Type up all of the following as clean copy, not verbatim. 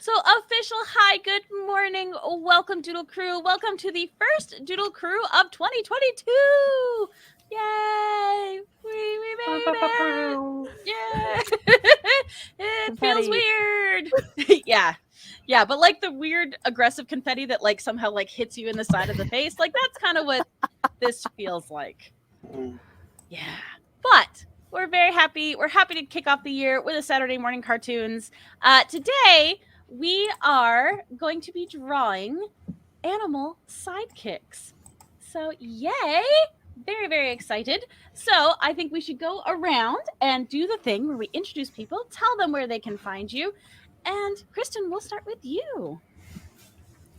So official hi, good morning, welcome Doodle Crew. Welcome to the first Doodle Crew of 2022. Yay! We made it. Yeah. It feels Confetti. weird. Yeah, but like the weird aggressive confetti that like somehow like hits you in the side of the face. Like that's kind of what this feels like. Yeah. But we're very happy. We're happy to kick off the year with a Saturday morning cartoons. Today we are going to be drawing Animal Sidekicks. So yay! Very, very excited. So I think we should go around and do the thing where we introduce people, tell them where they can find you. And Kristen, we'll start with you.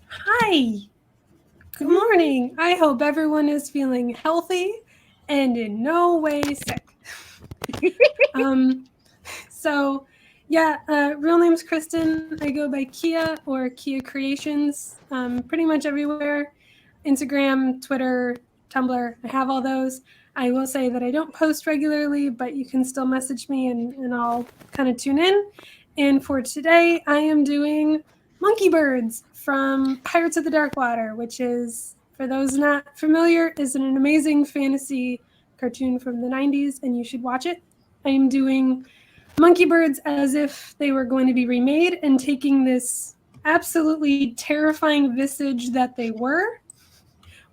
Hi. Good morning. I hope everyone is feeling healthy and in no way sick. Real name's Kristen. I go by Kia or Kia Creations. Pretty much everywhere. Instagram, Twitter, Tumblr. I have all those. I will say that I don't post regularly, but you can still message me and I'll kind of tune in. And for today, I am doing Monkey Birds from Pirates of the Dark Water, which is, for those not familiar, is an amazing fantasy cartoon from the 90s, and you should watch it. I am doing Monkey Birds as if they were going to be remade and taking this absolutely terrifying visage that they were,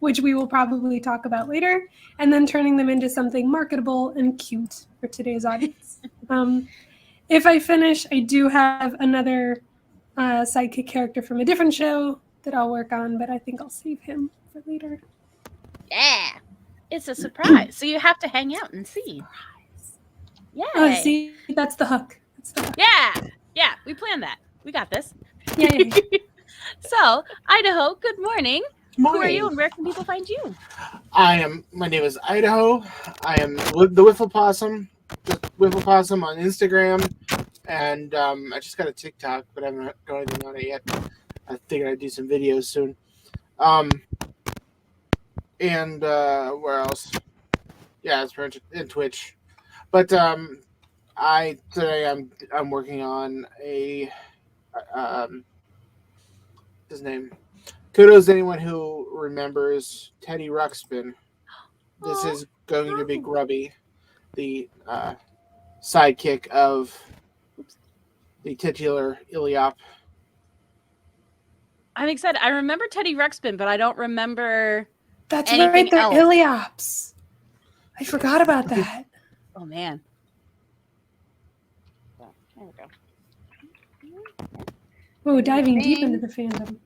which we will probably talk about later, and then turning them into something marketable and cute for today's audience. If I finish, I do have another sidekick character from a different show that I'll work on, but I think I'll save him for later. Yeah. It's a surprise. So you have to hang out and see. Yeah. Oh, see, that's the hook. Yeah, we planned that. We got this. Yay. So, Idaho, good morning. Morning. Who are you and where can people find you? My name is Idaho. I am the Wiffle Possum on Instagram, and I just got a TikTok, but I haven't got anything on it yet. I think I'd do some videos soon. And where else? Yeah, it's pretty much in Twitch. But today I'm working on a his name. Kudos to anyone who remembers Teddy Ruxpin. This is going to be Grubby, the sidekick of the titular Iliop. I'm excited. I remember Teddy Ruxpin, but I don't remember That's anything right, they're else. Iliops. I forgot about that. Oh, man. There we go. Oh, diving deep into the fandom.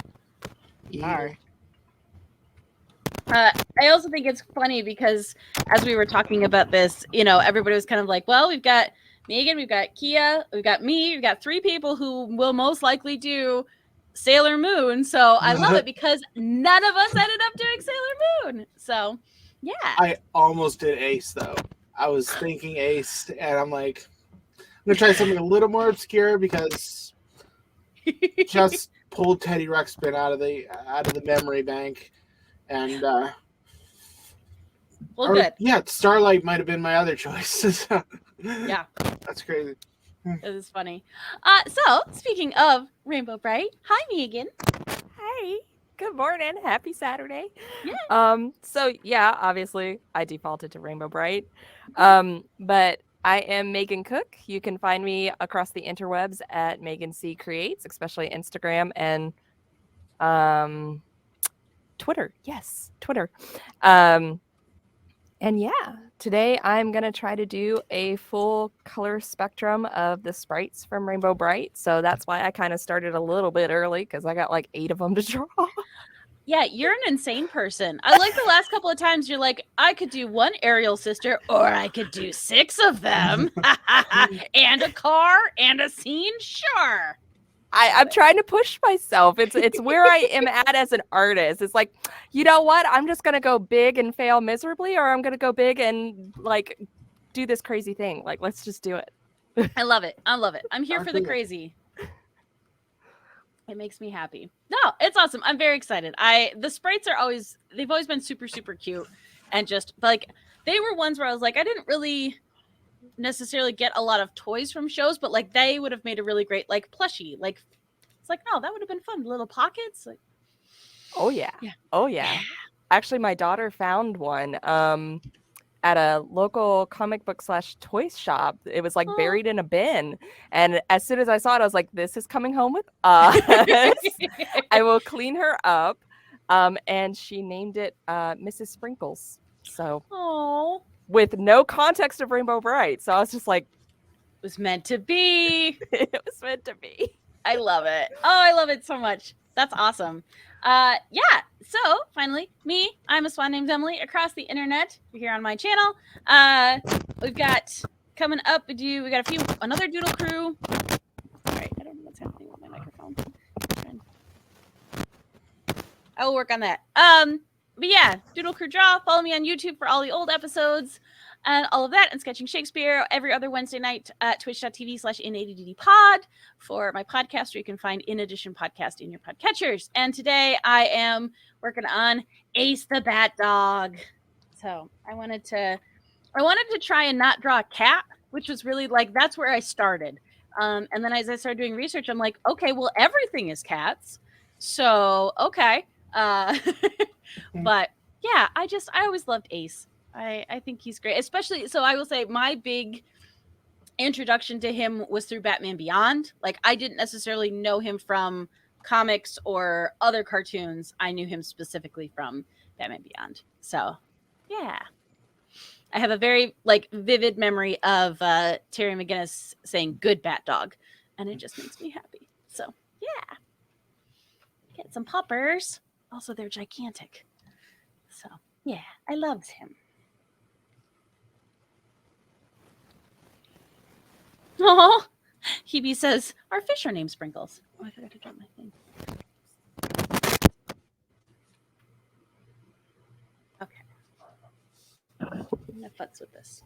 Are. I also think it's funny because as we were talking about this, everybody was kind of like, well, we've got Megan, we've got Kia, we've got me, we've got 3 people who will most likely do Sailor Moon. So I love it because none of us ended up doing Sailor Moon. So, yeah. I almost did Ace, though. I was thinking Ace, and I'm like, I'm going to try something a little more obscure because just pulled Teddy Ruxpin out of the memory bank, and good. Yeah, Starlight might have been my other choice. Yeah, that's crazy. It is funny. So speaking of Rainbow Bright, hi Megan. Hi. Good morning. Happy Saturday. Yeah. So yeah, obviously I defaulted to Rainbow Bright. But I am Megan Cook. You can find me across the interwebs at Megan C Creates, especially Instagram and Twitter. Yes, Twitter. And yeah, today I'm going to try to do a full color spectrum of the sprites from Rainbow Bright. So that's why I kind of started a little bit early because I got like 8 of them to draw. Yeah, you're an insane person. I like the last couple of times you're like, I could do 1 Ariel sister or I could do 6 of them. And a car and a scene, sure. I'm trying to push myself. It's where I am at as an artist. It's like, you know what? I'm just going to go big and fail miserably, or I'm going to go big and like do this crazy thing. Like, let's just do it. I love it. I'm here for the crazy. It makes me happy. No, it's awesome. I'm very excited. The sprites they've always been super, super cute. And just like, they were ones where I was like, I didn't really necessarily get a lot of toys from shows, but like they would have made a really great like plushie, like It's like, no, that would have been fun. Little pockets. Like, Oh yeah. Yeah. Oh yeah. Actually, my daughter found one at a local comic book / toy shop. It was like Oh. buried in a bin. And as soon as I saw it, I was like, this is coming home with us. I will clean her up. And she named it Mrs. Sprinkles. So Oh, with no context of Rainbow Bright. So I was just like, it was meant to be. it was meant to be. I love it. Oh, I love it so much. That's awesome. Yeah. So finally, I'm a swan named Emily across the internet. You're here on my channel. We've got coming up. We got another Doodle Crew. All right. I don't know what's happening with my microphone. I will work on that. But yeah, Doodle Crew Draw. Follow me on YouTube for all the old episodes and all of that, and Sketching Shakespeare every other Wednesday night at twitch.tv/inaddpod for my podcast, where you can find In Addition podcast in your podcatchers. And today I am working on Ace the Bat Dog. So I wanted to try and not draw a cat, which was really like, that's where I started. And then as I started doing research, I'm like, okay, well, everything is cats. So, okay. But yeah, I always loved Ace. I think he's great, especially. So I will say my big introduction to him was through Batman Beyond. Like, I didn't necessarily know him from comics or other cartoons. I knew him specifically from Batman Beyond. So yeah, I have a very vivid memory of Terry McGinnis saying "good bat dog," and it just makes me happy. So yeah, get some poppers. Also, they're gigantic. So yeah, I loved him. Oh, Hebe says, our fish are named Sprinkles. Oh, I forgot to drop my thing. Okay. I'm gonna futz with this.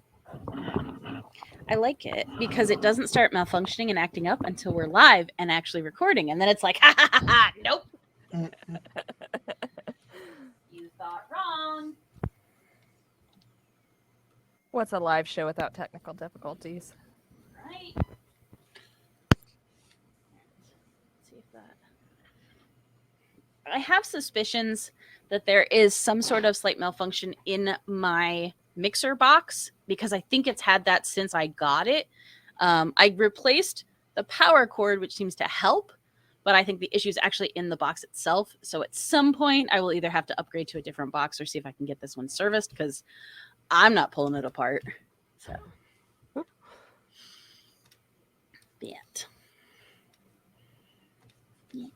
I like it because it doesn't start malfunctioning and acting up until we're live and actually recording. And then it's like, ha ha ha ha, nope. You thought wrong. What's a live show without technical difficulties? Right. Let's see if that. I have suspicions that there is some sort of slight malfunction in my mixer box because I think it's had that since I got it. I replaced the power cord, which seems to help, but I think the issue is actually in the box itself. So at some point, I will either have to upgrade to a different box or see if I can get this one serviced because I'm not pulling it apart. So. Bit. Yeah.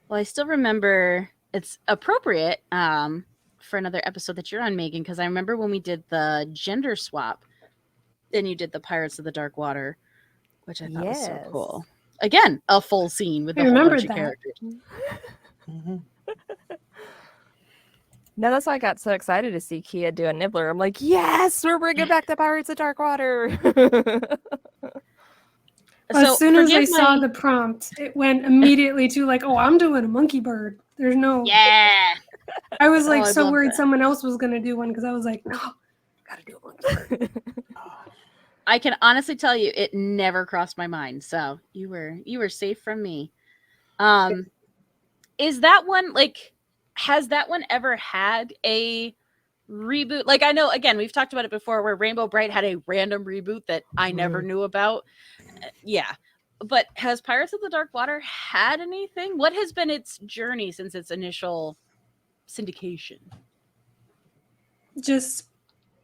Well, I still remember it's appropriate for another episode that you're on, Megan, because I remember when we did the gender swap, and you did the Pirates of the Dark Water, which I thought was so cool. Again, a full scene with a whole bunch of characters. Mm-hmm. No, that's why I got so excited to see Kia do a Nibbler. I'm like, yes, we're bringing back the Pirates of Dark Water. As soon as I saw the prompt, it went immediately to oh, I'm doing a monkey bird. There's no. Yeah. I was I so love worried that. someone else was going to do one because I was like, no, gotta do a monkey bird. I can honestly tell you it never crossed my mind. So you were safe from me. Is that one has that one ever had a reboot? I know, again, we've talked about it before where Rainbow Bright had a random reboot that I never knew about. Yeah. But has Pirates of the Dark Water had anything? What has been its journey since its initial syndication? Just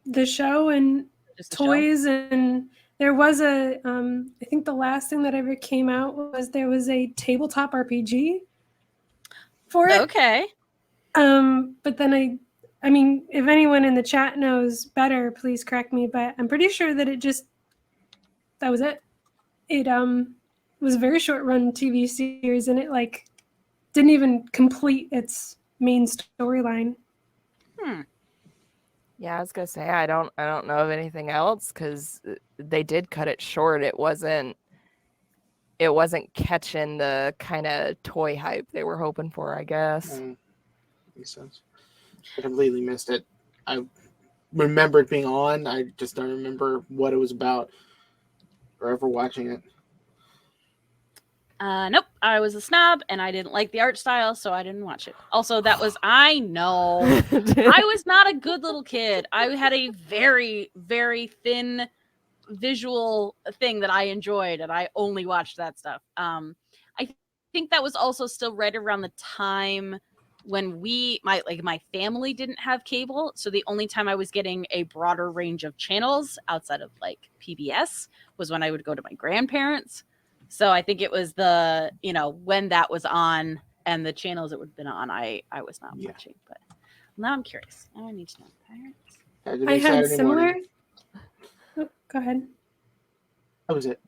the show and Just the toys, and there was I think the last thing that ever came out was there was a tabletop RPG for it. Okay. But then I mean, if anyone in the chat knows better, please correct me, but I'm pretty sure that that was it. It was a very short run TV series, and it didn't even complete its main storyline. Yeah, I was gonna say I don't know of anything else because they did cut it short. It wasn't catching the kind of toy hype they were hoping for, I guess. Makes sense. I completely missed it. remember it being on. I just don't remember what it was about or ever watching it. Nope, I was a snob and I didn't like the art style, so I didn't watch it. Also, I know, I was not a good little kid. I had a very, very thin visual thing that I enjoyed, and I only watched that stuff. I think that was also still right around the time when my family didn't have cable, so the only time I was getting a broader range of channels outside of like PBS was when I would go to my grandparents. So I think it was the, when that was on and the channels it would have been on, I was not watching. But now I'm curious. Now I need to know. Pirates. I had similar. Oh, go ahead. That was it.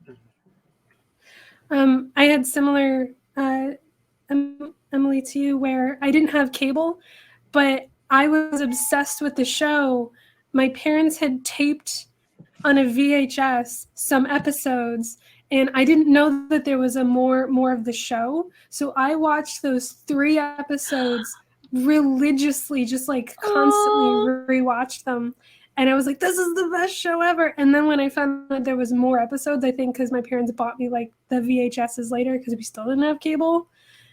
I had similar, Emily, to you, where I didn't have cable, but I was obsessed with the show. My parents had taped on a VHS some episodes, and I didn't know that there was a more of the show. So I watched those 3 episodes religiously, just like constantly rewatched them. And I was like, this is the best show ever. And then when I found that there was more episodes, I think because my parents bought me like the VHSs later because we still didn't have cable,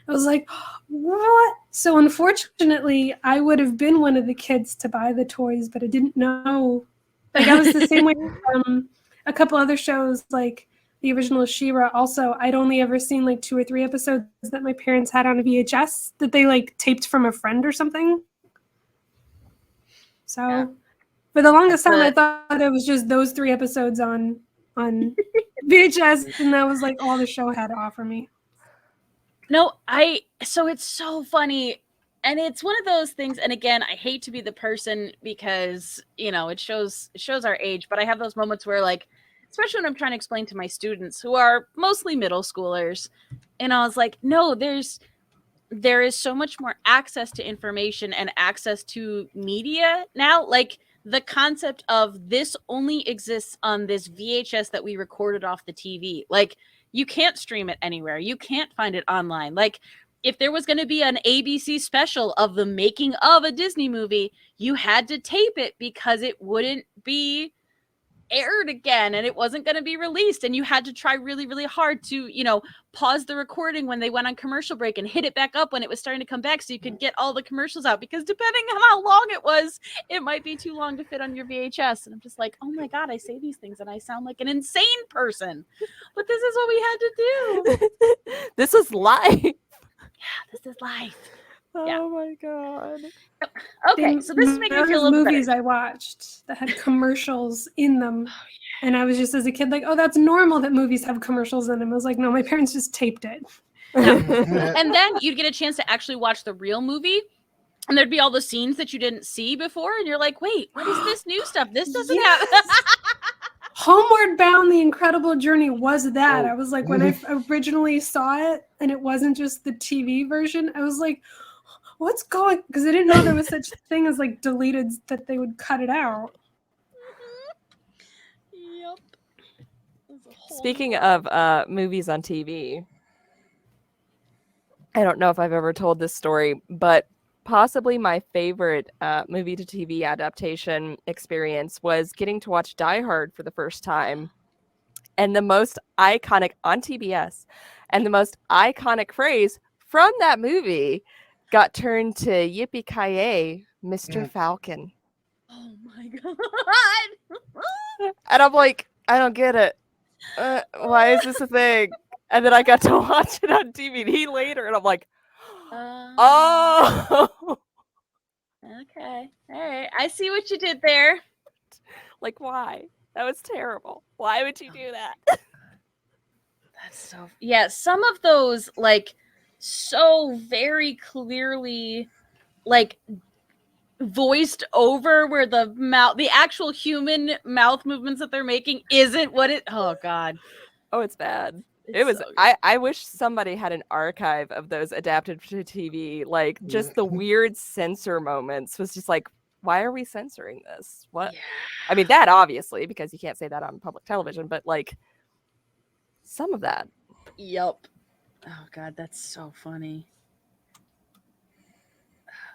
I was like, what? So unfortunately, I would have been one of the kids to buy the toys, but I didn't know. Like I was the same way with a couple other shows, like the original She-Ra. Also, I'd only ever seen like 2 or 3 episodes that my parents had on a VHS that they like taped from a friend or something. So for the longest time, I thought it was just those 3 episodes on VHS, and that was like all the show had to offer me. No, so it's so funny. And it's one of those things, and again, I hate to be the person because, it shows our age, but I have those moments where, like, especially when I'm trying to explain to my students who are mostly middle schoolers, and I was like, no, there is so much more access to information and access to media now. Like, the concept of this only exists on this VHS that we recorded off the TV. Like, you can't stream it anywhere. You can't find it online. Like, if there was going to be an ABC special of the making of a Disney movie, you had to tape it because it wouldn't be aired again and it wasn't going to be released. And you had to try really, really hard to, pause the recording when they went on commercial break and hit it back up when it was starting to come back so you could get all the commercials out, because depending on how long it was, it might be too long to fit on your VHS. And I'm just like, oh my God, I say these things and I sound like an insane person, but this is what we had to do. This is life. Yeah, this is life. Oh my God. Okay, so this is making me feel a little movies better. I watched that had commercials in them. And I was just, as a kid, like, oh, that's normal that movies have commercials in them. I was like, no, my parents just taped it. And then you'd get a chance to actually watch the real movie, and there'd be all the scenes that you didn't see before, and you're like, wait, what is this new stuff? This doesn't have... Homeward Bound: The Incredible Journey was that. I was like, when I originally saw it and it wasn't just the TV version, I was like, what's going, because I didn't know there was such a thing as like deleted, that they would cut it out. Yep. Speaking of movies on TV, I don't know if I've ever told this story, but possibly my favorite movie to TV adaptation experience was getting to watch Die Hard for the first time. And the most iconic, on TBS, and the most iconic phrase from that movie got turned to Yippee-ki-yay, Mr. Falcon. Oh my God. And I'm like, I don't get it. Why is this a thing? And then I got to watch it on DVD later, and I'm like, oh. Okay. All right. I see what you did there. Like, why? That was terrible. Why would you do that? That's so... Yeah, some of those, like, so very clearly, like, voiced over, where the actual human mouth movements that they're making isn't what it... Oh, God. Oh, it's bad. It's was. so I wish somebody had an archive of those adapted to TV. Like, just the weird censor moments was just like, why are we censoring this? What? Yeah. I mean, that obviously, because you can't say that on public television, but like some of that. Yep. Oh, God, that's so funny.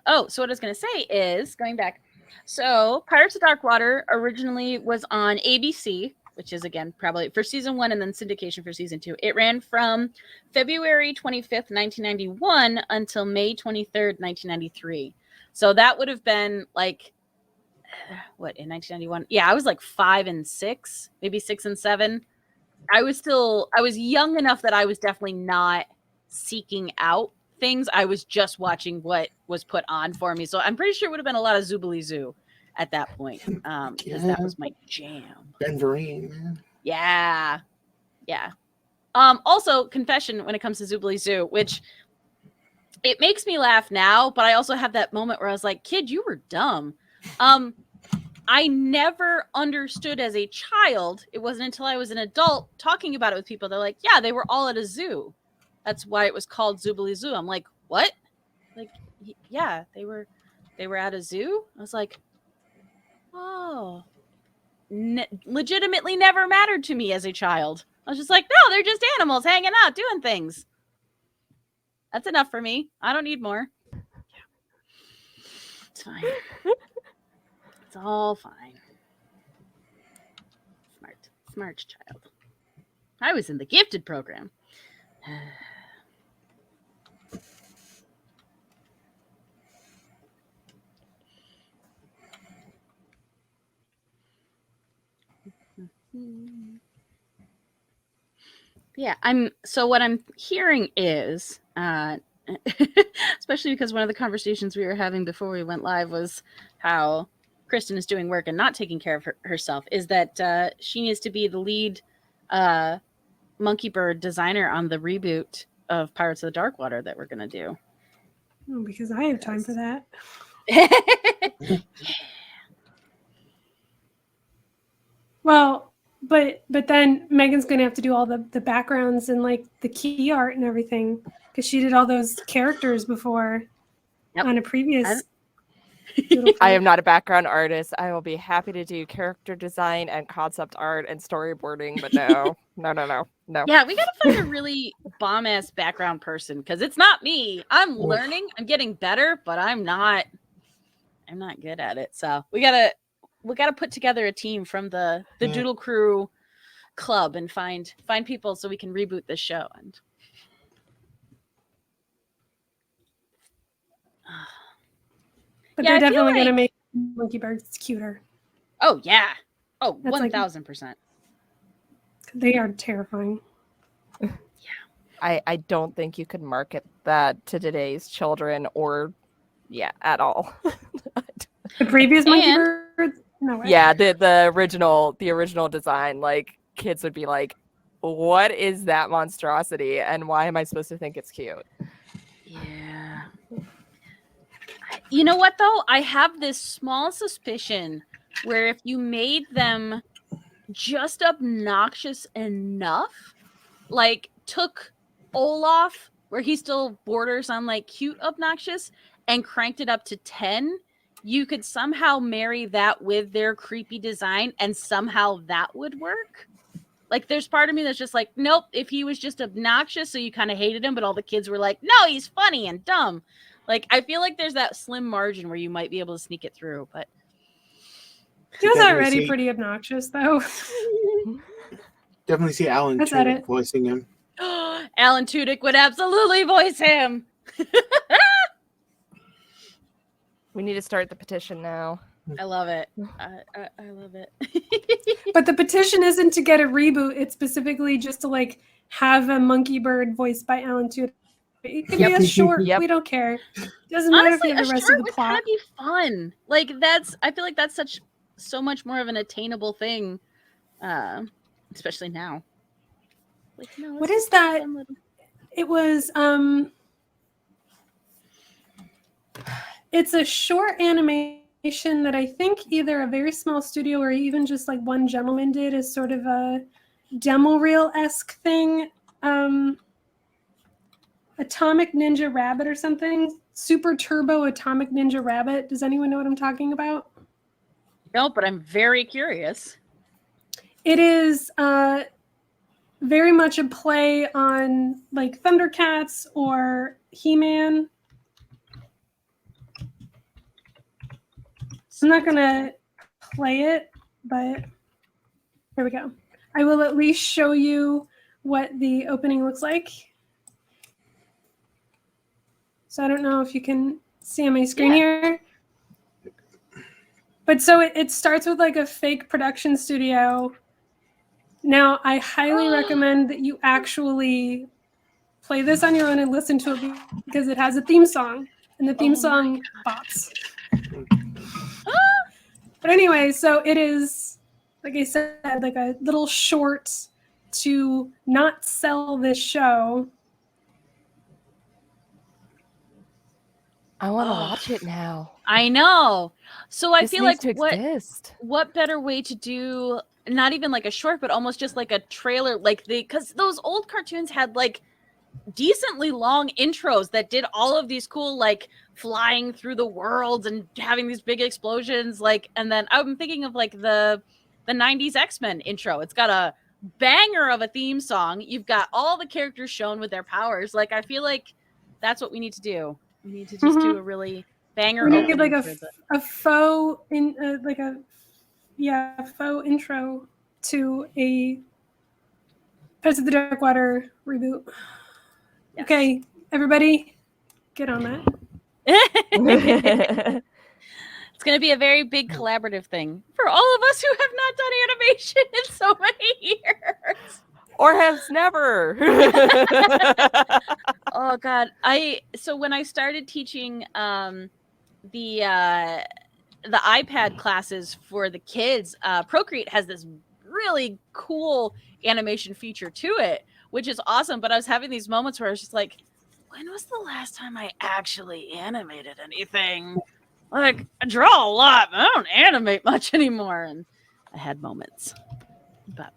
Oh, so what I was going to say is, going back, So Pirates of Dark Water originally was on ABC, which is again probably for season 1 and then syndication for season 2. It ran from February 25th, 1991 until May 23rd, 1993. So that would have been like what in 1991? Yeah, I was like 5 and 6, maybe 6 and 7. I was young enough that I was definitely not seeking out things. I was just watching what was put on for me. So I'm pretty sure it would have been a lot of Zoobly Zoo at that point. Because that was my jam. Ben Vereen, man. Yeah. Yeah. Also, confession when it comes to Zoobly Zoo, which it makes me laugh now, but I also have that moment where I was like, kid, you were dumb. I never understood as a child. It wasn't until I was an adult talking about it with people. They're like, yeah, they were all at a zoo. That's why it was called Zoobly Zoo. I'm like, what? Like, yeah, they were at a zoo. I was like, oh, legitimately never mattered to me as a child. I was just like, no, they're just animals hanging out, doing things. That's enough for me. I don't need more. It's fine. It's all fine. Smart child. I was in the gifted program. Yeah, so what I'm hearing is especially because one of the conversations we were having before we went live was how Kristen is doing work and not taking care of herself, is that she needs to be the lead monkey bird designer on the reboot of Pirates of the Dark Water that we're going to do. Oh, because I have time for that. Well, but then Megan's going to have to do all the backgrounds and like the key art and everything because she did all those characters before on a previous. I am not a background artist. I will be happy to do character design and concept art and storyboarding, but no. Yeah, we gotta find a really bomb-ass background person because it's not me. I'm learning. I'm getting better, but I'm not good at it. So we gotta put together a team from the Doodle Crew club and find people so we can reboot this show. And but they're definitely going to make monkey birds cuter. Oh, yeah. Oh, That's 1,000%. They are terrifying. Yeah. I don't think you could market that to today's children or, at all. The previous monkey birds? No way. Yeah, the original design, like, kids would be like, what is that monstrosity? And why am I supposed to think it's cute? Yeah. You know what, though? I have this small suspicion where if you made them just obnoxious enough, like took Olaf, where he still borders on like cute obnoxious, and cranked it up to 10, you could somehow marry that with their creepy design and somehow that would work. Like there's part of me that's just like, nope, if he was just obnoxious, so you kind of hated him, but all the kids were like, no, he's funny and dumb. Like, I feel like there's that slim margin where you might be able to sneak it through, but he was already pretty obnoxious, though. Definitely see Alan Tudyk voicing him. Alan Tudyk would absolutely voice him. We need to start the petition now. I love it. I love it. But the petition isn't to get a reboot. It's specifically just to like have a monkey bird voiced by Alan Tudyk. It can be a short. We don't care. Doesn't matter if you have the rest of the plot. Would kind of be fun. Like I feel like that's so much more of an attainable thing, especially now. Like, no, what is that? It was it's a short animation that I think either a very small studio or even just like one gentleman did as sort of a demo reel-esque thing. Atomic Ninja Rabbit or something. Super Turbo Atomic Ninja Rabbit. Does anyone know what I'm talking about? No, but I'm very curious. It is very much a play on like Thundercats or He-Man. I'm not gonna play it, but here we go. I will at least show you what the opening looks like. So I don't know if you can see on my screen here. But so it starts with like a fake production studio. Now, I highly recommend that you actually play this on your own and listen to it because it has a theme song, and the theme song bops. But anyway, so it is, like I said, like a little short to not sell this show. I want to watch it now. I know. So I This feel needs like to exist. what better way to do not even like a short, but almost just like a trailer, like because those old cartoons had like decently long intros that did all of these cool like flying through the world and having these big explosions, like, and then I'm thinking of like the 90s X-Men intro. It's got a banger of a theme song. You've got all the characters shown with their powers. Like, I feel like that's what we need to do. We need to just do a really banger. We need like a faux in like a faux intro to a Pirates of the Dark Water reboot. Yes. Okay, everybody, get on that. It's going to be a very big collaborative thing for all of us who have not done animation in so many years. Or has never. Oh God. So when I started teaching the iPad classes for the kids, Procreate has this really cool animation feature to it, which is awesome. But I was having these moments where I was just like, when was the last time I actually animated anything? Like, I draw a lot, but I don't animate much anymore. And I had moments, but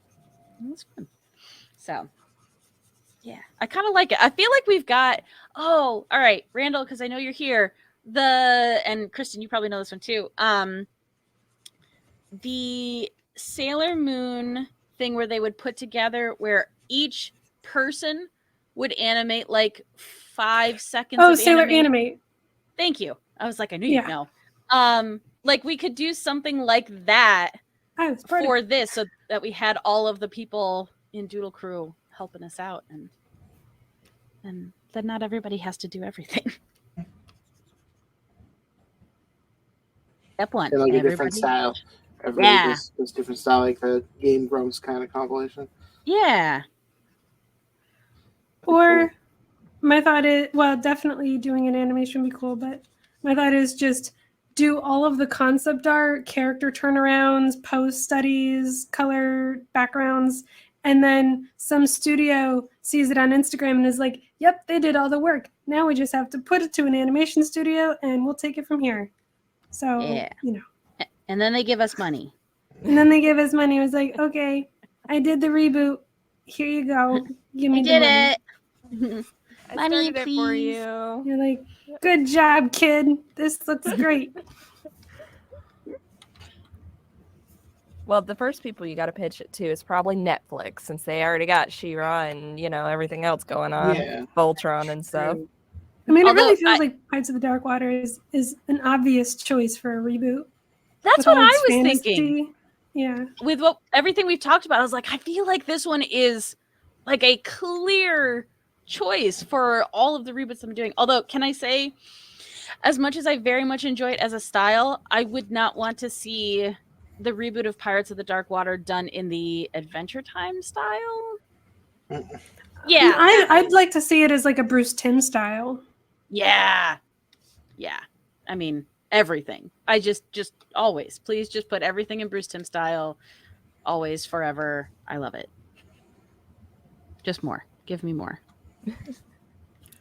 it was fun. So, yeah, I kind of like it. I feel like we've got, all right, Randall, because I know you're here. And Kristen, you probably know this one too. The Sailor Moon thing where they would put together where each person would animate like 5 seconds. Oh, Sailor Animate. Thank you. I was like, I knew you'd know. Like we could do something like that for this, so that we had all of the people in Doodle Crew helping us out, and then not everybody has to do everything. Step one. And like a different style. Everybody does different style, like the Game Grumps kind of compilation. Yeah. Or my thought is, well, definitely doing an animation would be cool, but my thought is just do all of the concept art, character turnarounds, pose studies, color backgrounds, and then some studio sees it on Instagram and is like, yep, they did all the work. Now we just have to put it to an animation studio and we'll take it from here. So, you know. And then they give us money. And then they give us money. It was like, okay, I did the reboot. Here you go. Give me the money. It. I money, started it for you. You're like, good job, kid. This looks great. Well, the first people you got to pitch it to is probably Netflix, since they already got She-Ra and, you know, everything else going on. Yeah. Voltron and stuff. I mean, it really feels like Pirates of the Dark Water is an obvious choice for a reboot. That's what I was thinking. Yeah. With everything we've talked about, I was like, I feel like this one is like a clear choice for all of the reboots I'm doing. Although, can I say, as much as I very much enjoy it as a style, I would not want to see the reboot of Pirates of the Dark Water done in the Adventure Time style. Yeah. I'd like to see it as like a Bruce Timm style. Yeah. Yeah. I mean, everything. I just always, please just put everything in Bruce Timm style. Always, forever. I love it. Just more. Give me more.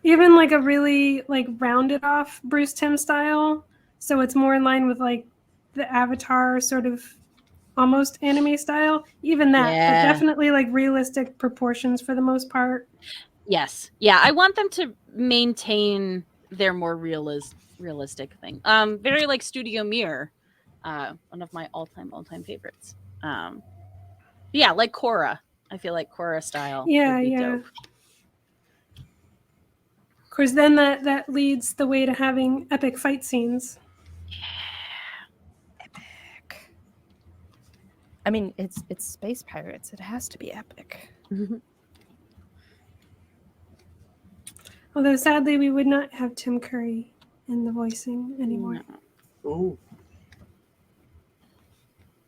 Even like a really like rounded off Bruce Timm style. So it's more in line with like the Avatar sort of almost anime style. Even that, but definitely like realistic proportions for the most part. Yes. Yeah. I want them to maintain their more realistic thing. Very like Studio Mirror, one of my all-time favorites. Yeah, like Korra. I feel like Korra style. Yeah, would be yeah. dope. Of course, then that leads the way to having epic fight scenes. I mean, it's space pirates. It has to be epic. Although sadly, we would not have Tim Curry in the voicing anymore. No. Ooh.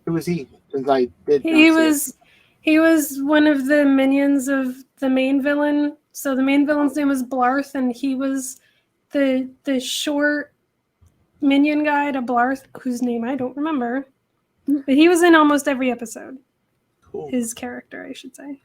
Who was he? Since I did not He see was one of the minions of the main villain. So the main villain's name was Blarth, and he was the short minion guy to Blarth, whose name I don't remember. But he was in almost every episode. Cool. His character, I should say.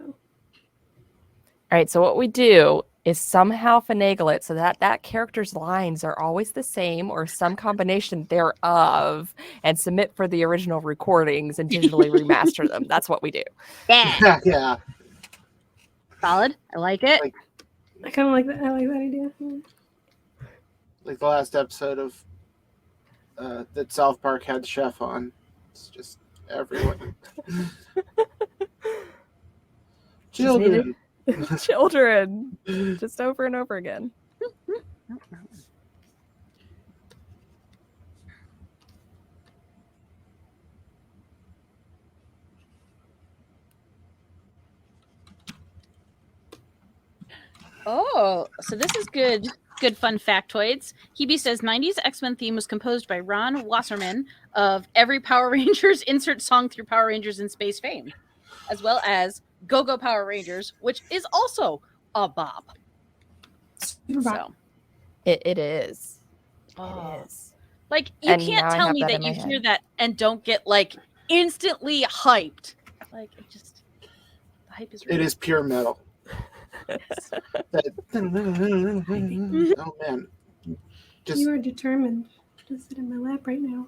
All right, so what we do is somehow finagle it so that that character's lines are always the same or some combination thereof, and submit for the original recordings and digitally remaster them. That's what we do. Yeah. Yeah. Solid. I like it. Like- I kind of like that. I like that idea. Yeah. Like the last episode of that South Park had Chef on. It's just everyone. Children. Children, just over and over again. Oh, so this is good fun factoids. Hebe says 90s X-Men theme was composed by Ron Wasserman of every Power Rangers insert song through Power Rangers in Space fame, as well as Go-Go Power Rangers, which is also a bop. Super bop. So, It is. oh. It is. Like, you And can't now I tell have me that that in my you head. hear that and don't get like instantly hyped. Like, it just, the hype is real. It is pure metal. That, oh man. Just You are determined to sit in my lap right now.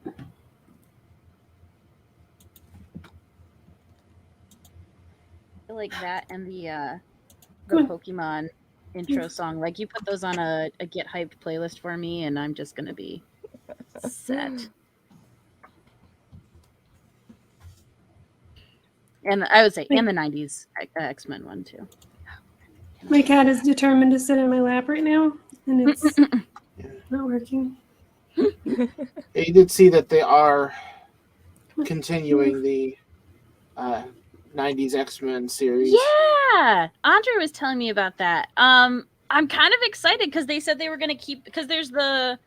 I feel like that and the Come on. Pokemon intro song. Like, you put those on a get hyped playlist for me, and I'm just gonna be set. And I would say, and the 90s X-Men one too. My cat is determined to sit in my lap right now, and it's not working. you did see that they are continuing the 90s X-Men series. Yeah, Andre was telling me about that. I'm kind of excited because they said they were going to keep, because there's the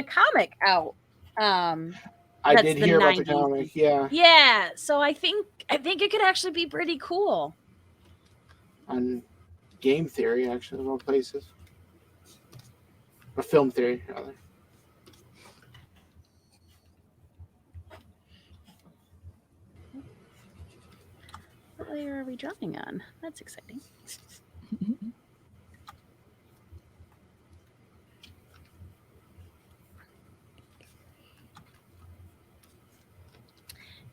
comic out. I That's did the hear about the 90s. comic, yeah. Yeah, so I think it could actually be pretty cool. On Game Theory, actually, of all places. Or Film Theory, rather. What layer are we drawing on? That's exciting.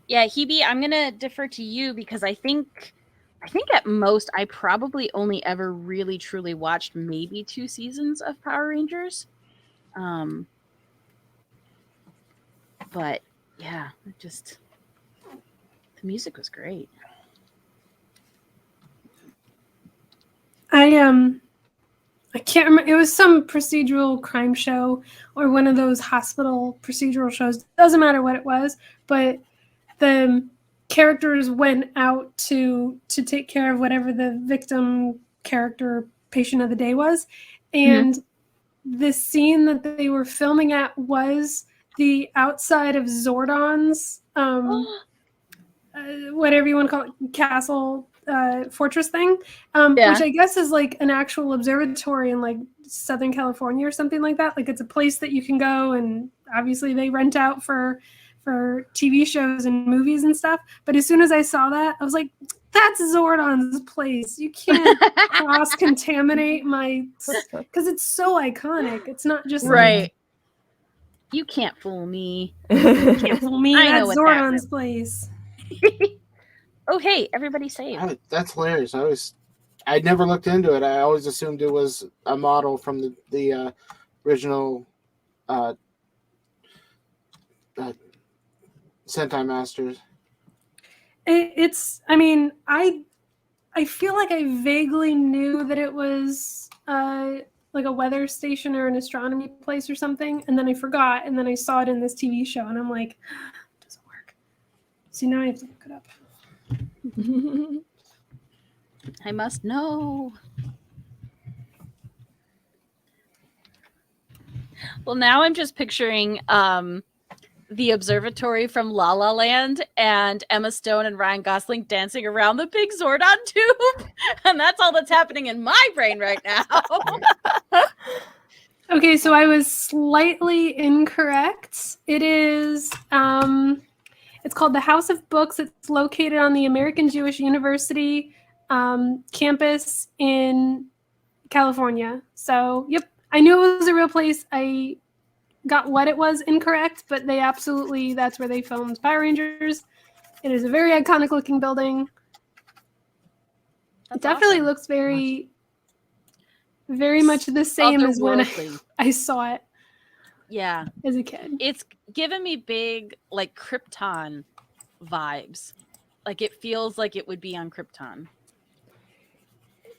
Yeah, Hebe, I'm gonna defer to you because I think at most I probably only ever really truly watched maybe 2 seasons of Power Rangers. But yeah, the music was great. I can't remember. It was some procedural crime show or one of those hospital procedural shows. Doesn't matter what it was, but the characters went out to take care of whatever the victim character patient of the day was, and the scene that they were filming at was the outside of Zordon's whatever you want to call it, castle fortress thing, which I guess is like an actual observatory in like Southern California or something like that. Like, it's a place that you can go, and obviously they rent out for TV shows and movies and stuff. But as soon as I saw that, I was like, that's Zordon's place. You can't cross-contaminate because it's so iconic. It's not just Right. You can't fool me. You can't fool me. I know That's what that Zordon's place. Oh, hey, everybody saved. That's hilarious. I never looked into it. I always assumed it was a model from the original Sentai Masters. It's. I mean, I feel like I vaguely knew that it was like a weather station or an astronomy place or something, and then I forgot, and then I saw it in this TV show, and I'm like, it doesn't work. So now I have to look it up. I must know. Well, now I'm just picturing the observatory from La La Land and Emma Stone and Ryan Gosling dancing around the big Zordon tube. And that's all that's happening in my brain right now. Okay, so I was slightly incorrect. It is, it's called the House of Books. It's located on the American Jewish University campus in California. So, yep, I knew it was a real place. I got what it was incorrect, but they absolutely, that's where they filmed Power Rangers. It is a very iconic looking building. That's it definitely awesome. looks very, very much the same as when Otherworldly. I saw it Yeah. as a kid. It's given me big, like, Krypton vibes. Like, it feels like it would be on Krypton.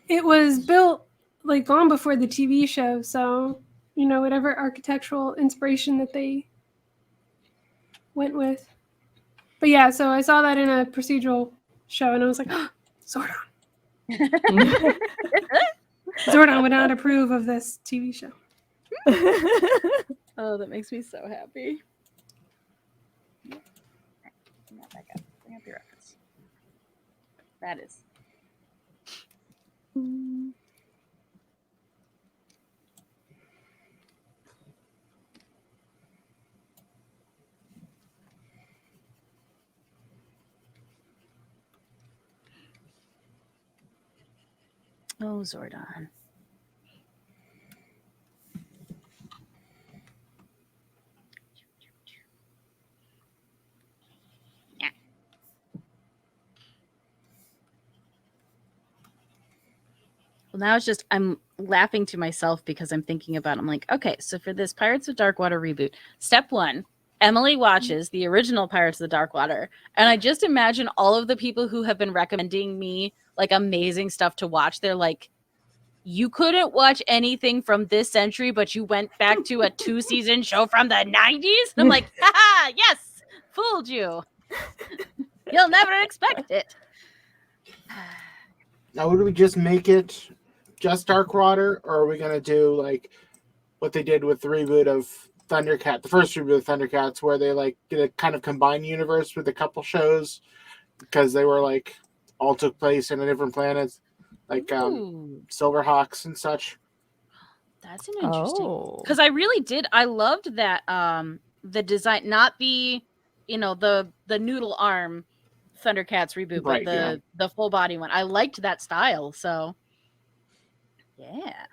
It was built like long before the TV show, so you know, whatever architectural inspiration that they went with. But yeah, so I saw that in a procedural show, and I was like, oh, Zordon. Zordon would not approve of this TV show. Oh, that makes me so happy. Bring that back up. Bring up your reference. That is. Oh, Zordon. Yeah. Well, now it's just, I'm laughing to myself because I'm thinking about, I'm like, okay, so for this Pirates of Darkwater reboot, step one, Emily watches the original Pirates of the Darkwater, and I just imagine all of the people who have been recommending me like amazing stuff to watch. They're like, you couldn't watch anything from this century, but you went back to a 2-season show from the 90s? And I'm like, haha, yes, fooled you. You'll never expect it. Now, would we just make it just Darkwater, or are we going to do like what they did with the reboot of Thundercat, the first reboot of Thundercats, where they like did a kind of combined universe with a couple shows because they were like all took place in a different planet, like Silverhawks and such. That's an interesting, because I really did. I loved that the design, not the, you know, the noodle arm Thundercats reboot, Right, but the full body one. I liked that style. So yeah,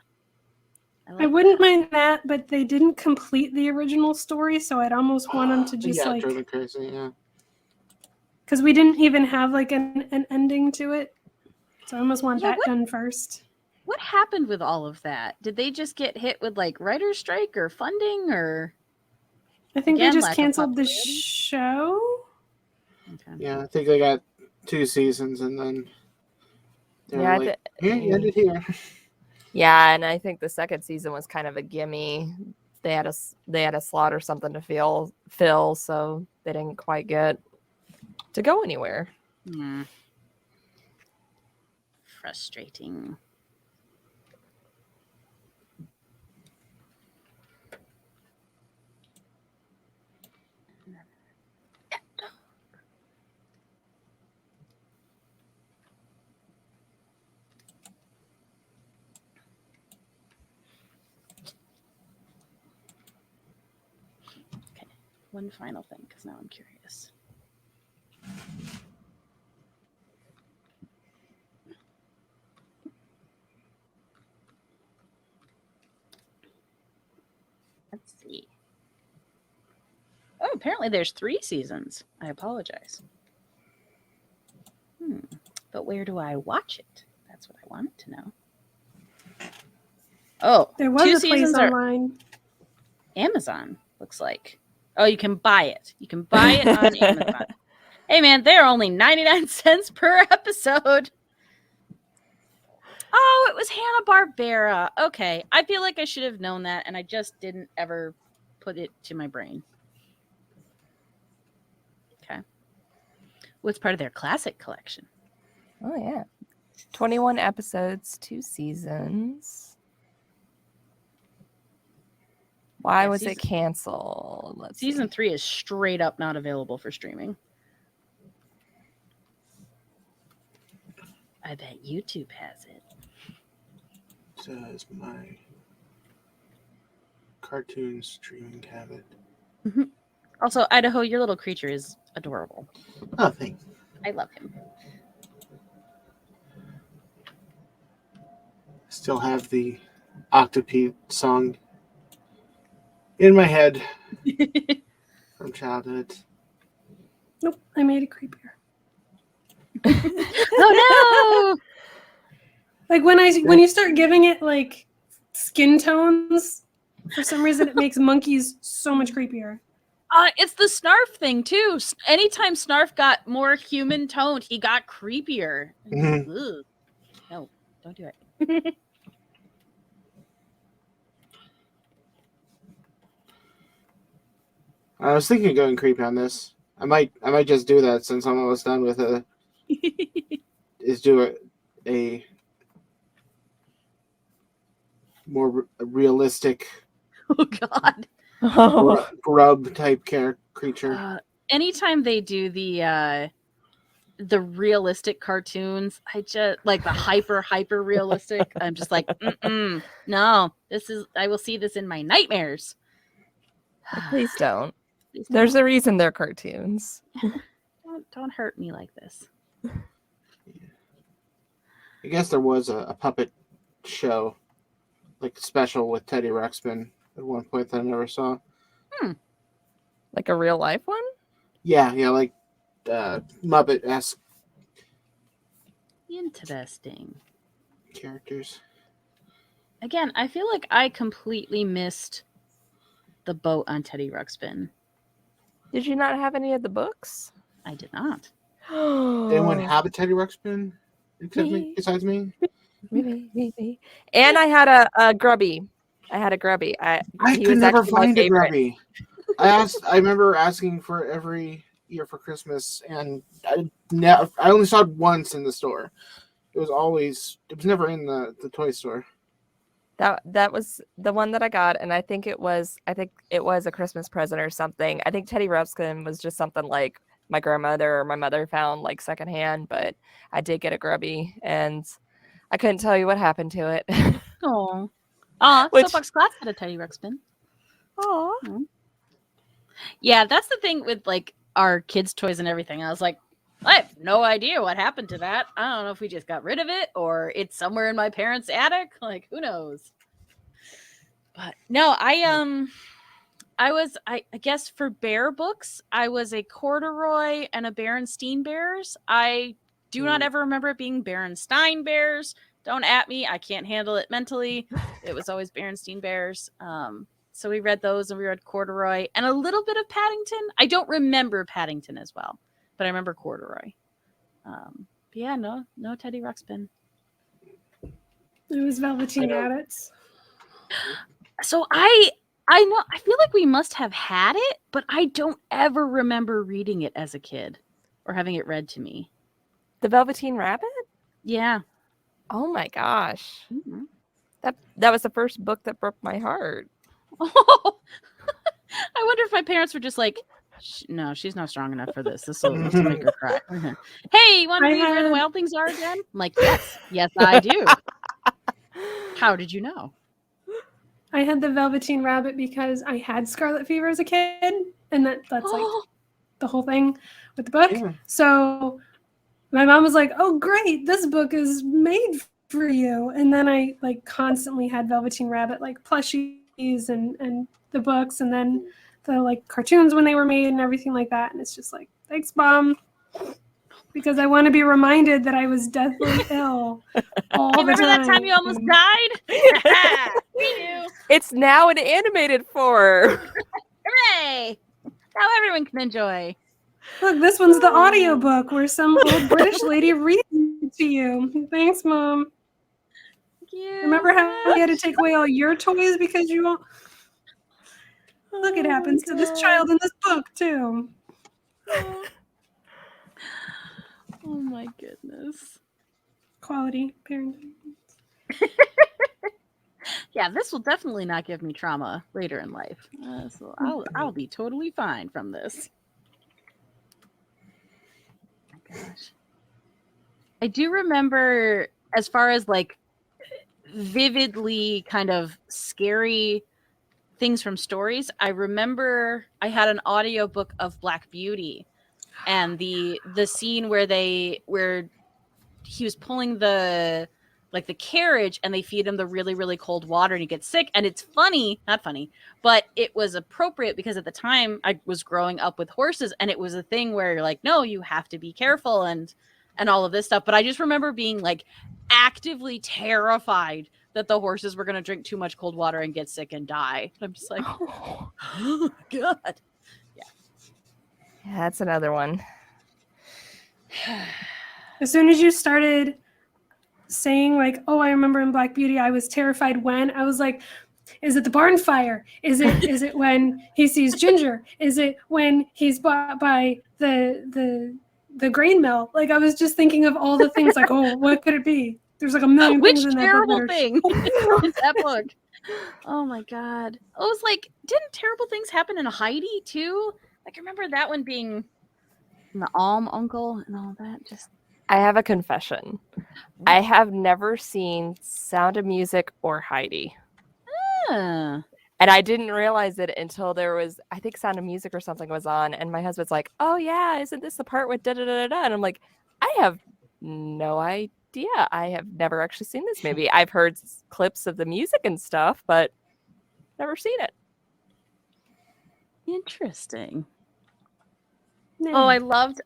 I wouldn't mind that, but they didn't complete the original story, so I'd almost want them to just like, totally crazy, yeah. Because we didn't even have like an ending to it, so I almost want that done first. What happened with all of that? Did they just get hit with like writer's strike or funding, or? I think Again, they just lack of canceled the popularity? show. Okay. Yeah, I think they got 2 seasons, and then they were like, yeah, you ended here. Yeah, and I think the second season was kind of a gimme. They had a slot or something to fill, so they didn't quite get to go anywhere. Frustrating. One final thing, because now I'm curious. Let's see. Oh, apparently there's 3 seasons. I apologize. But where do I watch it? That's what I wanted to know. Oh, There was 2 a place seasons are online. Amazon, looks like. Oh, you can buy it. You can buy it on Amazon. Hey, man, they're only 99 cents per episode. Oh, it was Hanna-Barbera. Okay. I feel like I should have known that, and I just didn't ever put it to my brain. Okay. What's part of their classic collection? Oh, yeah. 21 episodes, 2 seasons. Why was it canceled? Let's Season see. 3 is straight up not available for streaming. I bet YouTube has it. Does my cartoon streaming have it? Also, Idaho, your little creature is adorable. Oh, thanks. I love him. Still have the Octopeed song in my head from childhood. Nope, I made it creepier. Oh no! Like when you start giving it like skin tones, for some reason it makes monkeys so much creepier. It's the Snarf thing too. Anytime Snarf got more human toned, he got creepier. Ugh. No, don't do it. I was thinking of going creepy on this. I might just do that since I'm almost done with it. Is do a more realistic Oh God. grub type creature. Anytime they do the realistic cartoons, I just like the hyper realistic. I'm just like, no, I will see this in my nightmares. Please don't. Please There's don't. a reason they're cartoons. Don't hurt me like this. I guess there was a puppet show, like special with Teddy Ruxpin at one point that I never saw. Like a real life one? Yeah, like Muppet-esque Interesting. characters. Again, I feel like I completely missed the boat on Teddy Ruxpin. Did you not have any of the books? I did not. Anyone have a Teddy Ruxpin besides me? Me. And I had a Grubby. I had a Grubby. I he could was never actually my find a favorite. Grubby. I remember asking for every year for Christmas, and I only saw it once in the store. It was never in the toy store. That was the one that I got, and I think it was a Christmas present or something. I think Teddy Ruxpin was just something like my grandmother or my mother found like secondhand, but I did get a Grubby, and I couldn't tell you what happened to it. Oh, Which- Soapbox Glass had a Teddy Ruxpin. Oh, Yeah, that's the thing with like our kids' toys and everything. I was like, I have no idea what happened to that. I don't know if we just got rid of it or it's somewhere in my parents' attic. Like, who knows? But no, I guess for bear books, I was a Corduroy and a Berenstein Bears. I do not ever remember it being Berenstein Bears. Don't at me. I can't handle it mentally. It was always Berenstein Bears. So we read those, and we read Corduroy and a little bit of Paddington. I don't remember Paddington as well, but I remember Corduroy. But yeah, no Teddy Ruxpin. It was Velveteen Rabbits. So I know, I feel like we must have had it, but I don't ever remember reading it as a kid or having it read to me. the Velveteen Rabbit? Yeah. Oh my gosh. Mm-hmm. That was the first book that broke my heart. Oh, I wonder if my parents were just like, no, she's not strong enough for this. This will make her cry. Hey, you want to read Where the Wild Things Are again? I'm like, yes, I do. How did you know? I had the Velveteen Rabbit because I had scarlet fever as a kid, and that's like the whole thing with the book. Yeah. So my mom was like, "Oh, great, this book is made for you." And then I like constantly had Velveteen Rabbit like plushies and the books, and then the like cartoons when they were made and everything like that. And it's just like, thanks, Mom, because I want to be reminded that I was deathly ill all the Remember time. that time you almost died? We do. It's now an animated form. Hooray! Now everyone can enjoy. Look, this one's the audiobook where some old British lady reads it to you. Thanks, Mom. you. Remember how we had to take away all your toys because you won't? Look, it happens to this child in this book too. Oh my goodness. Quality parenting. Yeah, this will definitely not give me trauma later in life. So I'll be totally fine from this. Oh my gosh. I do remember, as far as like vividly kind of scary things from stories, I remember I had an audiobook of Black Beauty, and the scene where he was pulling the carriage and they feed him the really, really cold water and he gets sick. And it's not funny, but it was appropriate because at the time I was growing up with horses, and it was a thing where you're like, no, you have to be careful and all of this stuff. But I just remember being like actively terrified that the horses were going to drink too much cold water and get sick and die. I'm just like, oh God. Yeah, that's another one. As soon as you started saying like, oh, I remember in Black Beauty, I was terrified when, I was like, is it the barn fire? Is it when he sees Ginger? Is it when he's bought by the grain mill? Like, I was just thinking of all the things like, oh, what could it be? There's like a million things in that terrible book. Thing is that book? Oh my God. It was like, didn't terrible things happen in Heidi too? Like, I remember that one being the Alm Uncle and all that. Just I have a confession. I have never seen Sound of Music or Heidi. And I didn't realize it until there was, I think Sound of Music or something was on, and my husband's like, oh yeah, isn't this the part with da-da-da-da-da? And I'm like, I have no idea. I have never actually seen this movie. I've heard clips of the music and stuff, but never seen it. Interesting. No. Oh, I loved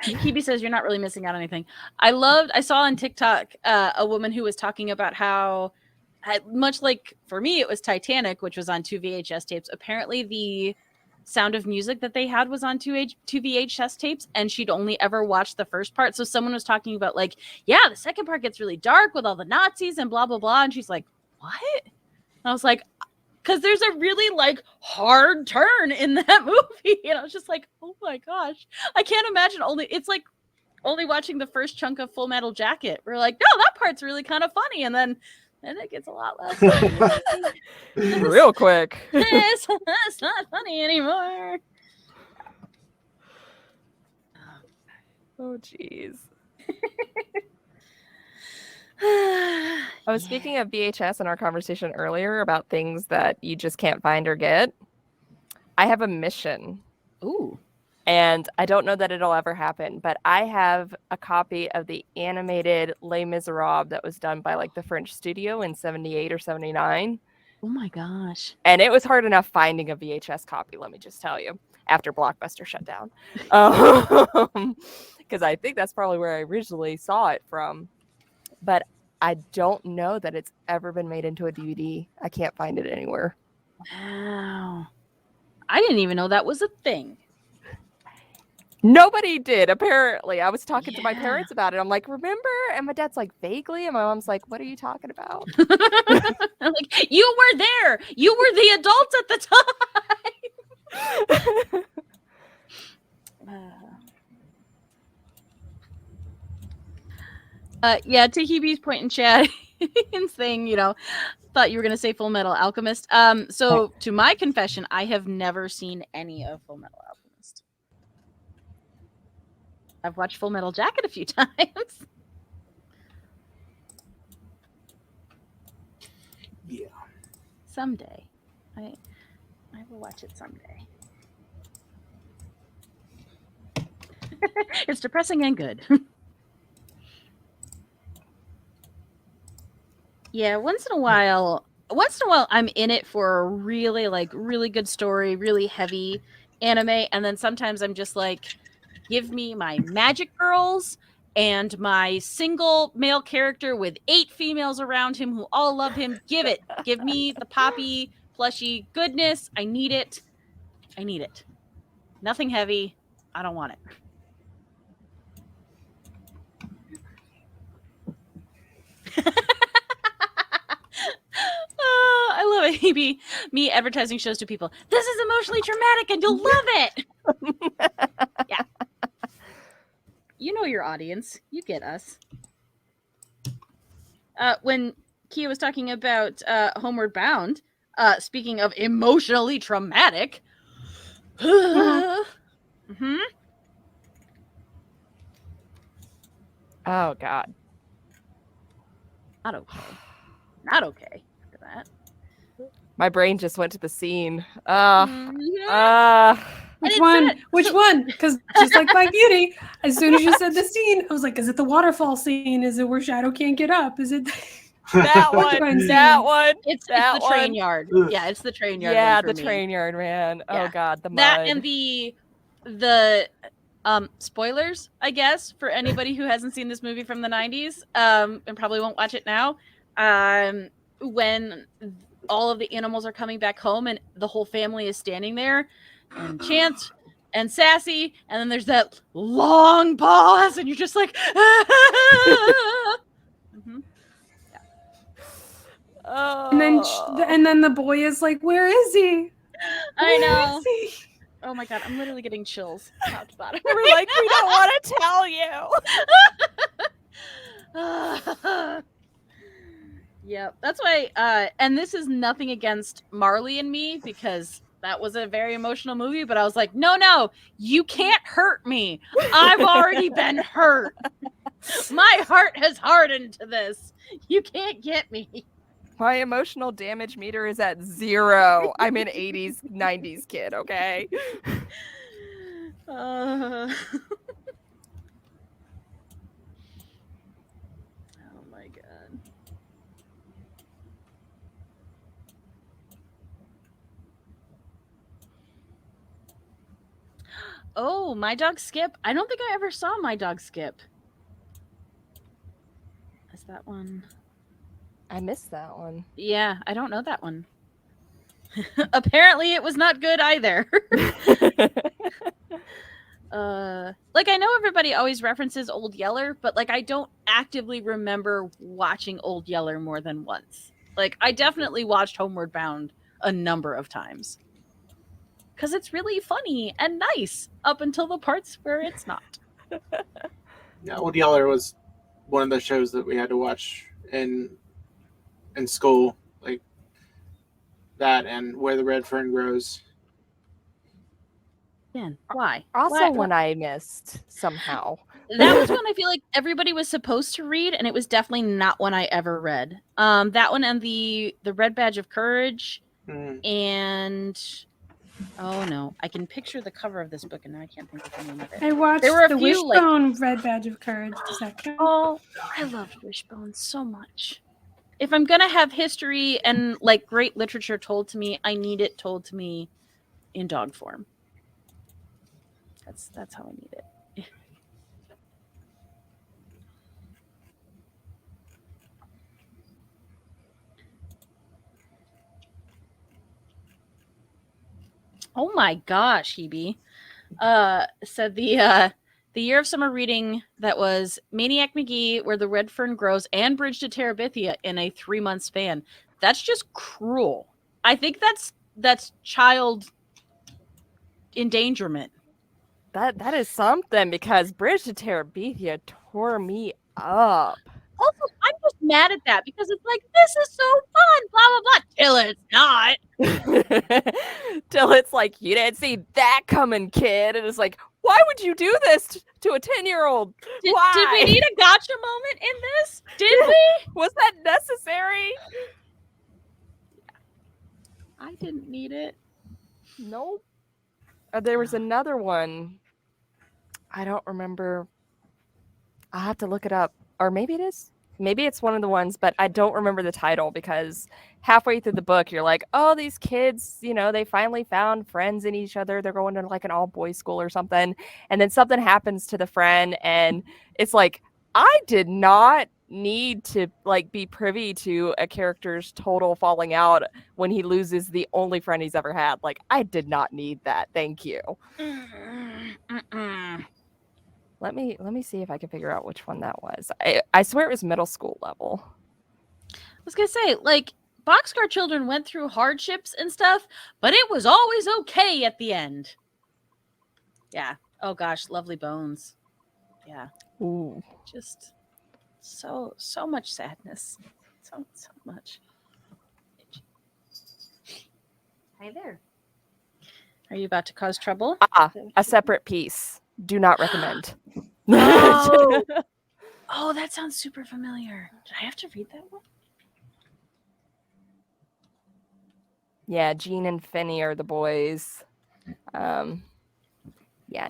Hebe says you're not really missing out on anything. I saw on TikTok a woman who was talking about how, much like for me it was Titanic, which was on 2 VHS tapes. Apparently the Sound of Music that they had was on 2 VHS tapes, and she'd only ever watched the first part. So someone was talking about like, yeah, the second part gets really dark with all the Nazis and blah blah blah, and she's like, what? And I was like, because there's a really like hard turn in that movie, and I was just like, oh my gosh, I can't imagine it's like only watching the first chunk of Full Metal Jacket. We're like, no, that part's really kind of funny, and then it gets a lot less funny. Real quick. It's not funny anymore. Oh jeez. I was speaking of VHS in our conversation earlier about things that you just can't find or get. I have a mission. Ooh. And I don't know that it'll ever happen, but I have a copy of the animated Les Miserables that was done by like the French studio in 78 or 79. Oh my gosh. And it was hard enough finding a VHS copy, let me just tell you, after Blockbuster shut down. Because I think that's probably where I originally saw it from. But I don't know that it's ever been made into a DVD. I can't find it anywhere. Wow. I didn't even know that was a thing. Nobody did, apparently. I was talking to my parents about it. I'm like, remember? And my dad's like, vaguely. And my mom's like, what are you talking about? I'm like, you were there. You were the adults at the time. Yeah, to Hebe's point in chat and saying, thought you were going to say Full Metal Alchemist. So to my confession, I have never seen any of Full Metal Alchemist. I've watched Full Metal Jacket a few times. Yeah. Someday. I will watch it someday. It's depressing and good. Yeah, once in a while I'm in it for a really good story, really heavy anime, and then sometimes I'm just like, give me my magic girls and my single male character with 8 females around him who all love him. Give me the poppy plushy goodness. I need it. Nothing heavy. I don't want it. Oh, I love it. Me advertising shows to people. This is emotionally traumatic and you'll love it. Yeah. You know your audience. You get us. When Kia was talking about Homeward Bound, speaking of emotionally traumatic. Mm-hmm. Oh God. Not okay. Not okay after that. My brain just went to the scene. Which one? Which one? Because just like Black Beauty, as soon as you said the scene, I was like, is it the waterfall scene? Is it where Shadow can't get up? Is it that one? That one? It's that the train yard. Yeah, it's the train yard. Yeah, one for the me. train yard, man. Yeah. Oh God, the mud. That and the spoilers, I guess, for anybody who hasn't seen this movie from the 90s, and probably won't watch it now. When all of the animals are coming back home and the whole family is standing there, and Chance and Sassy, and then there's that long pause, and you're just like, mm-hmm. Yeah. Oh. And then the boy is like, where is he? I know. Where is he? Oh my God, I'm literally getting chills top to bottom. We're like, we don't want to tell you. Yep, that's why. And this is nothing against Marley and Me, because that was a very emotional movie. But I was like, no, you can't hurt me. I've already been hurt. My heart has hardened to this. You can't get me. My emotional damage meter is at 0. I'm an 80s, 90s kid, okay? Oh my God. Oh, My Dog Skip. I don't think I ever saw My Dog Skip. Is that one? I missed that one. Yeah, I don't know that one. Apparently it was not good either. Like, I know everybody always references Old Yeller, but like I don't actively remember watching Old Yeller more than once. Like, I definitely watched Homeward Bound a number of times. Because it's really funny and nice up until the parts where it's not. Yeah, Old Yeller was one of the shows that we had to watch in school, like that and Where the Red Fern Grows. Man, why? Also one I missed somehow. That was one I feel like everybody was supposed to read, and it was definitely not one I ever read. That one and the Red Badge of Courage, and oh no, I can picture the cover of this book, and now I can't think of the name of it. I watched There were a the few, Wishbone Red Badge of Courage. Does that count? Oh, I loved Wishbone so much. If I'm gonna have history and like great literature told to me, I need it told to me in dog form. That's how I need it. Oh my gosh, Hebe. Said the year of summer reading that was Maniac McGee, Where the Red Fern Grows, and Bridge to Terabithia in a 3-month span. That's just cruel. I think that's child endangerment. That is something, because Bridge to Terabithia tore me up. Also, I'm just mad at that because it's like, this is so fun, blah, blah, blah, till it's not. Till it's like, you didn't see that coming, kid. And it's like, why would you do this to a 10-year-old? Why? Did we need a gotcha moment in this? Did we? Was that necessary? I didn't need it. Nope. There was another one. I don't remember. I'll have to look it up. Or maybe it is. Maybe it's one of the ones, but I don't remember the title, because halfway through the book, you're like, oh, these kids, they finally found friends in each other. They're going to like an all-boys school or something. And then something happens to the friend, and it's like, I did not need to like be privy to a character's total falling out when he loses the only friend he's ever had. Like, I did not need that. Thank you. Let me see if I can figure out which one that was. I swear it was middle school level. was gonna say, like, Boxcar Children went through hardships and stuff, but it was always okay at the end. Yeah. Oh gosh, Lovely Bones. Yeah. Ooh. Just so much sadness. So much. Hi there. Are you about to cause trouble? A separate piece. Do not recommend. Oh. Oh, that sounds super familiar. Did I have to read that one? Yeah, Gene and Finney are the boys. Yeah,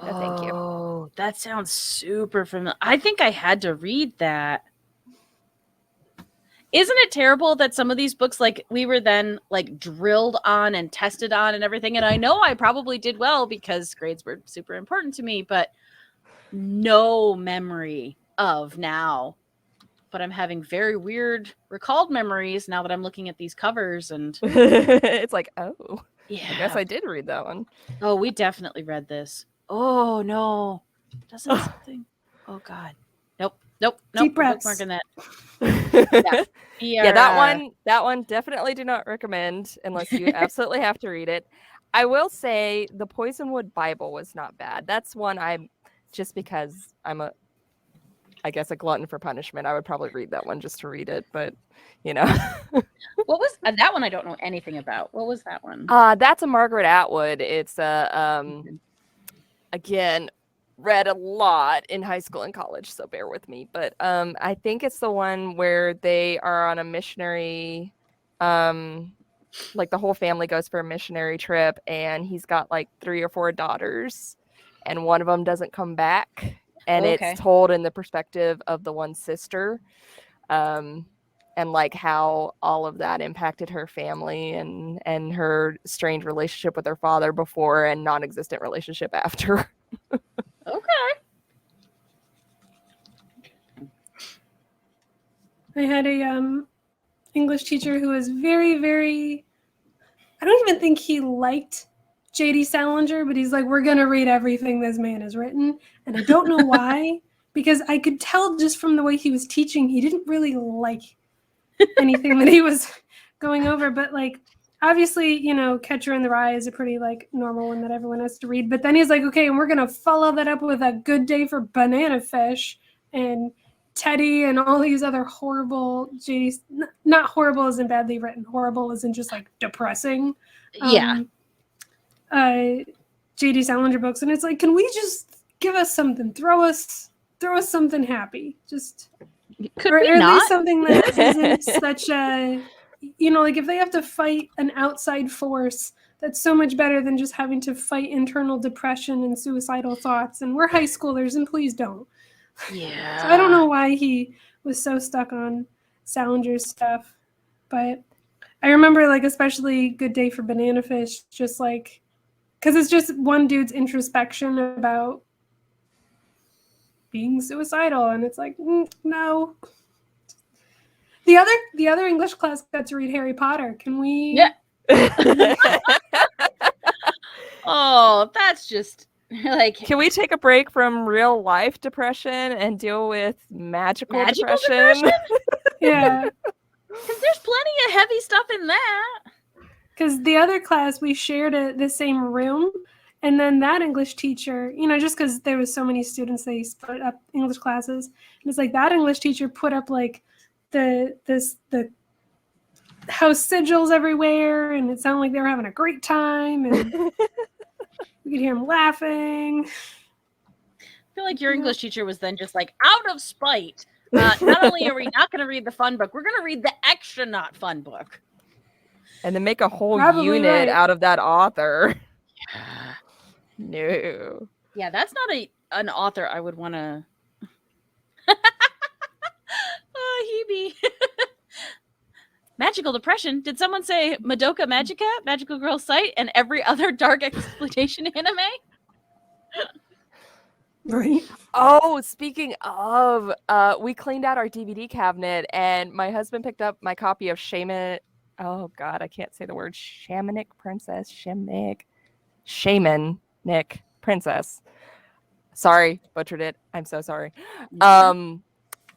no, thank you. Oh, that sounds super familiar. I think I had to read that. Isn't it terrible that some of these books, like, we were then like drilled on and tested on and everything? And I know I probably did well because grades were super important to me, but no memory of now. But I'm having very weird recalled memories now that I'm looking at these covers, and It's like, oh, yeah, I guess I did read that one. Oh, we definitely read this. Oh no, doesn't something? Oh god, nope. Deep breaths. Bookmarking that. Yeah, that one definitely do not recommend unless you absolutely have to read it. I will say the Poisonwood Bible was not bad. That's one just because I'm I guess a glutton for punishment, I would probably read that one just to read it, but you know. What was that one? I don't know anything about. What was that one? That's a Margaret Atwood. It's again, read a lot in high school and college, so bear with me. But I think it's the one where they are on a missionary, like the whole family goes for a missionary trip, and he's got like 3 or 4 daughters, and one of them doesn't come back. And it's told in the perspective of the one sister, and like how all of that impacted her family and her strained relationship with her father before and non-existent relationship after. Okay. I had a English teacher who was very, very, I don't even think he liked J.D. Salinger, but he's like, we're going to read everything this man has written. And I don't know why, because I could tell just from the way he was teaching, he didn't really like anything that he was going over. But like, obviously, you know, Catcher in the Rye is a pretty like normal one that everyone has to read. But then he's like, okay, and we're going to follow that up with A Good Day for Banana Fish and Teddy and all these other horrible J.D. Not horrible as in badly written, horrible as in just like depressing. Yeah. J.D. Salinger books, and it's like, can we just give us something? Throw us something happy. Just Could or we at not? least something that isn't such a, you know, like if they have to fight an outside force, that's so much better than just having to fight internal depression and suicidal thoughts. And we're high schoolers, and please don't. Yeah. So I don't know why he was so stuck on Salinger's stuff, but I remember like especially Good Day for Banana Fish, just like, because it's just one dude's introspection about being suicidal, and it's like, no. The other English class got to read Harry Potter. Can we? Yeah. Oh, that's just like. Can we take a break from real life depression and deal with magical depression? Yeah. Because there's plenty of heavy stuff in that. Because the other class, we shared the same room, and then that English teacher, you know, just because there was so many students, they split up English classes, and it's like that English teacher put up like the house sigils everywhere, and it sounded like they were having a great time, and we could hear them laughing. I feel like your English teacher was then just like, out of spite, not only are we not going to read the fun book, we're going to read the extra not fun book. And then make a whole Probably unit out of that author. Yeah. No. Yeah, that's not an author I would want to. Oh, Hebe. Magical depression. Did someone say Madoka Magica, Magical Girl Sight, and every other dark exploitation anime? Right. Oh, speaking of, we cleaned out our DVD cabinet, and my husband picked up my copy of Shaman. Oh God, I can't say the word. Shamanic Princess. Shamanic Princess. Sorry, butchered it. I'm so sorry. And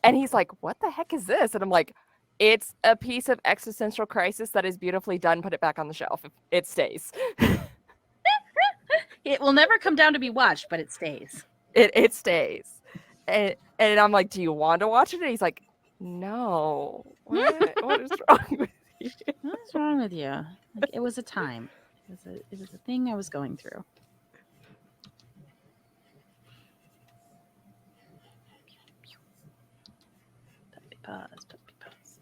he's like, "What the heck is this?" And I'm like, It's a piece of existential crisis that is beautifully done. Put it back on the shelf. It stays. It will never come down to be watched, but it stays. It stays. And I'm like, do you want to watch it? And he's like, no. What is wrong with you? What's wrong with you? Like, it was a time. It was a thing I was going through. Puppy paws, puppy paws.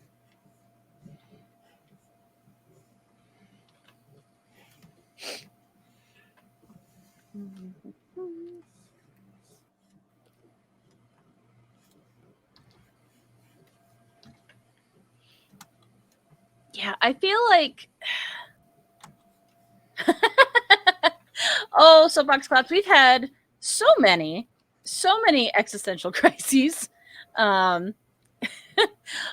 Yeah, I feel like oh, Soapbox Claps, we've had so many existential crises.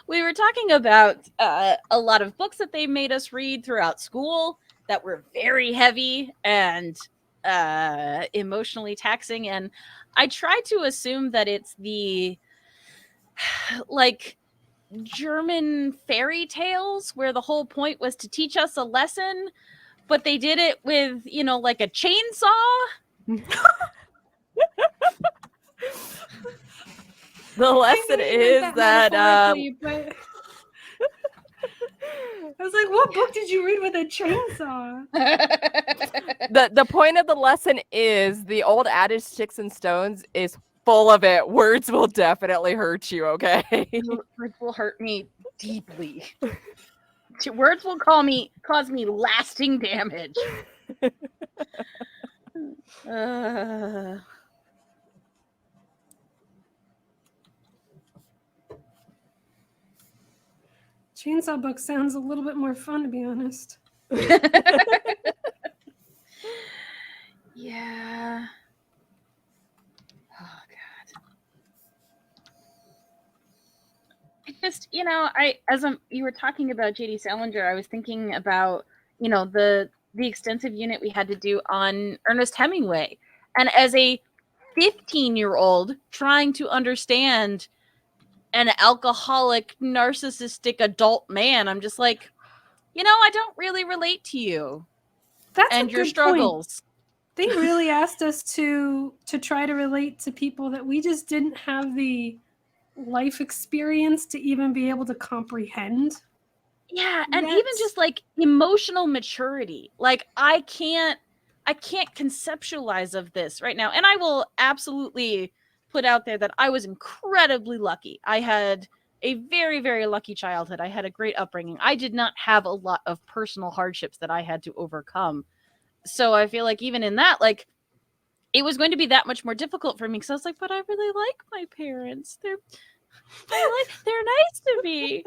We were talking about a lot of books that they made us read throughout school that were very heavy and emotionally taxing, and I try to assume that it's the like German fairy tales where the whole point was to teach us a lesson, but they did it with, you know, like a chainsaw. The lesson is that but I was like, what book did you read with a chainsaw? the point of the lesson is the old adage sticks and stones is full of it. Words will definitely hurt you, okay? Words will hurt me deeply. Words will cause me lasting damage. Chainsaw book sounds a little bit more fun, to be honest. Yeah. Oh God. I just, you know, you were talking about J.D. Salinger, I was thinking about, you know, the extensive unit we had to do on Ernest Hemingway, and as a 15-year-old trying to understand an alcoholic, narcissistic adult man, I'm just like, you know, I don't really relate to you. That's and a your good struggles. Point. They really asked us to try to relate to people that we just didn't have the life experience to even be able to comprehend. Yeah, and even just like emotional maturity. Like I can't conceptualize of this right now. And I will absolutely put out there that I was incredibly lucky. I had a very, very lucky childhood. I had a great upbringing. I did not have a lot of personal hardships that I had to overcome. So I feel like even in that, like, it was going to be that much more difficult for me because I was like, but I really like my parents. They're nice to me.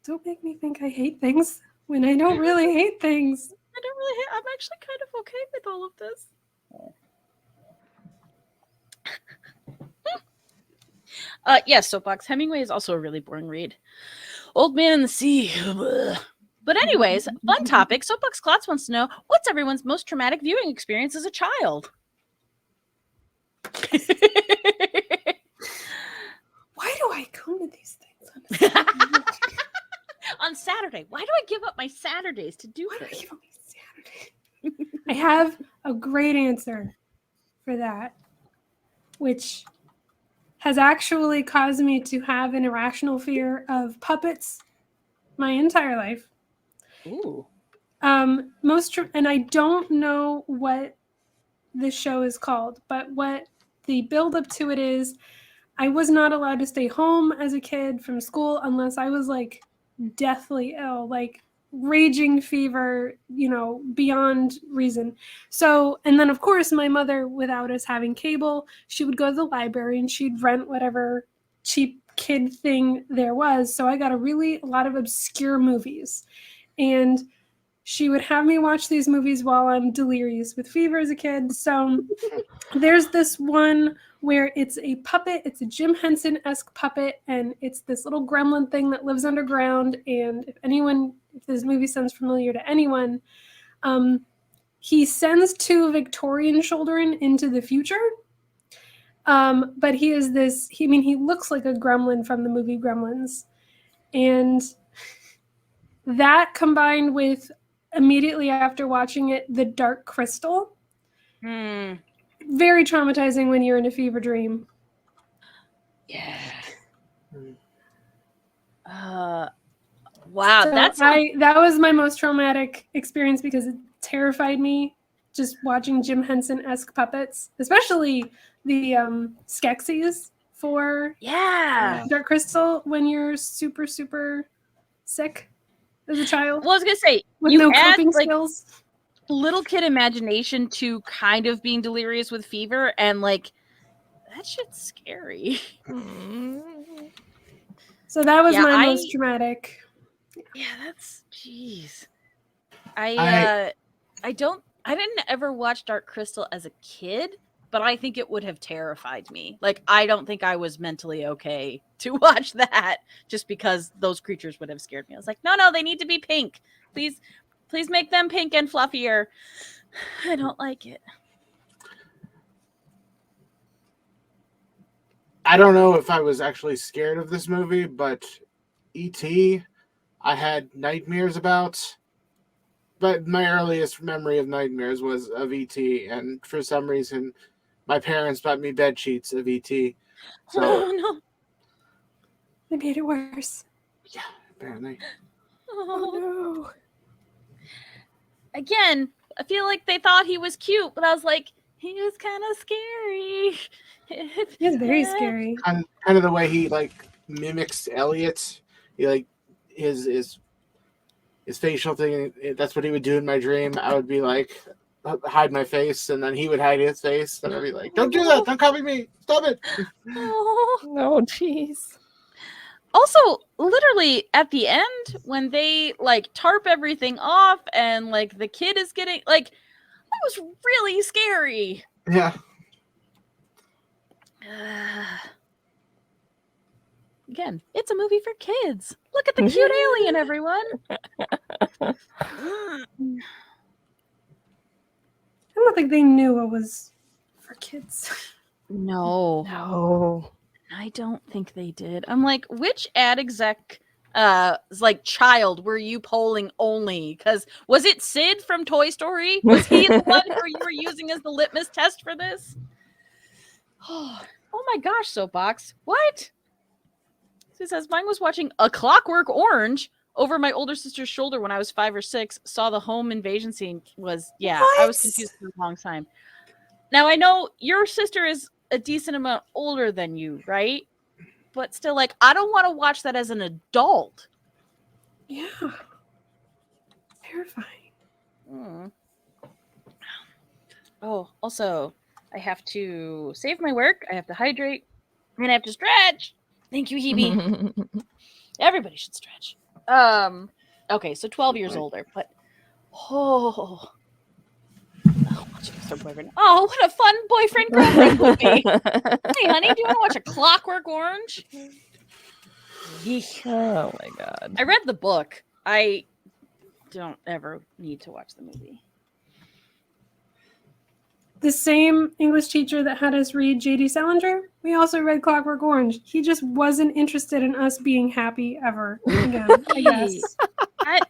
Don't make me think I hate things when I don't really hate things. I'm actually kind of okay with all of this. Yes, Soapbox. Hemingway is also a really boring read. Old Man in the Sea. But anyways, fun topic. Soapbox Klotz wants to know, what's everyone's most traumatic viewing experience as a child? Why do I come to these things on Saturday? Why do I give up my Saturdays to do this? I give up my Saturday? I have a great answer for that, which has actually caused me to have an irrational fear of puppets my entire life. Ooh. And I don't know what the show is called, but what the build up to it is, I was not allowed to stay home as a kid from school unless I was like deathly ill, like raging fever, you know, beyond reason. So, and then of course my mother, without us having cable, she would go to the library and she'd rent whatever cheap kid thing there was. So I got a lot of obscure movies, and she would have me watch these movies while I'm delirious with fever as a kid. So there's this one where it's a puppet. It's a Jim Henson-esque puppet, and it's this little gremlin thing that lives underground. And if this movie sounds familiar to anyone, he sends two Victorian children into the future. But he is this. He looks like a gremlin from the movie Gremlins, and that combined with immediately after watching it, The Dark Crystal. Very traumatizing when you're in a fever dream. Yeah. Wow, So that was my most traumatic experience because it terrified me just watching Jim Henson-esque puppets, especially the Skeksis for Dark Crystal when you're super, super sick as a child. Well, I was gonna say with you no add coping like skills. little kid imagination to kind of being delirious with fever, and like that shit's scary. So that was my most traumatic. Yeah, that's jeez. I didn't ever watch Dark Crystal as a kid, but I think it would have terrified me. Like, I don't think I was mentally okay to watch that just because those creatures would have scared me. I was like, no, they need to be pink. Please make them pink and fluffier. I don't like it. I don't know if I was actually scared of this movie, but E.T. I had nightmares about. But my earliest memory of nightmares was of E.T. And for some reason, my parents bought me bed sheets of E.T. So, oh no. They made it worse. Yeah, apparently. Oh no. Again, I feel like they thought he was cute, but I was like, he was kind of scary. He's very scary. Kind of the way he like mimics Elliot. He like his facial thing. That's what he would do in my dream. I would be like hide my face, and then he would hide his face, and I'd be like, "Don't do that! Don't copy me! Stop it!" No, jeez. Also, literally at the end, when they like tarp everything off, and like the kid is getting like, that was really scary. Yeah. Again, it's a movie for kids. Look at the cute alien, everyone. I don't think they knew it was for kids. No, I don't think they did. I'm like, which ad exec like child were you polling only? Because was it Sid from Toy Story? Was he the one who you were using as the litmus test for this? Oh my gosh, Soapbox. What? He says, mine was watching A Clockwork Orange over my older sister's shoulder when I was 5 or 6. Saw the home invasion scene. I was confused for a long time. Now, I know your sister is a decent amount older than you, right? But still, like, I don't want to watch that as an adult. Yeah. Terrifying. Oh, also, I have to save my work. I have to hydrate. And I have to stretch. Thank you, Hebe. Everybody should stretch. Okay, so 12 years older, but watching with her boyfriend. Oh, what a fun boyfriend-girlfriend movie. Hey, honey, do you want to watch A Clockwork Orange? Oh my god. I read the book. I don't ever need to watch the movie. The same English teacher that had us read J.D. Salinger, we also read Clockwork Orange. He just wasn't interested in us being happy ever again, I guess.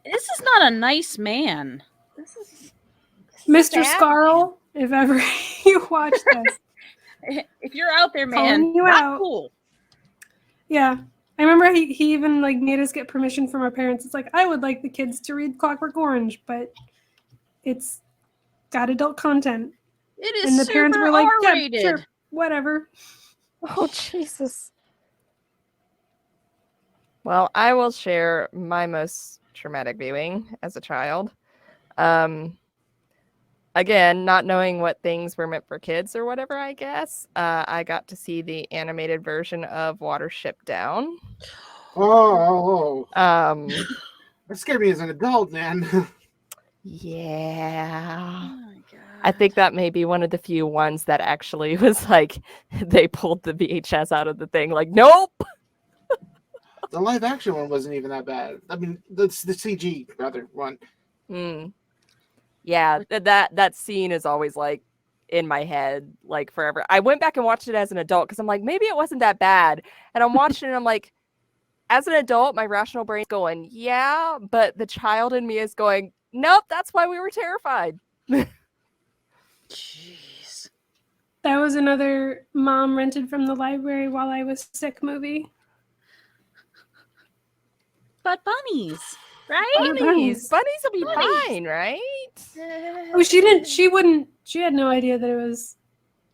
This is not a nice man. This is Mr. Scarl, if ever you watch this. If you're out there, man, not cool. Yeah. I remember he even like made us get permission from our parents. It's like, I would like the kids to read Clockwork Orange, but it's got adult content. It is and the super parents were like, R-rated. Yeah, sure, whatever. Oh, Jesus. Well, I will share my most traumatic viewing as a child. Again, not knowing what things were meant for kids or whatever, I guess. I got to see the animated version of Watership Down. Oh. That scared me as an adult, man. Yeah. Oh my God. I think that may be one of the few ones that actually was like, they pulled the VHS out of the thing. Like, nope. The live action one wasn't even that bad. I mean, the CG rather one. Yeah, that scene is always like, in my head like forever. I went back and watched it as an adult because I'm like, maybe it wasn't that bad. And I'm watching it and I'm like, as an adult, my rational brain's going, yeah, but the child in me is going, nope, that's why we were terrified. Jeez. That was another mom rented from the library while I was sick movie. But bunnies, right? Bunnies will be Bunnies. fine, right? Oh, she had no idea that it was,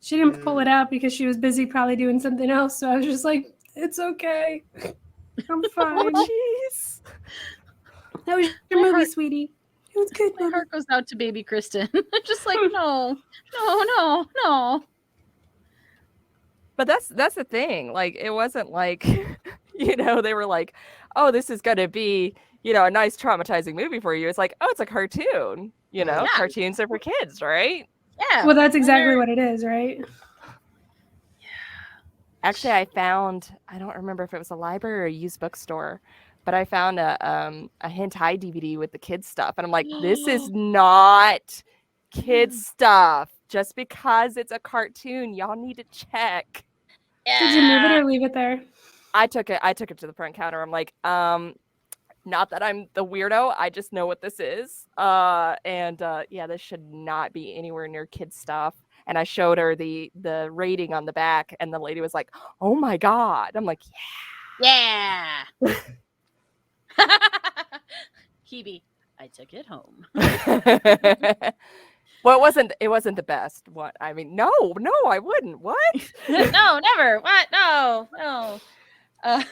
she didn't pull it out because she was busy probably doing something else. So I was just like, it's okay. I'm fine. Oh, jeez. That was your movie, sweetie. It was good. My heart goes out to baby Kristen. Just like, no. But that's the thing. Like, it wasn't like, they were like, oh, this is gonna be, a nice traumatizing movie for you. It's like, oh, it's a cartoon. Yeah. Cartoons are for kids, right? Yeah. Well, that's exactly what it is, right? Actually, I found, I don't remember if it was a library or a used bookstore, but I found a hentai DVD with the kids stuff. And I'm like, this is not kids stuff. Just because it's a cartoon, y'all need to check. Yeah. Did you move it or leave it there? I took it to the front counter. I'm like, not that I'm the weirdo. I just know what this is. This should not be anywhere near kids stuff. And I showed her the rating on the back, and the lady was like, "Oh my God!" I'm like, Yeah. Kibi, I took it home. Well, it wasn't the best. What? I mean, no, I wouldn't. What? No, never. What? No. I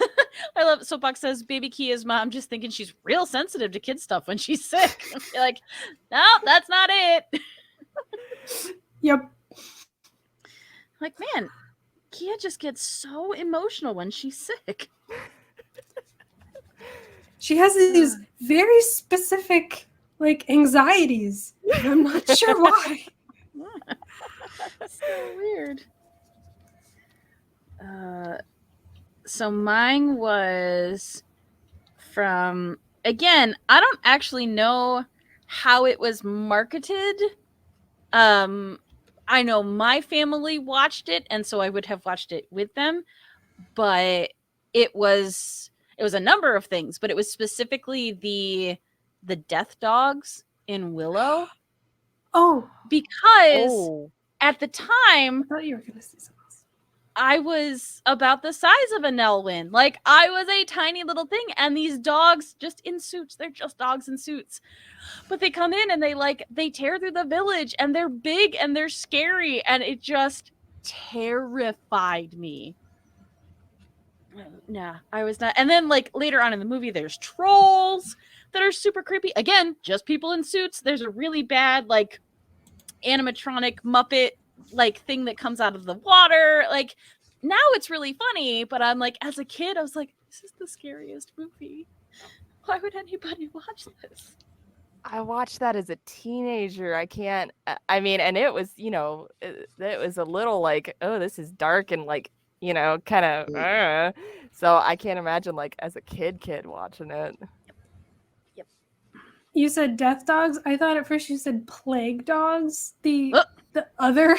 love Soapbox says baby Kia's mom just thinking she's real sensitive to kid stuff when she's sick. You're like, no, that's not it. Yep. Like, man, Kia just gets so emotional when she's sick. She has these very specific, anxieties. I'm not sure why. So weird. So mine was from, again, I don't actually know how it was marketed. I know my family watched it, and so I would have watched it with them, but it was a number of things, but it was specifically the death dogs in Willow. Oh, Because at the time, I thought you were going to say something else. I was about the size of an Elwyn. Like, I was a tiny little thing, and these dogs just in suits. They're just dogs in suits. But they come in and they tear through the village, and they're big and they're scary, and it just terrified me. Nah, I was not. And then later on in the movie, there's trolls that are super creepy. Again, just people in suits. There's a really bad animatronic Muppet thing that comes out of the water. Now it's really funny, but I'm as a kid, I was like, this is the scariest movie. Why would anybody watch this? I watched that as a teenager. I can't. I mean, and it was, it was a little oh, this is dark and kind of. So I can't imagine as a kid watching it. Yep. You said death dogs. I thought at first you said plague dogs. The other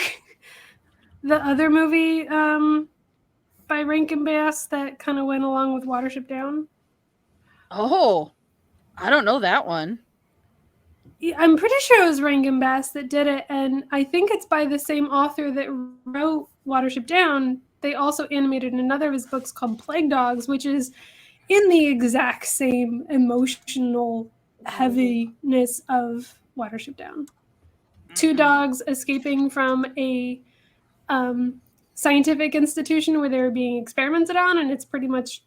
movie by Rankin Bass that kind of went along with Watership Down. Oh, I don't know that one. I'm pretty sure it was Rankin Bass that did it, and I think it's by the same author that wrote Watership Down. They also animated another of his books called Plague Dogs, which is in the exact same emotional heaviness of Watership Down. Two dogs escaping from a scientific institution where they're being experimented on, and it's pretty much,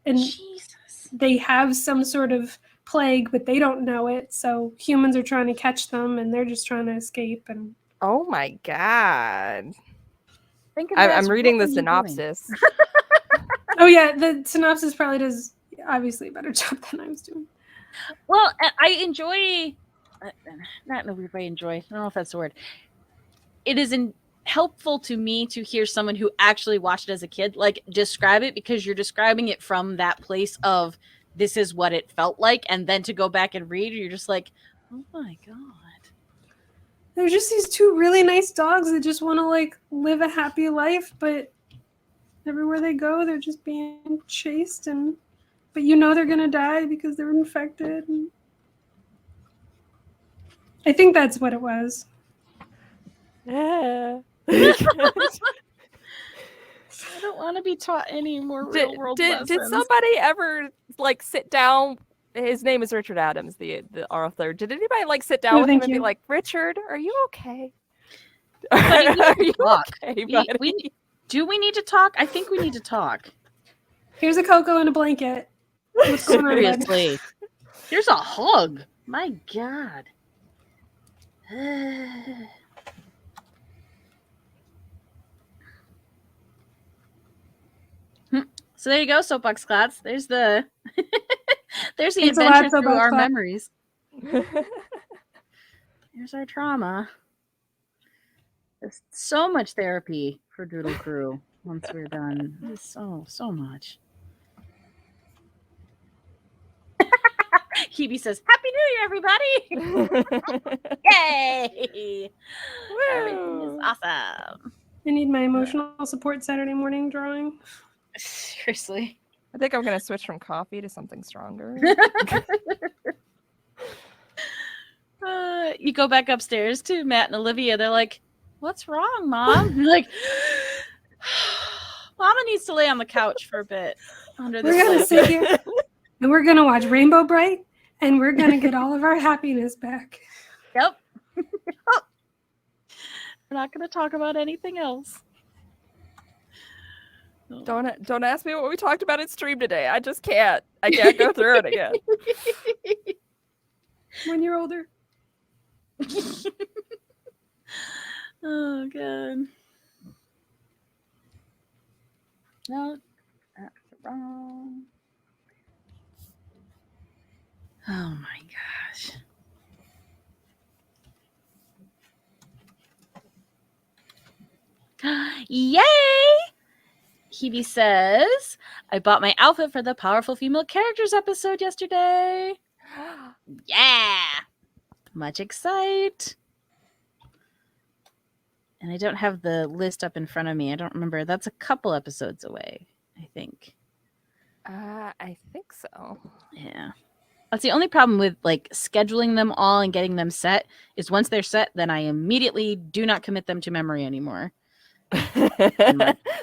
and Jesus. They have some sort of plague, but they don't know it. So humans are trying to catch them, and they're just trying to escape. And oh my God! I'm reading the synopsis. Oh yeah, the synopsis probably does obviously a better job than I was doing. Well, I enjoy, not in a weird way. Enjoy. I don't know if that's the word. It is helpful to me to hear someone who actually watched it as a kid describe it, because you're describing it from that place of this is what it felt like, and then to go back and read, you're just like, oh my God. There's just these two really nice dogs that just want to like live a happy life, but everywhere they go, they're just being chased, but you know they're gonna die because they're infected. And I think that's what it was. Yeah. I don't want to be taught any more real world lessons. Did somebody ever like sit down? His name is Richard Adams, the author. Did anybody like sit down with him and be like, Richard, are you okay? Buddy, we Are need you to talk. okay, buddy? Do we need to talk? I think we need to talk. Here's a cocoa and a blanket. What's going on, bud? Seriously. Here's a hug. My God. So there you go, Soapbox Clats. There's the there's the Thanks a lot, adventure through Soapbox our Clat. memories. Here's our trauma. There's so much therapy for Doodle Crew once we're done. There's so much. Hebe says, "Happy New Year, everybody!" Yay! Everything is awesome. I need my emotional support Saturday morning drawing. Seriously. I think I'm gonna switch from coffee to something stronger. You go back upstairs to Matt and Olivia. They're like, "What's wrong, Mom?" You're like, "Mama needs to lay on the couch for a bit under the We're gonna lamp." sit here and we're gonna watch Rainbow Bright, and we're gonna get all of our happiness back. Yep. We're not going to talk about anything else. Don't ask me what we talked about in stream today. I just can't. I can't go through it again. When you're older. Oh, God. No, that's wrong. Oh, my gosh. Yay! Hebe says, I bought my outfit for the Powerful Female Characters episode yesterday. Yeah! Much excite. And I don't have the list up in front of me. I don't remember. That's a couple episodes away, I think. I think so. Yeah. That's the only problem with like scheduling them all and getting them set is once they're set, then I immediately do not commit them to memory anymore.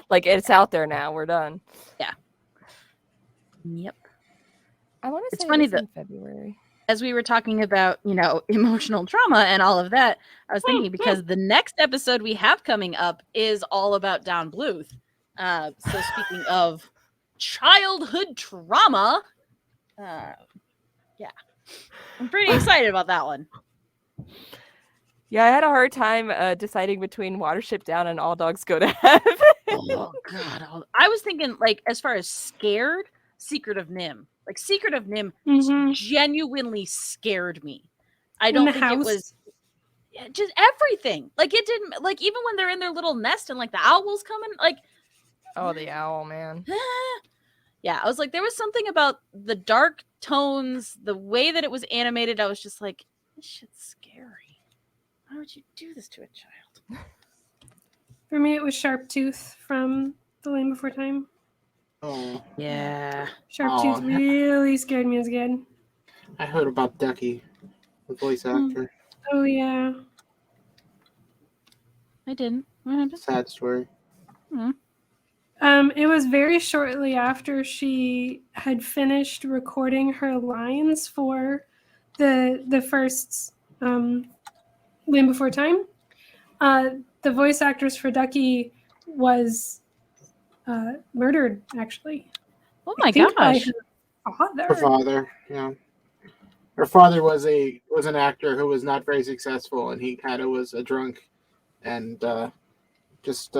Like it's out there now. We're done. Yeah. Yep. I want to It's say funny this in that- February. As we were talking about, emotional trauma and all of that, I was thinking because the next episode we have coming up is all about Down Bluth. So speaking of childhood trauma, yeah, I'm pretty excited about that one. Yeah, I had a hard time deciding between Watership Down and All Dogs Go to Heaven. Oh God, I was thinking like as far as scared, Secret of Nim. Like Secret of Nim genuinely scared me. I don't think it was just everything. Like it didn't like even when they're in their little nest and like the owls coming, like Oh, the owl, man. yeah, I was like, there was something about the dark tones, the way that it was animated. I was just like, this shit's scary. Why would you do this to a child? For me, it was Sharptooth from The Land Before Time. Oh, Yeah. Sharptooth really scared me as a kid. I heard about Ducky, the voice actor. Oh, yeah. I didn't. What happened? Sad story. It was very shortly after she had finished recording her lines for the first Land Before Time. The voice actress for Ducky was murdered, actually. Oh my I think by gosh. her father. Her father, yeah. Her father was an actor who was not very successful, and he kind of was a drunk, and just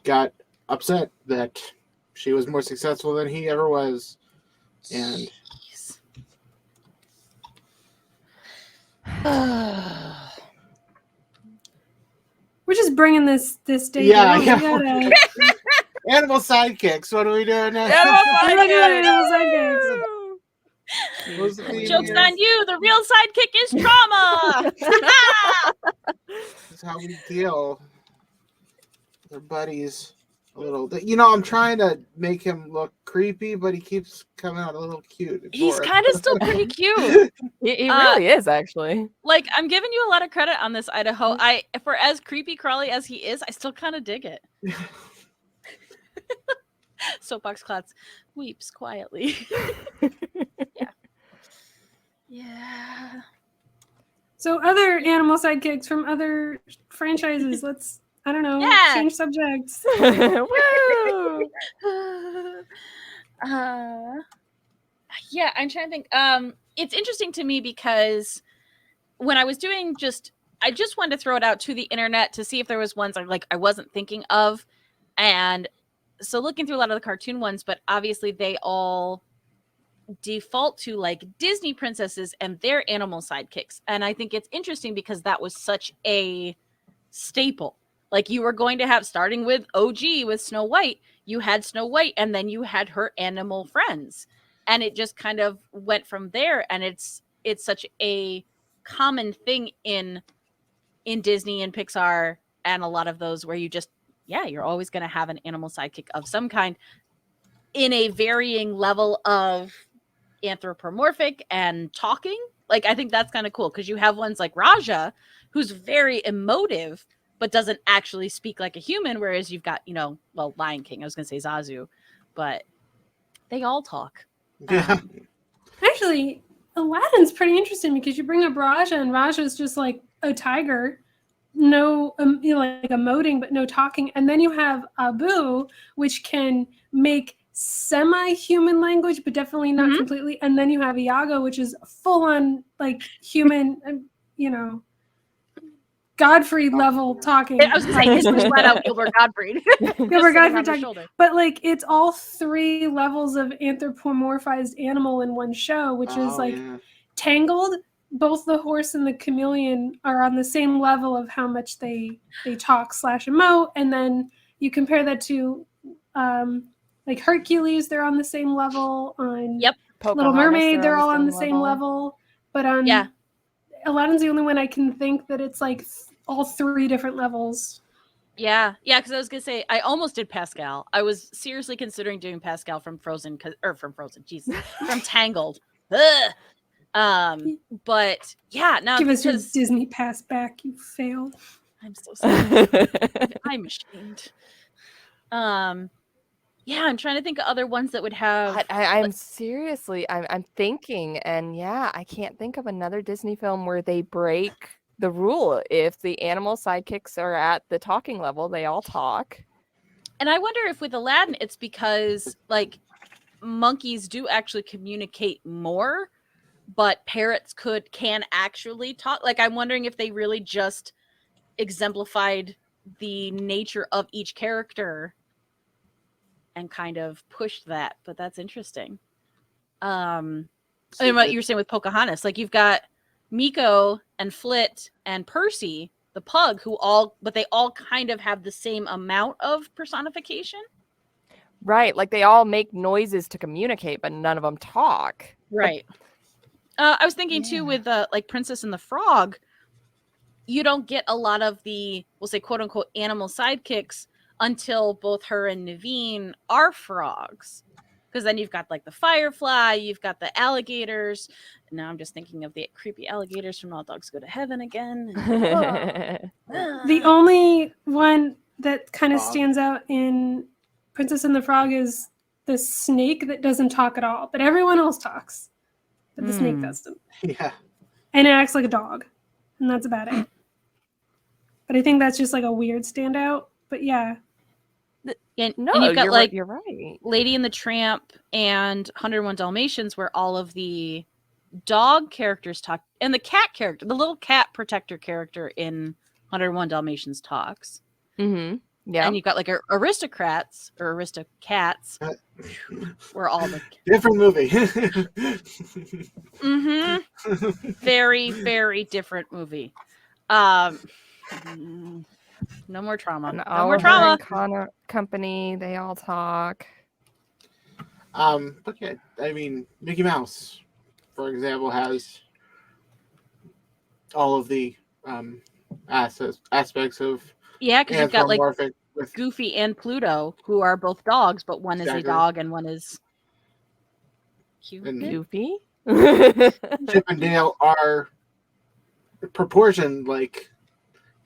got upset that she was more successful than he ever was, and We're just bringing this day Yeah, down. yeah. We gotta- Animal Sidekicks. What are we doing now? Animal We're gonna do Sidekick! Animal Sidekicks. We're Josephine Joke's is- on you. The real sidekick is trauma. This is how we deal. Their buddies a little. I'm trying to make him look creepy, but he keeps coming out a little cute. He's for us. kind of still pretty cute. He really is, actually. Like, I'm giving you a lot of credit on this, Idaho. For as creepy crawly as he is, I still kind of dig it. Soapbox Klotz weeps quietly. Yeah. So other animal sidekicks from other franchises. Let's, I don't know, Yeah. change subjects. Woo! Yeah, I'm trying to think. It's interesting to me because when I was doing I just wanted to throw it out to the internet to see if there was ones I wasn't thinking of. And so looking through a lot of the cartoon ones, but obviously they all default to like Disney princesses and their animal sidekicks. And I think it's interesting because that was such a staple. Like you were going to have, starting with OG with Snow White, you had Snow White and then you had her animal friends. And it just kind of went from there. And it's such a common thing in Disney and Pixar and a lot of those where you just, you're always going to have an animal sidekick of some kind in a varying level of anthropomorphic and talking. Like, I think that's kind of cool because you have ones like Raja, who's very emotive, but doesn't actually speak like a human. Whereas you've got, Lion King, I was going to say Zazu, but they all talk. Yeah. Actually, Aladdin's pretty interesting because you bring up Raja, and Raja's just like a tiger, no, like emoting but no talking. And then you have Abu, which can make semi-human language, but definitely not completely. And then you have Iago, which is full-on like human, Godfrey level talking. I was going to say, this was flat out Gilbert Gottfried. Gilbert Gottfried talking. But like it's all three levels of anthropomorphized animal in one show, which is like Tangled. Both the horse and the chameleon are on the same level of how much they talk / emote. And then you compare that to like Hercules, they're on the same level. On Little Mermaid, they're all on the same level. But on Aladdin's the only one I can think that it's like all three different levels. Yeah, because I was gonna say I almost did Pascal. I was seriously considering doing Pascal from Frozen, from Tangled. Ugh. But now give us your Disney pass back. You failed. I'm so sorry. I'm ashamed. I'm trying to think of other ones that would have. I'm seriously, I'm thinking, and I can't think of another Disney film where they break the rule. If the animal sidekicks are at the talking level, they all talk. And I wonder if with Aladdin, it's because like monkeys do actually communicate more, but parrots can actually talk. Like I'm wondering if they really just exemplified the nature of each character and kind of pushed that. But that's interesting. And what you were saying with Pocahontas, like you've got Miko and Flit and Percy, the pug, but they all kind of have the same amount of personification. Right, like they all make noises to communicate, but none of them talk. Right. I was thinking too with like Princess and the Frog, you don't get a lot of the, we'll say quote unquote animal sidekicks until both her and Naveen are frogs. Because then you've got like the firefly, you've got the alligators. And now I'm just thinking of the creepy alligators from All Dogs Go to Heaven again. The only one that kind of stands out in Princess and the Frog is the snake that doesn't talk at all, but everyone else talks. But the snake doesn't. Yeah. And it acts like a dog. And that's about it. But I think that's just like a weird standout. But yeah. And you've got you're right. Lady and the Tramp and 101 Dalmatians, where all of the dog characters talk, and the cat character, the little cat protector character in 101 Dalmatians talks. Mm-hmm. Yeah. And you've got like aristocrats or aristocats, where all the different movie. Very, very different movie. No more trauma. And no more trauma. Connor Company, they all talk. Okay. I mean, Mickey Mouse for example, has all of the aspects of Yeah, because you've got like anthropomorphic with Goofy and Pluto, who are both dogs, but one is a Exactly. dog and one is human. Goofy. Chip and Dale are proportioned like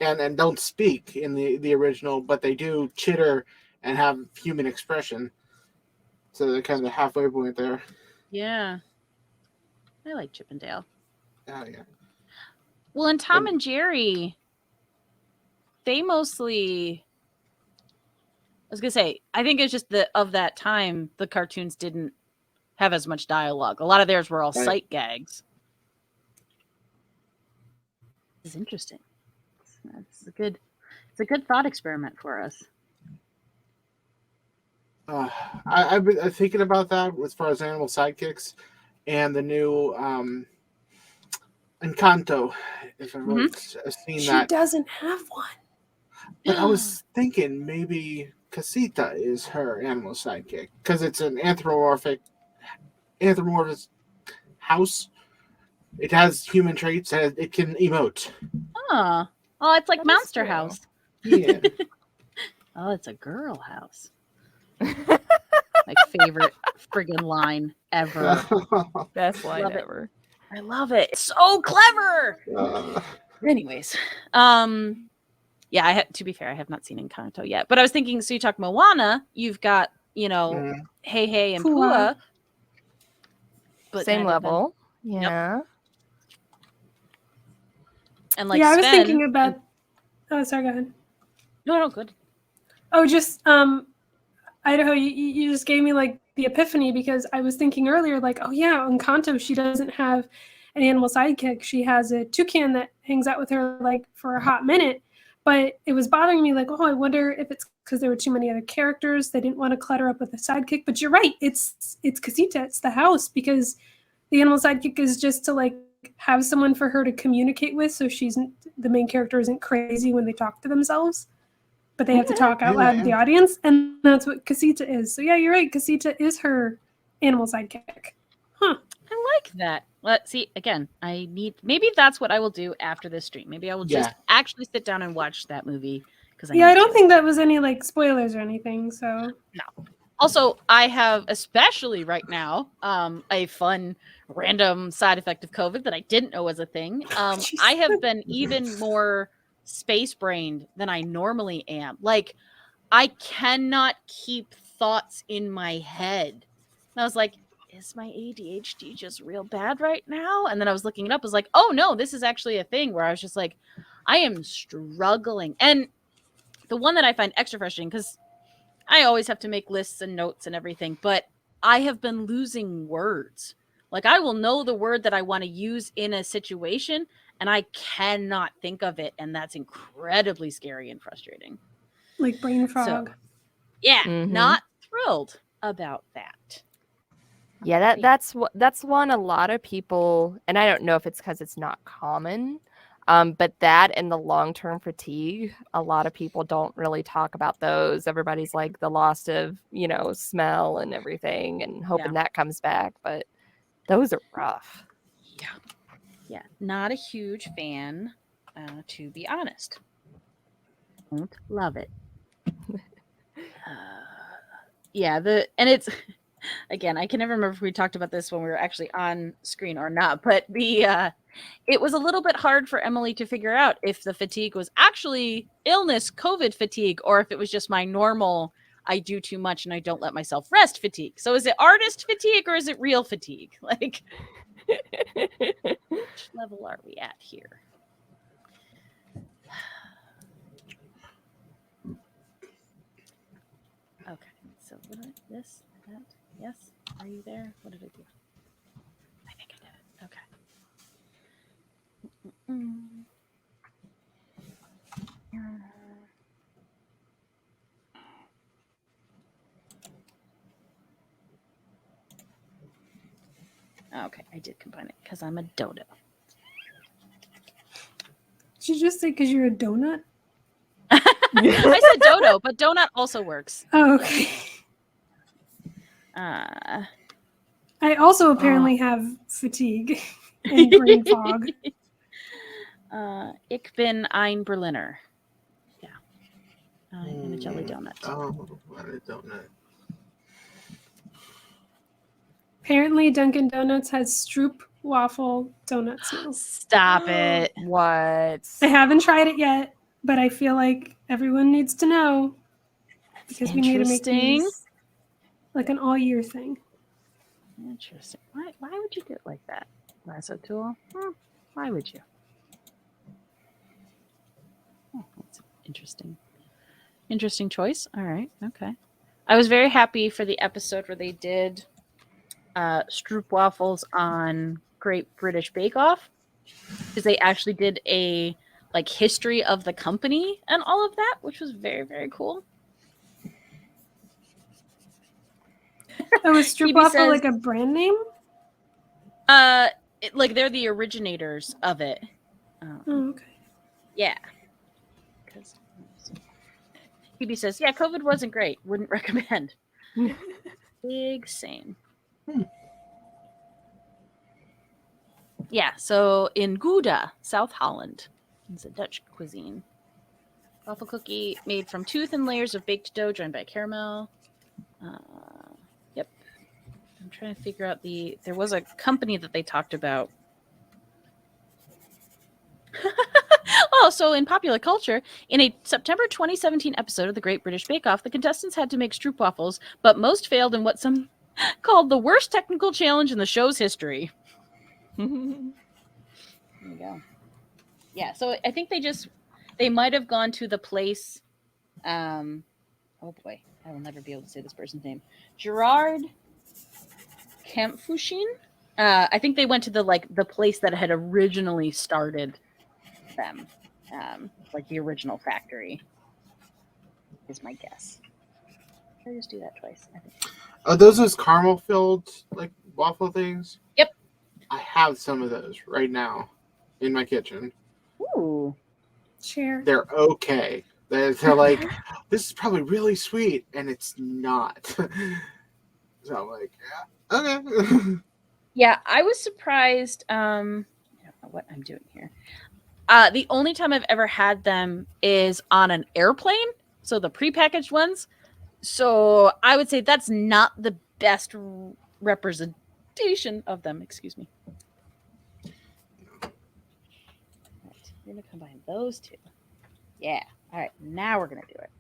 and don't speak in the original, but they do chitter and have human expression. So they're kind of the halfway point there. Yeah. I like Chip and Dale. Oh yeah. Well, and Tom and Jerry, they mostly, I was gonna say, I think it's just of that time, the cartoons didn't have as much dialogue. A lot of theirs were all Right. sight gags. This is interesting. It's a good thought experiment for us. I've been thinking about that as far as Animal Sidekicks and the new Encanto. If I've really seen She that, doesn't have one. but I was thinking maybe Casita is her animal sidekick because it's an anthropomorphic house. It has human traits and it can emote. Oh, it's like That is Monster cool. House. Yeah. Oh, it's a girl house. My favorite friggin' line ever. Best line Love it. ever. I love it. It's so clever. Anyways, yeah, to be fair, I have not seen Encanto yet. But I was thinking, so you talk Moana, you've got, Hey Hey and Pua. But Same kind of level. Yep. Yeah. And like yeah, I was Sven thinking about. Oh, sorry. Go ahead. No, good. Oh, just Idaho. You just gave me like the epiphany because I was thinking earlier, like, oh yeah, Encanto, she doesn't have an animal sidekick. She has a toucan that hangs out with her like for a hot minute. But it was bothering me, like, oh, I wonder if it's because there were too many other characters. They didn't want to clutter up with a sidekick. But you're right, it's Casita, it's the house, because the animal sidekick is just to like have someone for her to communicate with, so the main character isn't crazy when they talk to themselves, but they have to talk out loud to the audience, and that's what Casita is. So yeah, you're right. Casita is her animal sidekick. Huh. I like that. Let's see, again, maybe that's what I will do after this stream. Maybe I will just actually sit down and watch that movie. I don't think that was any like spoilers or anything. So no. Also, I have, especially right now, a fun random side effect of COVID that I didn't know was a thing. I have been even more space-brained than I normally am. Like, I cannot keep thoughts in my head. And I was like, is my ADHD just real bad right now? And then I was looking it up. I was like, oh no, this is actually a thing where I was just like, I am struggling. And the one that I find extra frustrating, because I always have to make lists and notes and everything, but I have been losing words. Like, I will know the word that I want to use in a situation, and I cannot think of it, and that's incredibly scary and frustrating. Like brain fog. So, yeah, not thrilled about that. Yeah, that's one a lot of people, and I don't know if it's because it's not common, but that and the long-term fatigue, a lot of people don't really talk about those. Everybody's like the loss of, smell and everything and hoping that comes back, but those are rough. Yeah, not a huge fan, to be honest. Don't love it. And it's, again, I can never remember if we talked about this when we were actually on screen or not, but it was a little bit hard for Emily to figure out if the fatigue was actually illness, COVID fatigue, or if it was just my normal, I do too much and I don't let myself rest fatigue. So is it artist fatigue or is it real fatigue? Like, which level are we at here? Okay, so what did this, that, yes, are you there? What did I do? I think I did it. Okay. Okay, I did combine it because I'm a dodo. Did you just say because you're a donut? I said dodo, but donut also works. Oh, okay. I I also apparently have fatigue and brain fog. Ich bin ein Berliner. Yeah. And a jelly donut. Oh, what a donut. Apparently, Dunkin' Donuts has Stroop waffle donuts now. Stop it. What? I haven't tried it yet, but I feel like everyone needs to know because we need to make these like an all-year thing. Interesting. Why would you do it like that, Lasso Tool? Why would you? Oh, that's interesting. Interesting choice. All right. Okay. I was very happy for the episode where they did Stroop waffles on Great British Bake Off, because they actually did a like history of the company and all of that, which was very, very cool. Oh, is Stroop Phoebe waffle says- like a brand name? Like they're the originators of it. Oh, okay. Yeah. Because Phoebe says, yeah, COVID wasn't great. Wouldn't recommend. Big same. Yeah, so in Gouda, South Holland, it's a Dutch cuisine. Waffle cookie made from 2 thin layers of baked dough joined by caramel. Yep. I'm trying to figure out there was a company that they talked about. Oh, so in popular culture, in a September 2017 episode of the Great British Bake Off, the contestants had to make Stroop waffles, but most failed in what some called the worst technical challenge in the show's history. There you go. Yeah, so I think they might have gone to the place. Oh boy, I will never be able to say this person's name. Gerard Kempfushin. I think they went to the place that had originally started them, like the original factory. Is my guess. Did I just do that twice? I think. Are those caramel filled like waffle things? Yep. I have some of those right now in my kitchen. Ooh. Share. They're okay. They're like, this is probably really sweet, and it's not. So I'm like, yeah, okay. Yeah, I was surprised. I don't know what I'm doing here. The only time I've ever had them is on an airplane, so the prepackaged ones. So I would say that's not the best representation of them. Excuse me. All right, we're gonna combine those two. Yeah. All right, now we're gonna do it.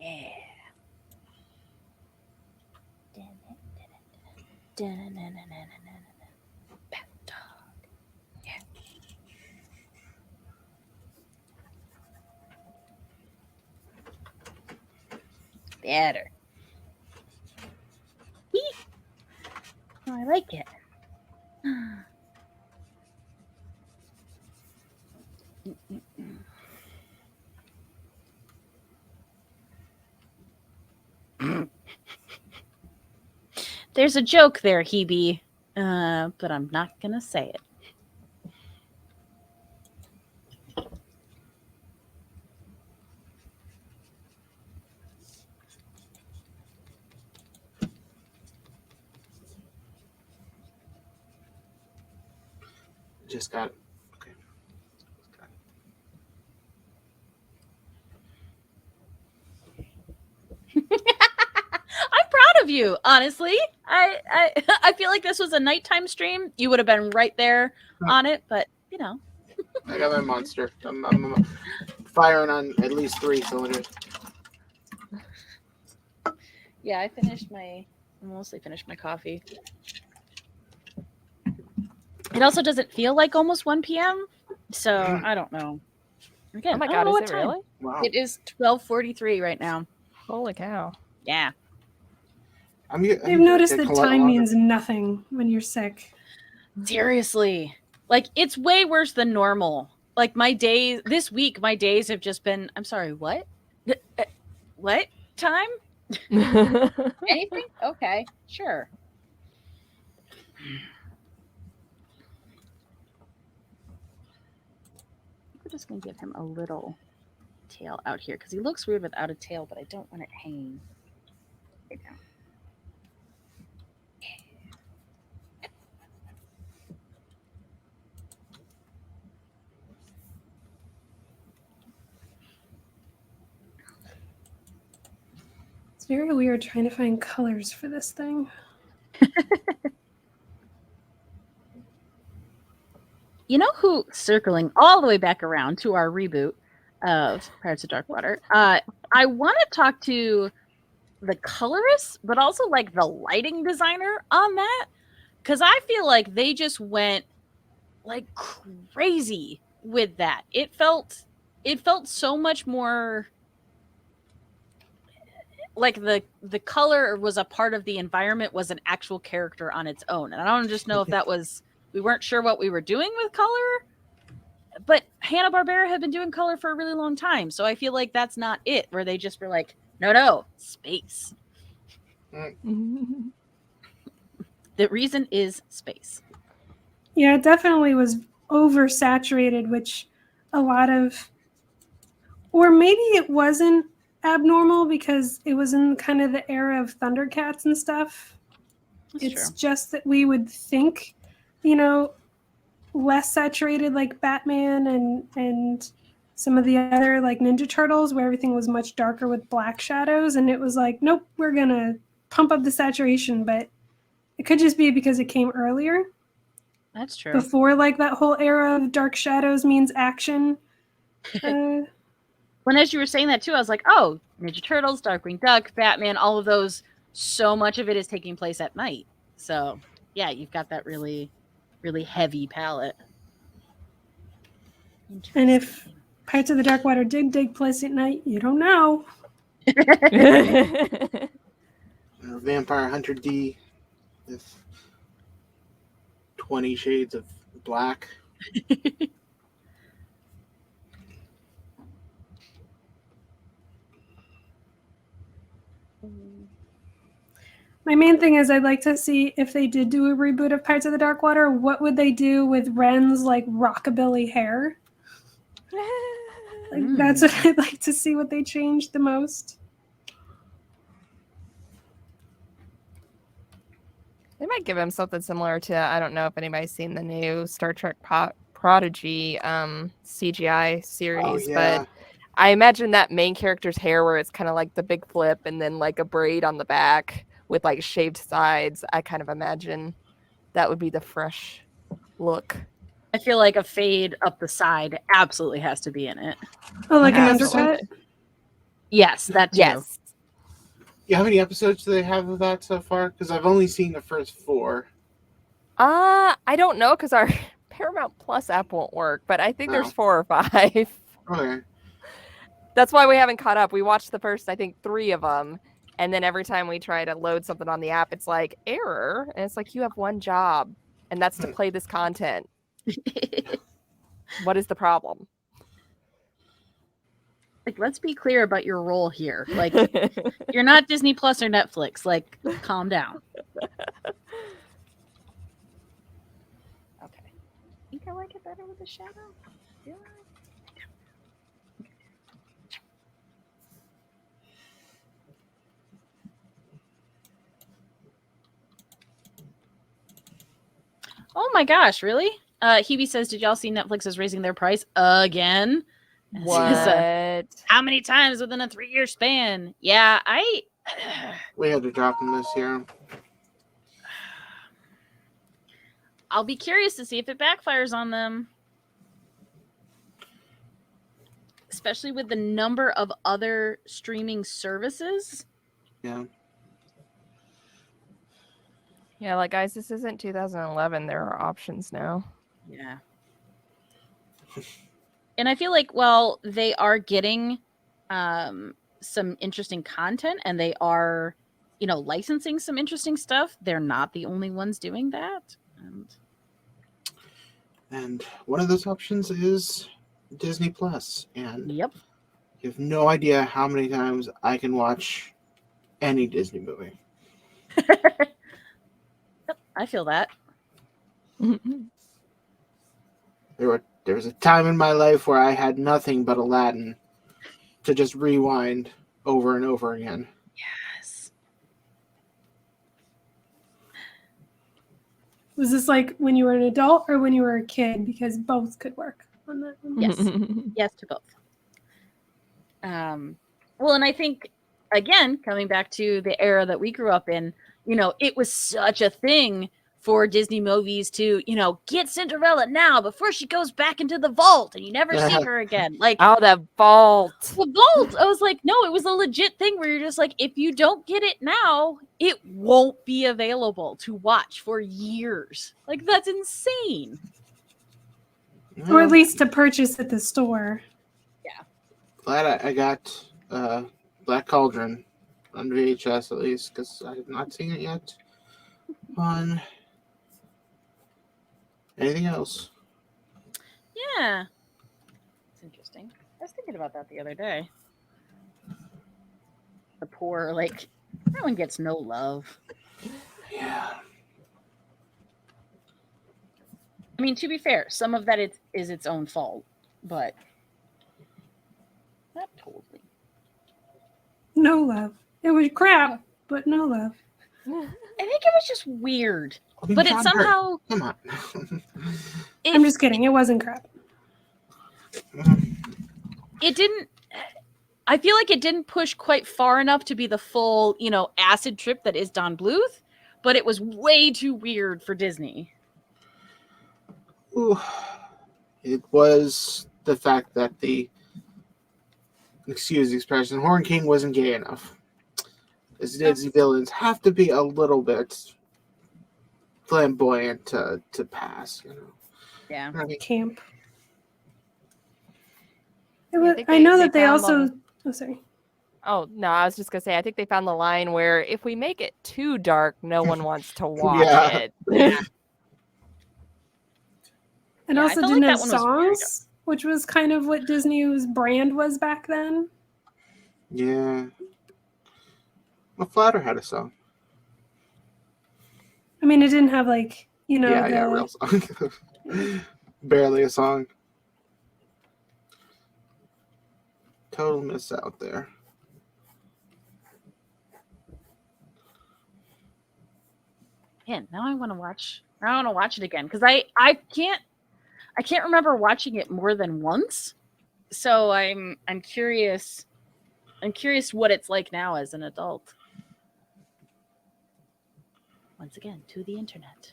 Yeah. Bat dog. Yeah. Better. Eek. Oh, I like it. There's a joke there, Hebe, but I'm not gonna say it. Just got it. Okay. I'm proud of you, honestly. I feel like this was a nighttime stream. You would have been right there on it, but you know. I got my monster. I'm firing on at least 3 cylinders. Yeah, I mostly finished my coffee. It also doesn't feel like almost 1 p.m. So I don't know. Again, Oh my I don't god, know is what it time. really? Wow. It is 12:43 right now. Holy cow. Yeah. I've noticed that time means nothing when you're sick. Seriously. Like, it's way worse than normal. Like, this week, my days have just been, I'm sorry, what? What time? Anything? Okay, sure. We're just going to give him a little tail out here because he looks weird without a tail, but I don't want it hanging right now. It's very weird trying to find colors for this thing. You know who, circling all the way back around to our reboot of Pirates of Darkwater, I want to talk to the colorist, but also like the lighting designer on that, because I feel like they just went like crazy with that. It felt so much more like the color was a part of the environment, was an actual character on its own. And I don't just know if that was, we weren't sure what we were doing with color, but Hanna-Barbera had been doing color for a really long time. So I feel like that's not it, where they just were like, no, space. The reason is space. Yeah, it definitely was oversaturated, which a lot of, or maybe it wasn't abnormal because it was in kind of the era of Thundercats and stuff. It's just that we would think, less saturated like Batman and some of the other like Ninja Turtles, where everything was much darker with black shadows, and it was like, nope, we're gonna pump up the saturation. But it could just be because it came earlier. That's true. Before like that whole era of dark shadows means action. When as you were saying that too, I was like, oh, Ninja Turtles, Darkwing Duck, Batman, all of those, so much of it is taking place at night. So yeah, you've got that really, really heavy palette. And if Pirates of the Darkwater did take place at night, you don't know. Vampire Hunter D with 20 shades of black. My main thing is I'd like to see if they did do a reboot of Pirates of the Darkwater, what would they do with Ren's like rockabilly hair? Like, that's what I'd like to see, what they changed the most. They might give him something similar to, I don't know if anybody's seen the new Star Trek Prodigy CGI series, but I imagine that main character's hair where it's kind of like the big flip and then like a braid on the back with like shaved sides. I kind of imagine that would be the fresh look. I feel like a fade up the side absolutely has to be in it. Oh, like an undercut? Yes, that too. Yes. Yeah, how many episodes do they have of that so far? Because I've only seen the first 4. I don't know because our Paramount Plus app won't work, but I think there's 4 or 5. Okay. That's why we haven't caught up. We watched the first, I think, 3 of them. And then every time we try to load something on the app, it's like, error. And it's like, you have one job, and that's to play this content. What is the problem? Like, let's be clear about your role here. Like, you're not Disney Plus or Netflix. Like, calm down. Okay. I think I like it better with the shadow. Do I? Oh my gosh, really? Hebe says, did y'all see Netflix is raising their price again? What? How many times within a 3-year span? Yeah, We had to drop them this year. I'll be curious to see if it backfires on them. Especially with the number of other streaming services. Yeah. Yeah, like, guys, this isn't 2011. There are options now. Yeah. And I feel like, well, they are getting some interesting content, and they are, licensing some interesting stuff. They're not the only ones doing that. And one of those options is Disney Plus. And Yep. you have no idea how many times I can watch any Disney movie. Yep, I feel that. There was a time in my life where I had nothing but Aladdin. to just rewind over and over again. Yes. Was this like when you were an adult or when you were a kid? Because both could work on that one. Yes. Yes to both. Well, and I think, again, coming back to the era that we grew up in, it was such a thing for Disney movies to, get Cinderella now before she goes back into the vault and you never see her again. Like, Oh, the vault. the vault. I was like, no, it was a legit thing where you're just like, if you don't get it now, it won't be available to watch for years. Like, that's insane. Or at least to purchase at the store. Glad I got Black Cauldron on VHS at least, because I have not seen it yet. On anything else? Yeah. It's interesting. I was thinking about that the other day. The poor, like, everyone gets no love. Yeah. I mean, to be fair, some of that is its own fault, but not totally. No love. It was crap, but no love. I think it was just weird. But it John somehow... Hurt. Come on. I'm just kidding. It wasn't crap. It didn't... I feel like it didn't push quite far enough to be the full, acid trip that is Don Bluth, but it was way too weird for Disney. Ooh. It was the fact that the, excuse the expression, Horn King wasn't gay enough. As Disney villains have to be a little bit flamboyant to pass, Yeah. I mean, Camp. Yeah, I think I know they that they found also... Oh, sorry. Oh, no, I was just going to say, I think they found the line where if we make it too dark, no one wants to watch Yeah. it. It Yeah, I also felt didn't like have that one was weird. songs, which was kind of what Disney's brand was back then. yeah. Well, Flatter had a song. I mean, it didn't have like, Yeah, real song. Barely a song. Total miss out there. Man, now I want to watch it again because I can't remember watching it more than once. So I'm curious. I'm curious what it's like now as an adult. Once again, to the internet.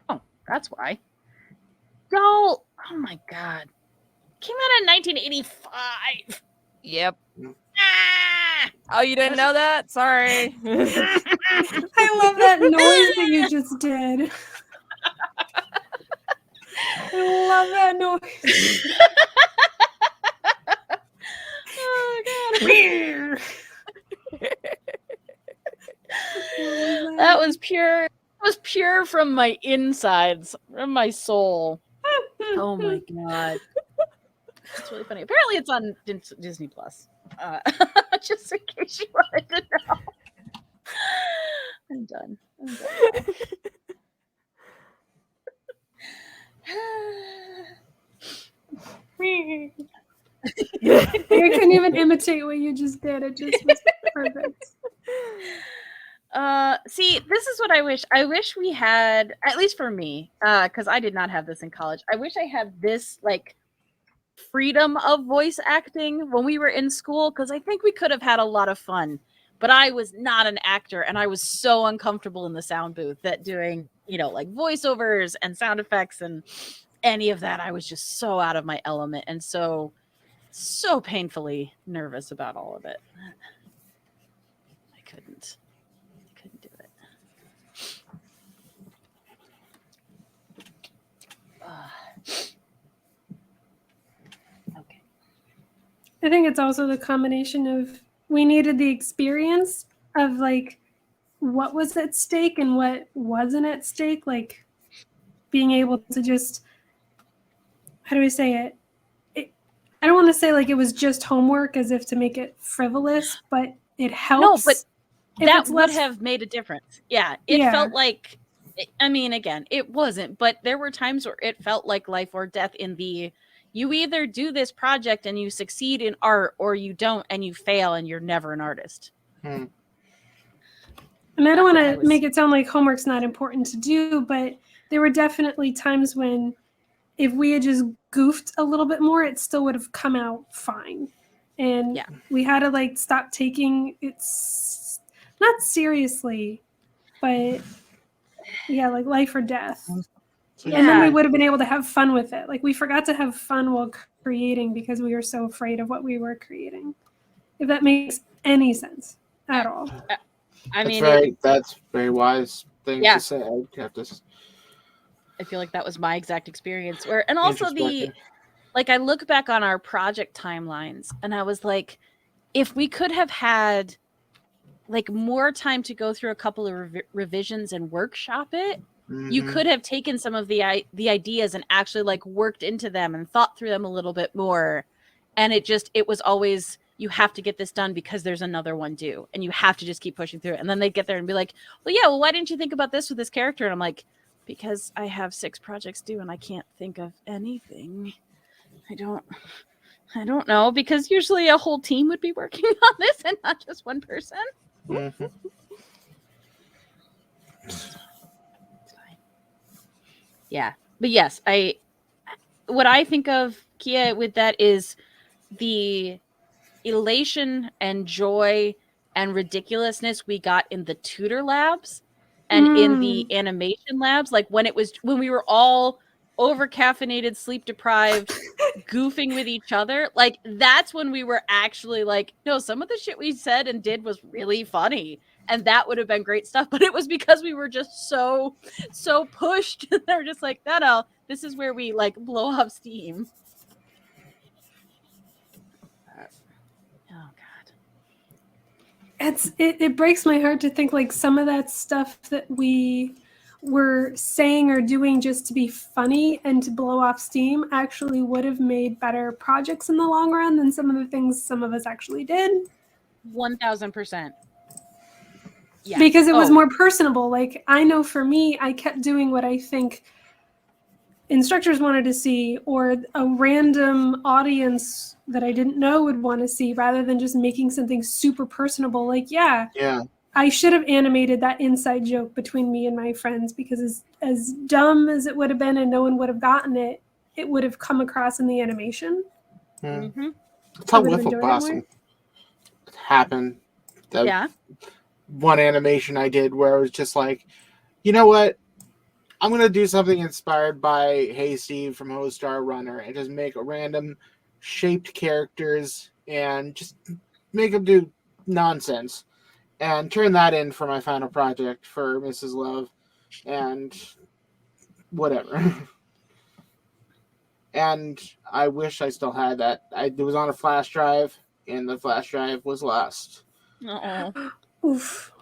Oh, that's why. Y'all, oh my god. Came out in 1985. Yep. Ah! Oh, you didn't know that? Sorry. I love that noise that you just did. I love that noise. Oh god. That was pure. It was pure from my insides, from my soul. Oh my god. It's really funny. Apparently it's on Disney Plus. Just in case you wanted to know. I'm done. I couldn't even imitate what you just did. It just was perfect. See, this is what I wish. I wish we had, at least for me, because I did not have this in college. I wish I had this like freedom of voice acting when we were in school, because I think we could have had a lot of fun. But I was not an actor, and I was so uncomfortable in the sound booth that doing, like voiceovers and sound effects and any of that, I was just so out of my element and so painfully nervous about all of it. I couldn't do it. Okay. I think it's also the combination of we needed the experience of like what was at stake and what wasn't at stake, like being able to just, how do I say it? I don't want to say like it was just homework as if to make it frivolous, but it helps. No, but that would less... have made a difference. Yeah, it felt like I mean, again, it wasn't, but there were times where it felt like life or death in the, you either do this project and you succeed in art or you don't and you fail and you're never an artist. And I don't want I to was- make it sound like homework's not important to do, but there were definitely times when if we had just goofed a little bit more, it still would have come out fine. And Yeah. we had to like stop taking it not seriously, but yeah, like life or death. So And then we Yeah. would have been able to have fun with it. Like we forgot to have fun while creating because we were so afraid of what we were creating. If that makes any sense at all. I mean, that's very wise thing Yeah. to say. I have to I feel like that was my exact experience. Where, and also introspective. I look back on our project timelines and I was like, if we could have had like more time to go through a couple of revisions and workshop it, you Mhm. could have taken some of the ideas and actually like worked into them and thought through them a little bit more. And it was always, you have to get this done because there's another one due and you have to just keep pushing through it. And then they'd get there and be like, well, why didn't you think about this with this character? And I'm like, because I have 6 projects due and I can't think of anything. I don't know, because usually a whole team would be working on this and not just one person. Mhm. It's fine. Yeah. But yes, what I think of, Kia, with that is the elation and joy and ridiculousness we got in the tutor labs and in the animation labs, like when we were all over caffeinated, sleep deprived, goofing with each other, like that's when we were actually like, no, some of the shit we said and did was really funny and that would have been great stuff, but it was because we were just so pushed. They're just like, no, this is where we like blow off steam. Oh god. It breaks my heart to think like some of that stuff that we were saying or doing just to be funny and to blow off steam actually would have made better projects in the long run than some of the things some of us actually did. 1000%. Yeah. Because it was more personable. Like I know for me, I kept doing what I think instructors wanted to see or a random audience that I didn't know would want to see rather than just making something super personable. Like, yeah. I should have animated that inside joke between me and my friends because as dumb as it would have been and no one would have gotten it, it would have come across in the animation. Mm-hmm. That's how I would have Wiffle enjoyed it Blossom happened. That Yeah. one animation I did where I was just like, you know what? I'm going to do something inspired by Hey Steve from Hostar Runner and just make random shaped characters and just make them do nonsense. And turn that in for my final project for Mrs. Love and whatever. And I wish I still had that. It was on a flash drive, and the flash drive was lost. Uh-oh. Oof.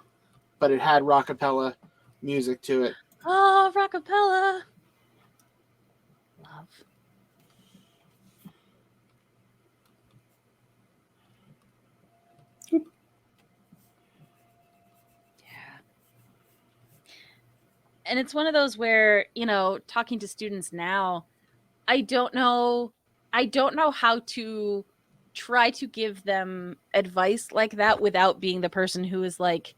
But it had rockapella music to it. Oh, rockapella. Love. And it's one of those where, talking to students now, I don't know how to try to give them advice like that without being the person who is like,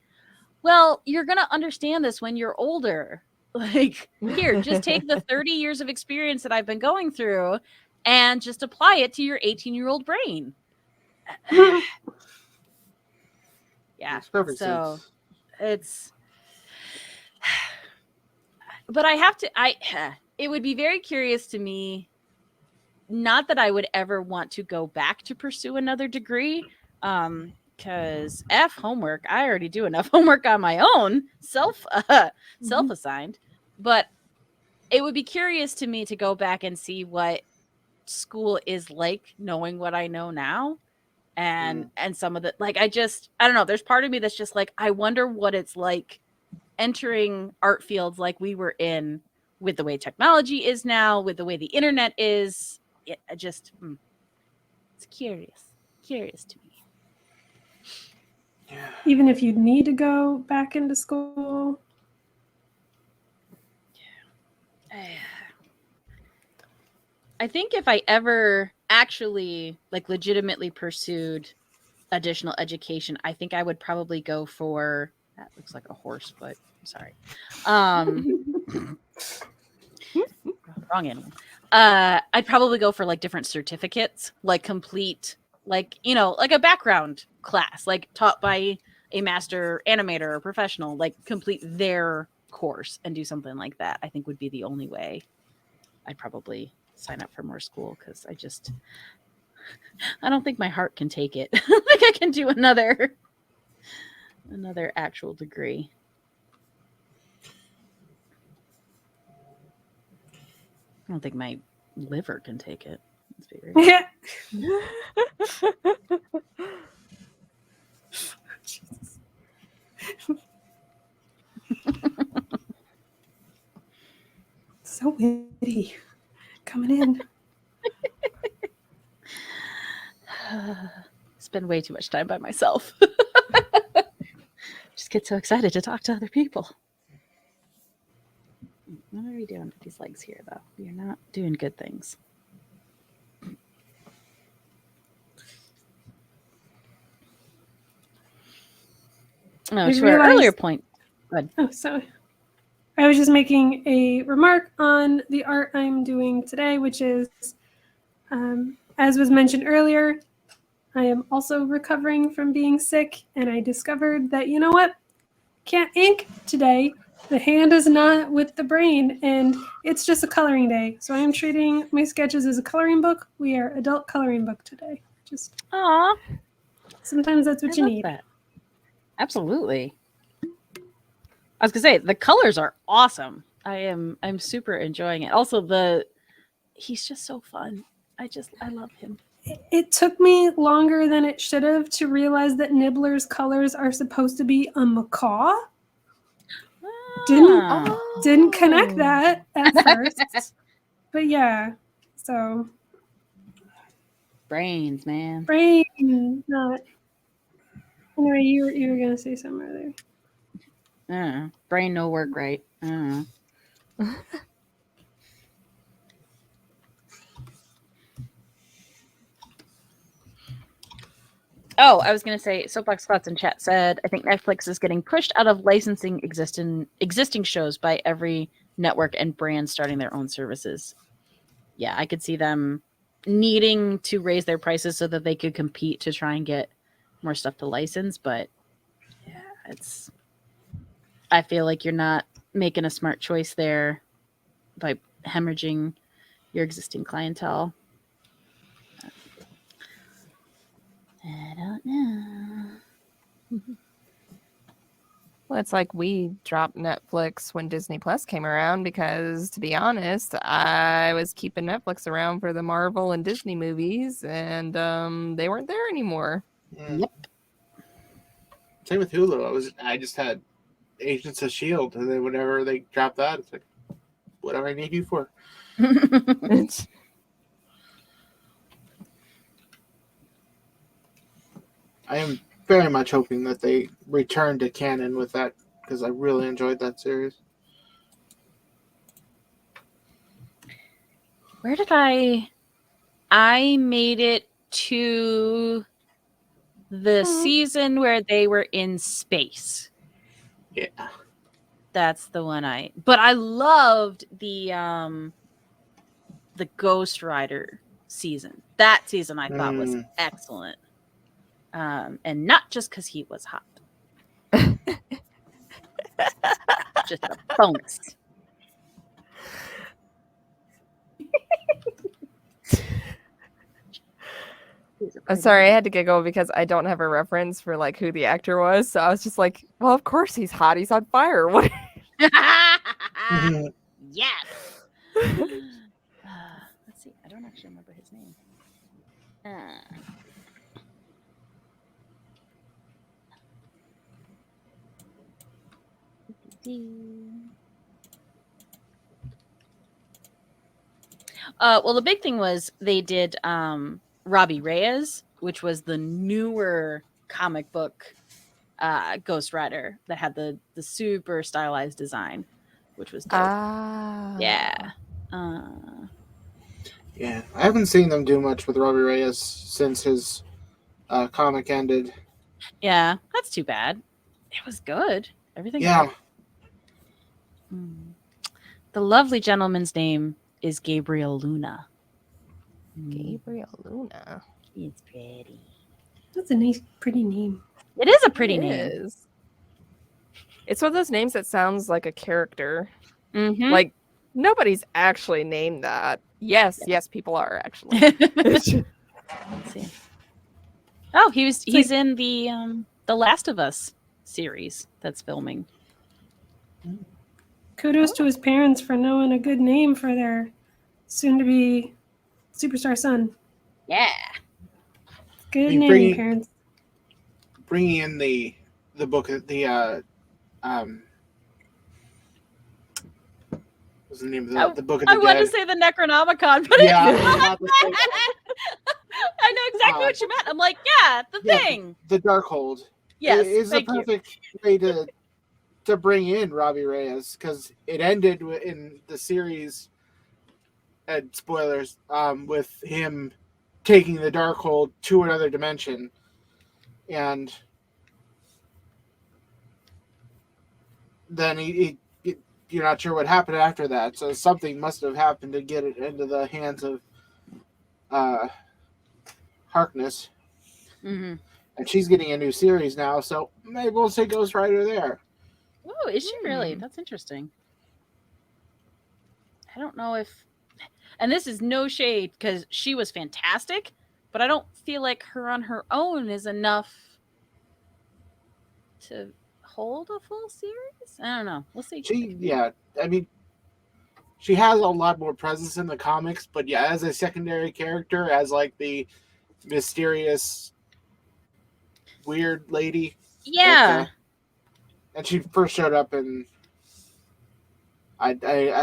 well, you're going to understand this when you're older. Like, here, just take the 30 years of experience that I've been going through and just apply it to your 18-year-old brain. Yeah. Makes perfect sense. It's... But I have to, it would be very curious to me, not that I would ever want to go back to pursue another degree, because homework, I already do enough homework on my own, self-assigned, but it would be curious to me to go back and see what school is like, knowing what I know now, and some of the, like, I don't know, there's part of me that's just like, I wonder what it's like entering art fields like we were in, with the way technology is now, with the way the internet is. It's curious to me. Even if you'd need to go back into school. I think if I ever actually like legitimately pursued additional education, I think I would probably go for that looks like a horse, but I'm sorry. Wrong animal. I'd probably go for like different certificates, like complete, like, you know, like a background class, like taught by a master animator or professional, like complete their course and do something like that. I think would be the only way I'd probably sign up for more school, because I don't think my heart can take it. Like I can do another actual degree. I don't think my liver can take it. Let's be real. Yeah. Jesus. So witty. Coming in. Spend way too much time by myself. Just get so excited to talk to other people. What are we doing with these legs here, though? You're not doing good things. No, I to our realized- earlier point. Oh, sorry. I was just making a remark on the art I'm doing today, which is, as was mentioned earlier, I am also recovering from being sick, and I discovered that, you know what? Can't ink today. The hand is not with the brain, and it's just a coloring day. So I am treating my sketches as a coloring book. We are adult coloring book today. Just Aw, sometimes that's what I you love need. that. Absolutely. I was gonna say the colors are awesome. I'm super enjoying it. Also, he's just so fun. I love him. It took me longer than it should have to realize that Nibbler's colors are supposed to be a macaw. Didn't connect that at first. But yeah, so Brains, man. brain not. Anyway, you were gonna say something earlier. Brain no work right. Oh, I was going to say, Soapbox Slots in chat said, I think Netflix is getting pushed out of licensing existing shows by every network and brand starting their own services. Yeah, I could see them needing to raise their prices so that they could compete to try and get more stuff to license. But yeah, I feel like you're not making a smart choice there by hemorrhaging your existing clientele. I don't know. Well, it's like we dropped Netflix when Disney Plus came around because, to be honest, I was keeping Netflix around for the Marvel and Disney movies, and they weren't there anymore. Yep. Same with Hulu. I just had Agents of S.H.I.E.L.D. and then whenever they dropped that, it's like, what do I need you for? I am very much hoping that they return to canon with that, because I really enjoyed that series. Where did I made it to the season where they were in space. Yeah. That's the one but I loved the Ghost Rider season. That season I thought was excellent. And not just because he was hot. Just a bonus. I'm sorry, I had to giggle because I don't have a reference for like who the actor was. So I was just like, well, of course he's hot. He's on fire. What? Yes. Let's see. I don't actually remember his name. Well, the big thing was they did Robbie Reyes, which was the newer comic book Ghost Rider that had the super stylized design, which was dope. Ah. Yeah. Yeah, I haven't seen them do much with Robbie Reyes since his comic ended. Yeah, that's too bad. It was good. Everything. Yeah. The lovely gentleman's name is Gabriel Luna. Gabriel Luna. It's pretty. That's a nice, pretty name. It is a pretty It name. is. It's one of those names that sounds like a character. Mm-hmm. Like nobody's actually named that. Yes, people are actually. Let's see. Oh, he's in the Last of Us series that's filming. Kudos to his parents for knowing a good name for their soon-to-be superstar son. Yeah. Good name, parents. Bringing in the book, what's the name of the Book of the I Dead? wanted to say the Necronomicon, but Yeah, I know exactly what you meant. I'm like, yeah, the thing. The Darkhold. Yes, It is the perfect way to bring in Robbie Reyes, because it ended in the series, and spoilers, with him taking the Darkhold to another dimension, and then you're not sure what happened after that, so something must have happened to get it into the hands of Harkness. Mm-hmm. And she's getting a new series now, so maybe we'll see Ghost Rider there. Oh, is she really? That's interesting. I don't know if... And this is no shade, because she was fantastic, but I don't feel like her on her own is enough to hold a full series? I don't know. We'll see. I mean, she has a lot more presence in the comics, but yeah, as a secondary character, as like the mysterious weird lady. Yeah. And she first showed up in... I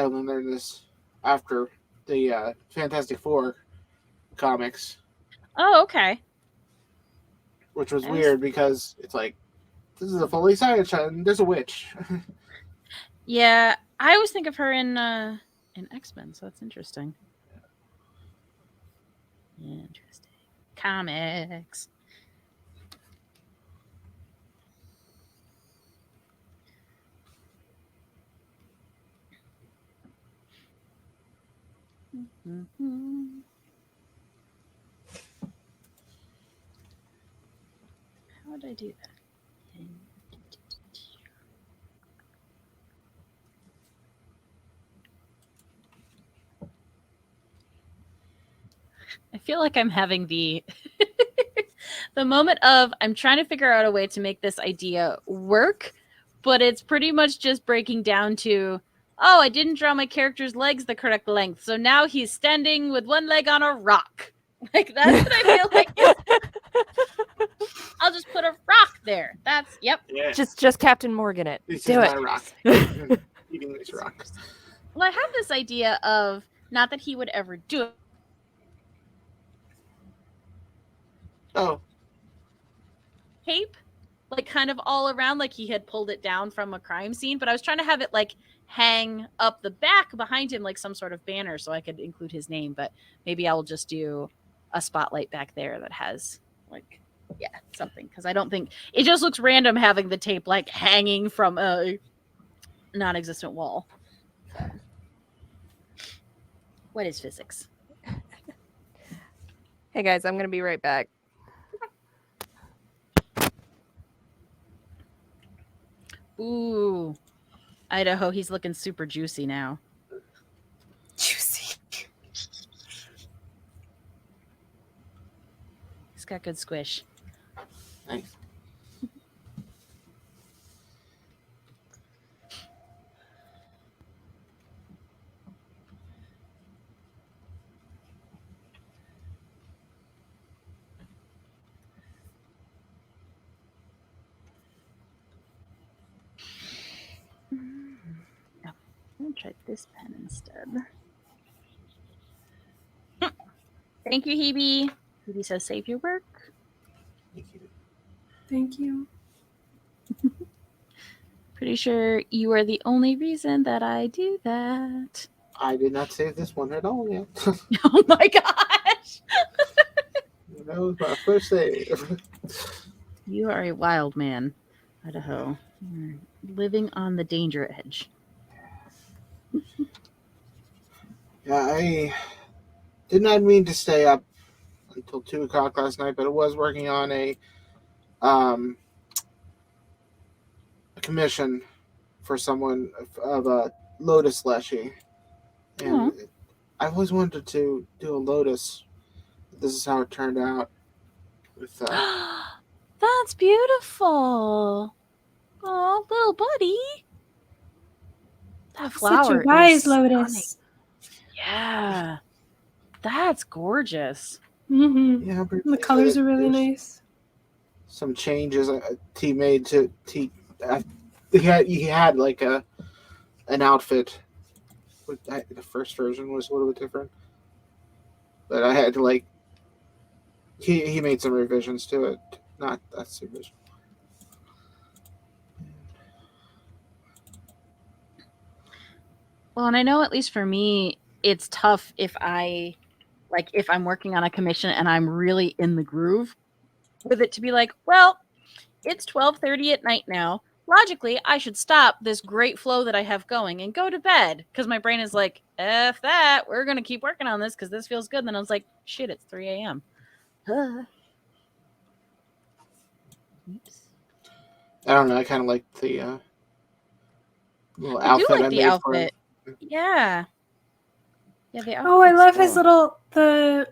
only learned this after the Fantastic Four comics. Oh, okay. Which was weird because it's like, this is a fully science and there's a witch. Yeah, I always think of her in X-Men, so that's interesting. Interesting. Comics. Mm-hmm. How would I do that? I feel like I'm having the the moment of I'm trying to figure out a way to make this idea work, but it's pretty much just breaking down to, oh, I didn't draw my character's legs the correct length, so now he's standing with one leg on a rock. Like, that's what I feel like. I'll just put a rock there. That's, yep. Yeah. Just Captain Morgan it. This Do is it. my rock. Eating this rock. Well, I have this idea of, not that he would ever do it. Oh. Tape, like kind of all around, like he had pulled it down from a crime scene, but I was trying to have it like hang up the back behind him like some sort of banner so I could include his name, but maybe I will just do a spotlight back there that has like, yeah, something, because I don't think it just looks random having the tape like hanging from a non-existent wall. So. What is physics? Hey guys, I'm gonna be right back. Ooh, Idaho, he's looking super juicy now. Juicy. He's got good squish. Nice. No, I'm gonna try this pen instead. Thank you, Hebe. Hebe says, save your work. Thank you. Pretty sure you are the only reason that I do that. I did not save this one at all yet. Oh my gosh! That was my first save. You are a wild man, Idaho. You're living on the danger edge. Yeah, I did not mean to stay up until 2 o'clock last night, but I was working on a commission for someone of a Lotus Leshy. And I've always wanted to do a Lotus. This is how it turned out. With That's beautiful. Oh, little buddy. That flower Such a wise is Lotus. stunning. Yeah. That's gorgeous. Mm-hmm. yeah, The colors are really there's nice. some changes T made to T. He had like an outfit. The first version was a little bit different, but I had to like. He made some revisions to it. Not that's revision. Well, and I know at least for me, it's tough if I'm working on a commission and I'm really in the groove with it to be like, well, it's 12:30 at night now. Logically, I should stop this great flow that I have going and go to bed because my brain is like, F that, we're going to keep working on this because this feels good. And then I was like, shit, it's 3 a.m. Oops. I don't know. I kind of like the little I do outfit like I the made for him. outfit. Yeah. Yeah, the Oh, I love outfit's his cool. the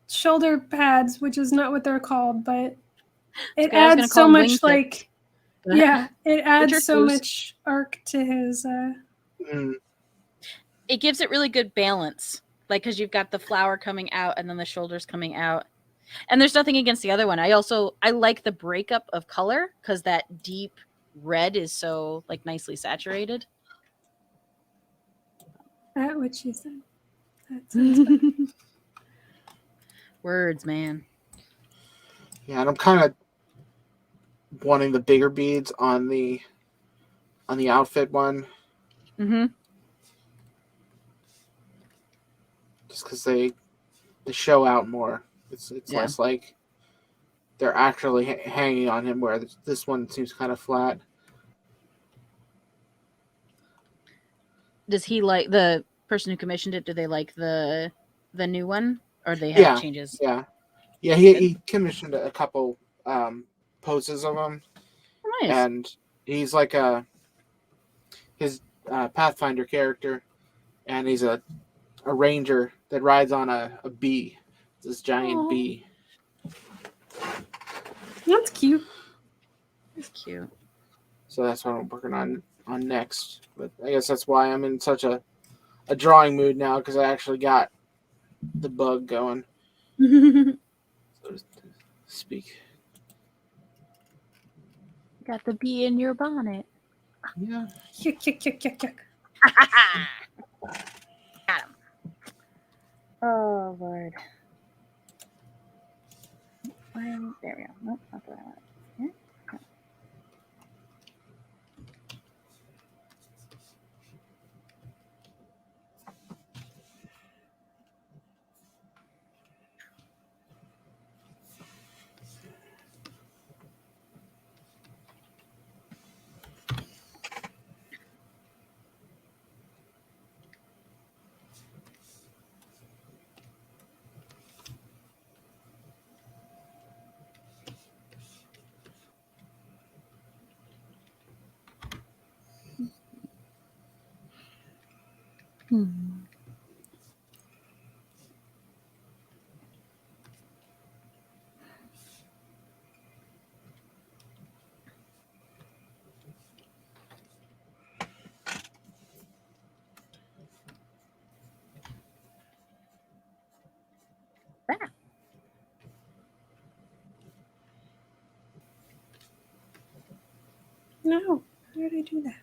shoulder pads, which is not what they're called, but it Okay, I was gonna adds call so them much wingtips. like yeah, it adds your so toes. much arc to his It gives it really good balance. Like, because you've got the flower coming out and then the shoulders coming out. And there's nothing against the other one. I like the breakup of color because that deep red is so like nicely saturated. that what she said. That sounds fun. Words, man. Yeah, and I'm kind of wanting the bigger beads on the outfit one, Mm-hmm. just because they show out more. It's Yeah. less like they're actually hanging on him, where this one seems kind of flat. Does he like the person who commissioned it? Do they like the new one, or they have changes? Yeah. He commissioned a couple poses of him, Nice. and he's like his Pathfinder character, and he's a ranger that rides on a bee, this giant bee. That's cute. It's cute. So that's what I'm working on next. But I guess that's why I'm in such a drawing mood now, because I actually got the bug going, so to speak. Got the bee in your bonnet. Yeah. Yuck, yuck, yuck, yuck, yuck. Got him. Oh, Lord. There we go. Nope, not the right one. Here. Okay. No, where did I do that?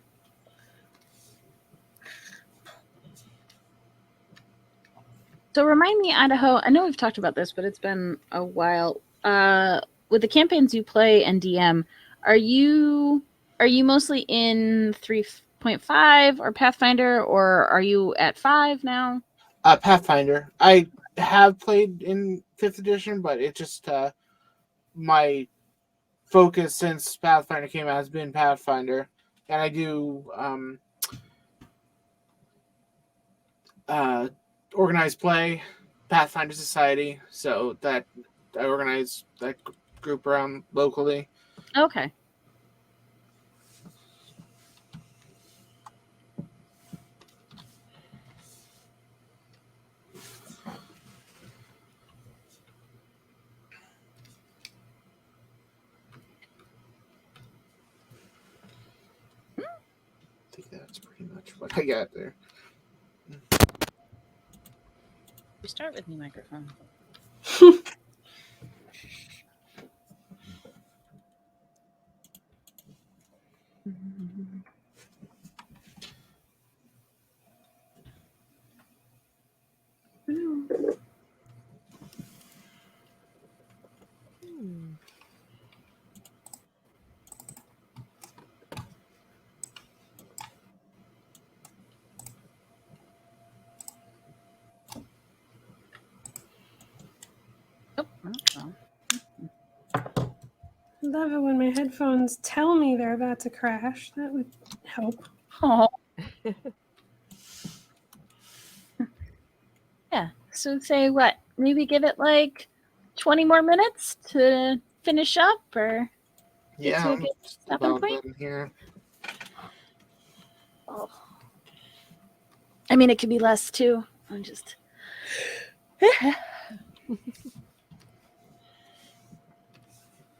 So remind me, Idaho, I know we've talked about this, but it's been a while. With the campaigns you play and DM, are you are you mostly in 3.5 or Pathfinder, or are you at 5 now? Pathfinder. I have played in 5th edition, but it just my focus since Pathfinder came out has been Pathfinder, and I do organized play, Pathfinder Society, so that I organize that group around locally. Okay. I think that's pretty much what I got there. You start with new microphone. Oh, well. I love it when my headphones tell me they're about to crash. That would help. Oh. Yeah. So say what? Maybe give it like 20 more minutes to finish up, or Yeah, to a I'm good just stopping about point? done here. Oh. I mean, it could be less too. I'm just.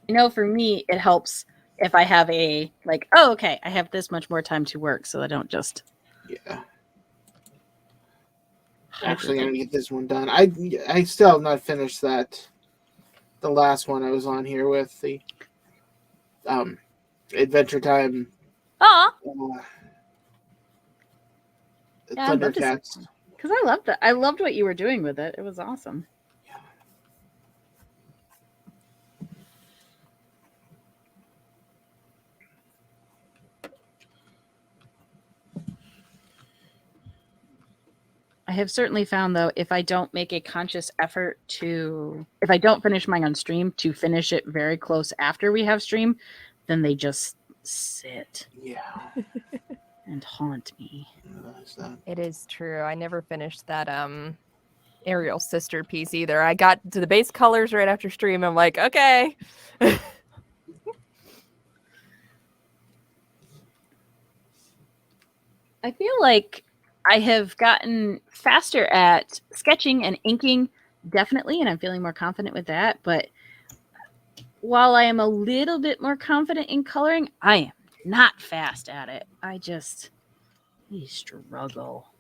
You know, for me, it helps if I have a like, oh, okay, I have this much more time to work, so I don't just. Yeah. Actually, I'm gonna get this one done. I still have not finished that. The last one I was on here with the Adventure Time. Oh, yeah, I'd love to see Thundercats. because I loved it. I loved what you were doing with it. It was awesome. I have certainly found, though, if I don't make a conscious effort if I don't finish mine on stream, to finish it very close after we have stream, then they just sit Yeah. and haunt me. It is true. I never finished that Ariel sister piece either. I got to the base colors right after stream. I'm like, okay. I feel like I have gotten faster at sketching and inking, definitely, and I'm feeling more confident with that. But while I am a little bit more confident in coloring, I am not fast at it. I struggle.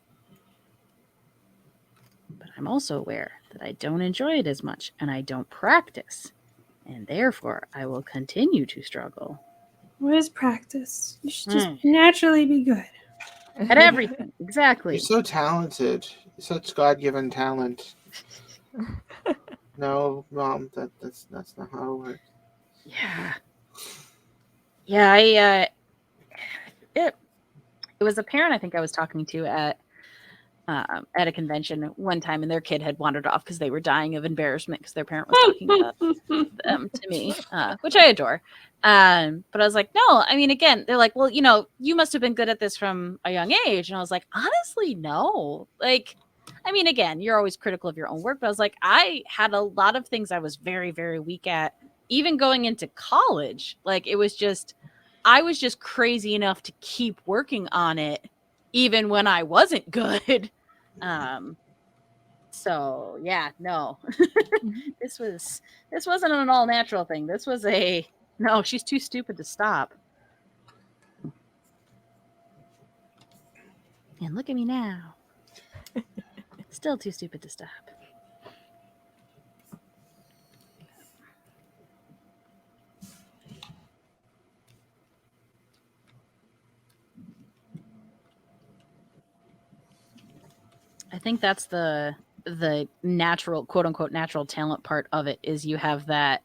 But I'm also aware that I don't enjoy it as much, and I don't practice. And therefore, I will continue to struggle. What is practice? You should just naturally be good. At everything, exactly. You're so talented. Such God-given talent. No, Mom, that's not how it works. Yeah. Yeah, it was a parent I think I was talking to at a convention one time, and their kid had wandered off because they were dying of embarrassment because their parent was talking about them to me, which I adore. But I was like, no, I mean, again, they're like, well, you must have been good at this from a young age. And I was like, honestly, no. Like, I mean, again, you're always critical of your own work, but I was like, I had a lot of things I was very, very weak at, even going into college. Like, I was just crazy enough to keep working on it, even when I wasn't good. So yeah, no. This wasn't an all natural thing. This was no, she's too stupid to stop. And look at me now. Still too stupid to stop. I think that's the natural, quote unquote, natural talent part of it, is you have that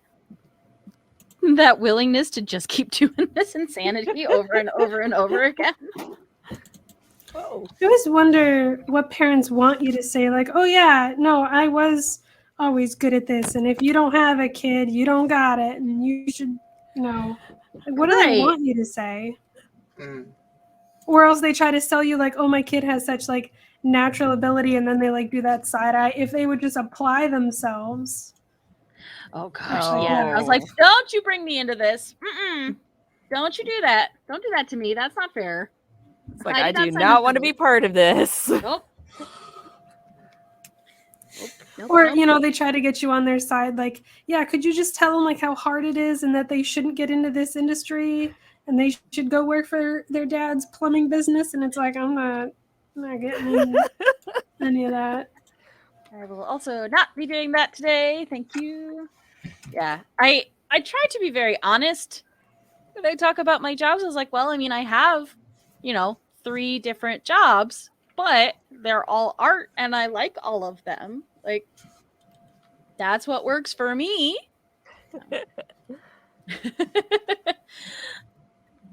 and that willingness to just keep doing this insanity over and over and over again. Whoa. I always wonder what parents want you to say, like, oh yeah, no, I was always good at this, and if you don't have a kid, you don't got it, and you should, like, what do they Right. want you to say? Mm. Or else they try to sell you like, oh, my kid has such like natural ability, and then they like do that side eye. If they would just apply themselves. Oh gosh, Actually, yeah. I was like, don't you bring me into this. Mm-mm. Don't you do that. Don't do that to me. That's not fair. It's like, I did do sign not up want to for be this. part of this. Nope. Or, they try to get you on their side. Like, yeah, could you just tell them like how hard it is and that they shouldn't get into this industry and they should go work for their dad's plumbing business? And it's like, I'm not getting any of that. I will also not be doing that today. Thank you. Yeah. I try to be very honest when I talk about my jobs. I was like, well, I mean, I have, 3 different jobs, but they're all art and I like all of them. Like, that's what works for me.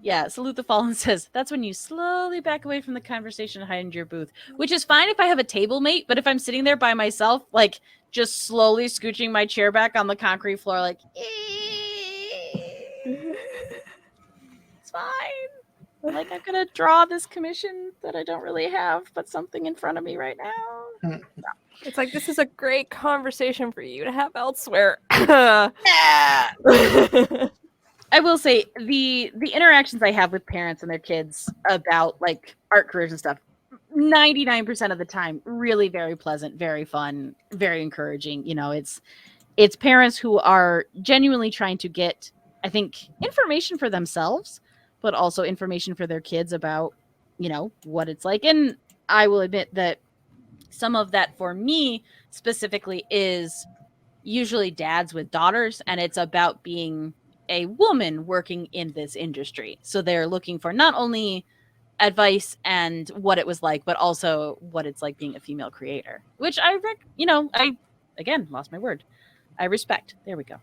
Yeah, Salute the Fallen says, that's when you slowly back away from the conversation and hide into your booth, which is fine if I have a table mate, but if I'm sitting there by myself, like, just slowly scooching my chair back on the concrete floor, like, it's fine. Like, I'm going to draw this commission that I don't really have, but something in front of me right now. It's like, this is a great conversation for you to have elsewhere. I will say the interactions I have with parents and their kids about like art careers and stuff, 99% of the time, really very pleasant, very fun, very encouraging. It's parents who are genuinely trying to get, I think, information for themselves, but also information for their kids about, what it's like. And I will admit that some of that for me specifically is usually dads with daughters, and it's about being a woman working in this industry. So they're looking for not only advice and what it was like, but also what it's like being a female creator, which I again, lost my word. I respect. There we go.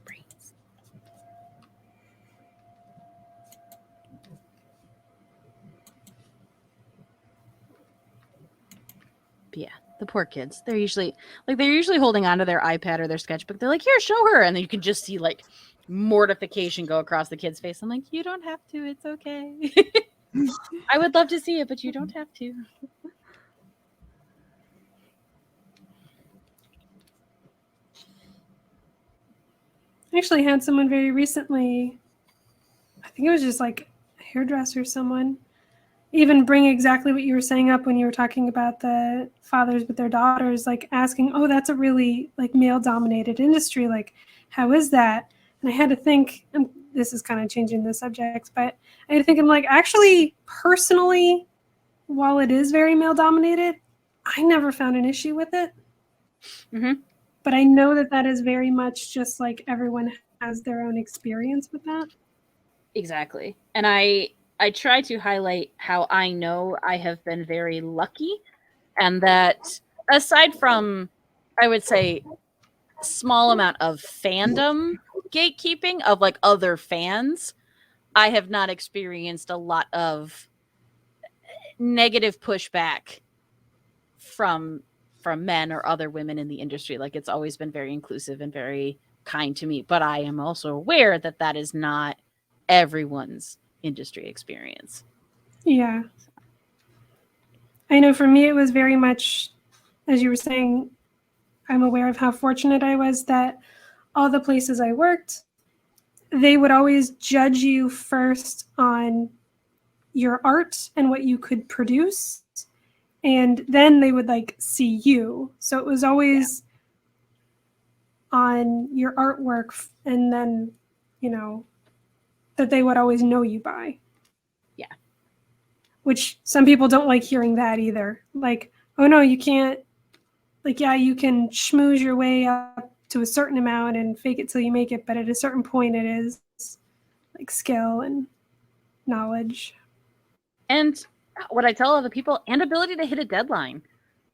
Brains. But yeah. The poor kids. They're usually holding onto their iPad or their sketchbook. They're like, here, show her. And then you can just see like mortification go across the kid's face. I'm like, you don't have to. It's okay. I would love to see it, but you don't have to. I actually had someone very recently, I think it was just like a hairdresser, someone, even bring exactly what you were saying up when you were talking about the fathers with their daughters, like asking, oh, that's a really like male dominated industry. Like, how is that? And I had to think, and this is kind of changing the subject, but I had to think, I'm like, actually, personally, while it is very male dominated, I never found an issue with it. Mm-hmm. But I know that is very much just like everyone has their own experience with that. Exactly. And I try to highlight how I know I have been very lucky, and that aside from, I would say, small amount of fandom gatekeeping of like other fans, I have not experienced a lot of negative pushback from men or other women in the industry. Like, it's always been very inclusive and very kind to me, but I am also aware that is not everyone's industry experience. Yeah. I know for me, it was very much, as you were saying, I'm aware of how fortunate I was that all the places I worked, they would always judge you first on your art and what you could produce. And then they would like see you. So it was always on your artwork, and then, that they would always know you by. Yeah. Which some people don't like hearing that either. Like, oh no, you can't, like, yeah, you can schmooze your way up to a certain amount and fake it till you make it, but at a certain point it is like skill and knowledge. And what I tell other people, and ability to hit a deadline.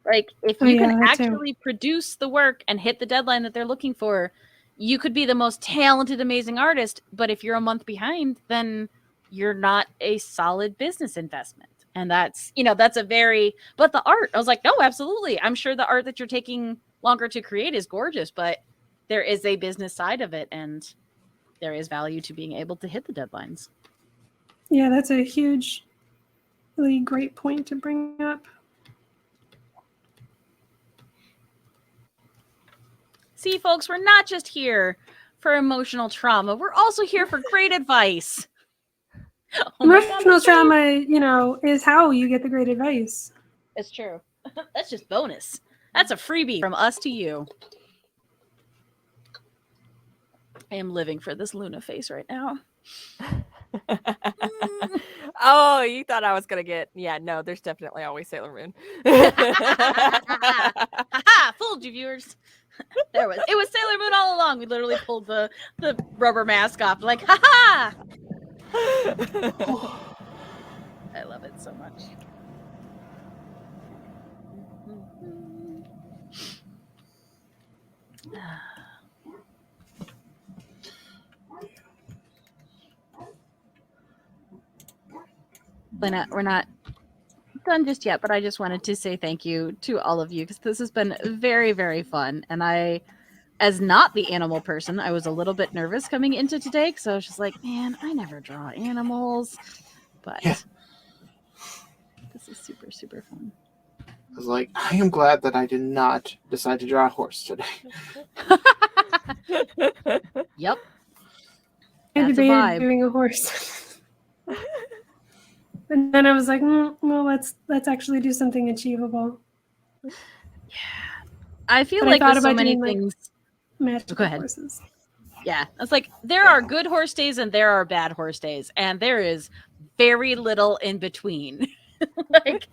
Like, if Oh, you yeah, can that too. actually produce the work and hit the deadline that they're looking for, you could be the most talented, amazing artist, but if you're a month behind, then you're not a solid business investment. And that's, that's a very, but the art, I was like, no, absolutely. I'm sure the art that you're taking longer to create is gorgeous, but there is a business side of it, and there is value to being able to hit the deadlines. Yeah, that's a huge, really great point to bring up. See, folks, we're not just here for emotional trauma. We're also here for great advice. Oh my God, Emotional trauma, is how you get the great advice. it's true. That's just bonus. That's a freebie from us to you. I am living for this Luna face right now. Oh, you thought I was gonna get? Yeah, no, there's definitely always Sailor Moon. Ha! Fooled you, viewers. It was Sailor Moon all along. We literally pulled the rubber mask off. Like, ha! I love it so much. We're not done just yet, but I just wanted to say thank you to all of you, because this has been very, very fun. And I, as not the animal person, I was a little bit nervous coming into today, because I was just like, man, I never draw animals. But Yeah. This is super, super fun. I was like, I am glad that I did not decide to draw a horse today. Yep. I That's a debated vibe. doing a horse. And then I was like, well, let's actually do something achievable. I feel But I like thought with so about many doing, like, things. Magical Go ahead. horses. Yeah, it's like there are good horse days and there are bad horse days, and there is very little in between. Like,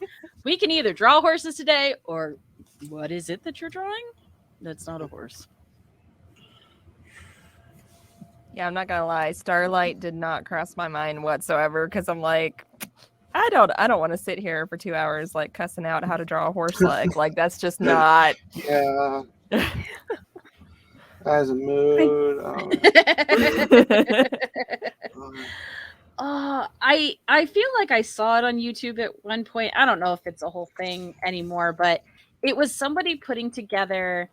we can either draw horses today, or what is it that you're drawing? That's not a horse. Yeah, I'm not gonna lie. Starlight did not cross my mind whatsoever, because I'm like, I don't want to sit here for 2 hours like cussing out how to draw a horse leg. Like, that's just not. Yeah. As a mood. I feel like I saw it on YouTube at one point. I don't know if it's a whole thing anymore, but it was somebody putting together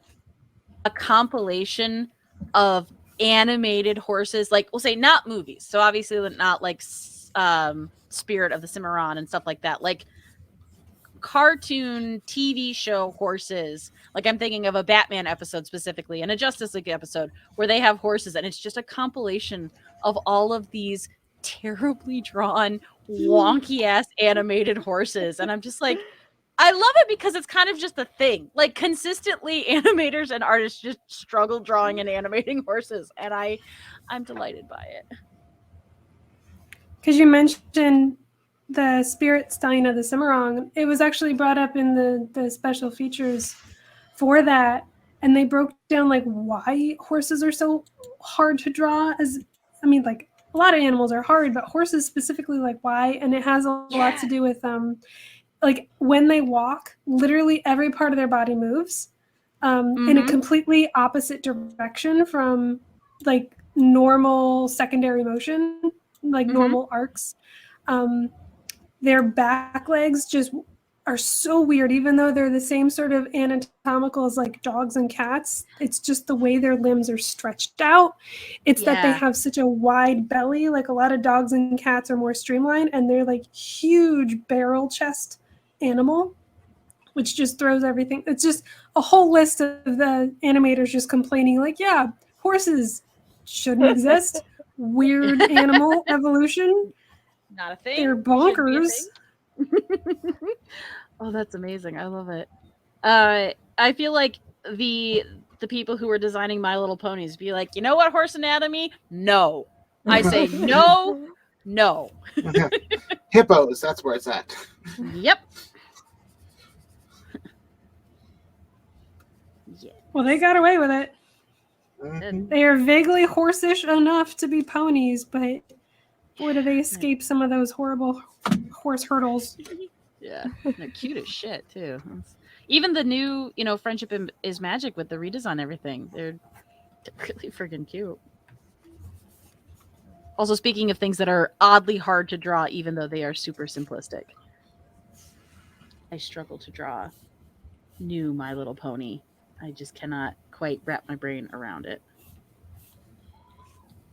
a compilation of animated horses, like, we'll say not movies. So obviously not like Spirit of the Cimarron and stuff like that. Like cartoon TV show horses. Like, I'm thinking of a Batman episode specifically and a Justice League episode where they have horses, and it's just a compilation of all of these terribly drawn, wonky ass animated horses. And I'm just like, I love it because it's kind of just a thing. Like, consistently animators and artists just struggle drawing and animating horses, and I'm delighted by it. Because you mentioned the Spirit Stein of the Cimarron, it was actually brought up in the special features for that, and they broke down like why horses are so hard to draw. Like, a lot of animals are hard, but horses specifically, like, why? And it has a lot to do with like when they walk, literally every part of their body moves in a completely opposite direction from like normal secondary motion, like normal arcs. Their back legs just are so weird, even though they're the same sort of anatomical as like dogs and cats. It's just the way their limbs are stretched out. It's that they have such a wide belly. Like, a lot of dogs and cats are more streamlined, and they're like huge barrel chest animal, which just throws everything. It's just a whole list of the animators just complaining, like, yeah, horses shouldn't exist. Weird animal evolution. Not a thing. They're bonkers. Oh, that's amazing. I love it. I feel like the people who were designing My Little Ponies be like, you know what, horse anatomy? No. I say no. Hippos, that's where it's at. Yep. Yeah. Well, they got away with it. Mhm. They are vaguely horse-ish enough to be ponies, but boy, do they escape some of those horrible horse hurdles. Yeah, they're cute as shit too. Even the new, Friendship is Magic with the redesign, everything. They're They're really friggin' cute. Also, speaking of things that are oddly hard to draw, even though they are super simplistic, I struggle to draw new My Little Pony. I just cannot quite wrap my brain around it.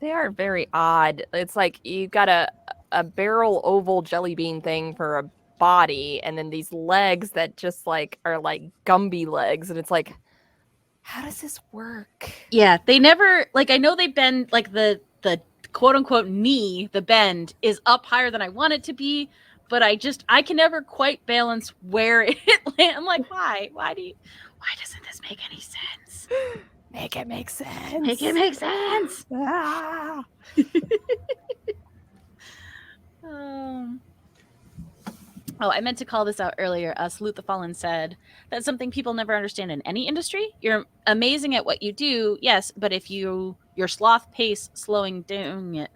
They are very odd. It's like you got a barrel oval jelly bean thing for a body, and then these legs that just like are like Gumby legs, and it's like, how does this work? Yeah, they never like. I know they bend like the quote unquote knee. The bend is up higher than I want it to be, but I can never quite balance where it lands. I'm like, why? Why doesn't this make any sense? Make it make sense. Make it make sense. Ah. Oh, I meant to call this out earlier. Salute the Fallen said that's something people never understand in any industry. You're amazing at what you do, yes, but if your sloth pace slowing doing it.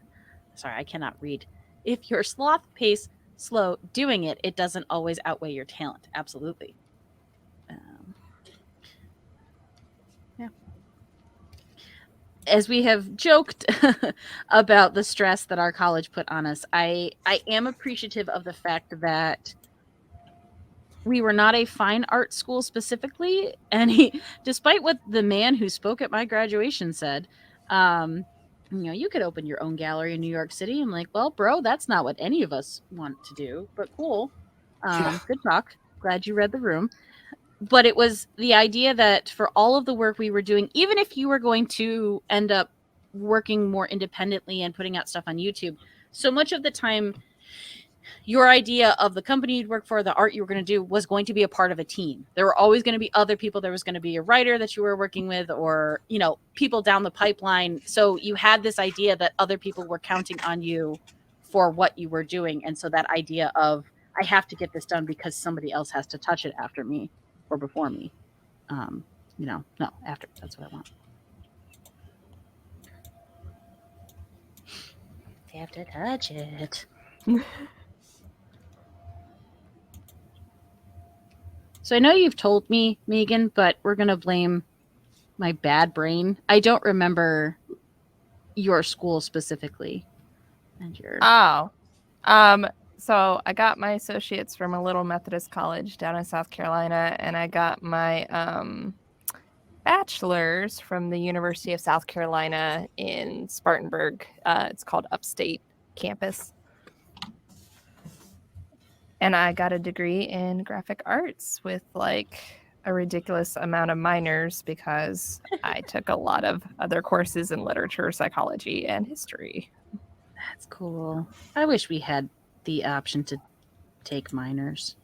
Sorry, I cannot read. If your sloth pace slow doing it, it doesn't always outweigh your talent. Absolutely. Yeah. As we have joked about the stress that our college put on us, I am appreciative of the fact that we were not a fine art school specifically. And despite what the man who spoke at my graduation said, you could open your own gallery in New York City. I'm like, well, bro, that's not what any of us want to do, but cool. Good talk. Glad you read the room. But it was the idea that for all of the work we were doing, even if you were going to end up working more independently and putting out stuff on YouTube, so much of the time, your idea of the company you'd work for, the art you were going to do, was going to be a part of a team. There were always going to be other people. There was going to be a writer that you were working with, or, people down the pipeline. So you had this idea that other people were counting on you for what you were doing. And so that idea of, I have to get this done because somebody else has to touch it after me or before me. No, after. That's what I want. They have to touch it. So I know you've told me, Megan, but we're going to blame my bad brain. I don't remember your school specifically. And your... So I got my associates from a little Methodist college down in South Carolina, and I got my bachelor's from the University of South Carolina in Spartanburg. It's called Upstate Campus. And I got a degree in graphic arts with like a ridiculous amount of minors because I took a lot of other courses in literature, psychology, and history. That's cool. I wish we had the option to take minors.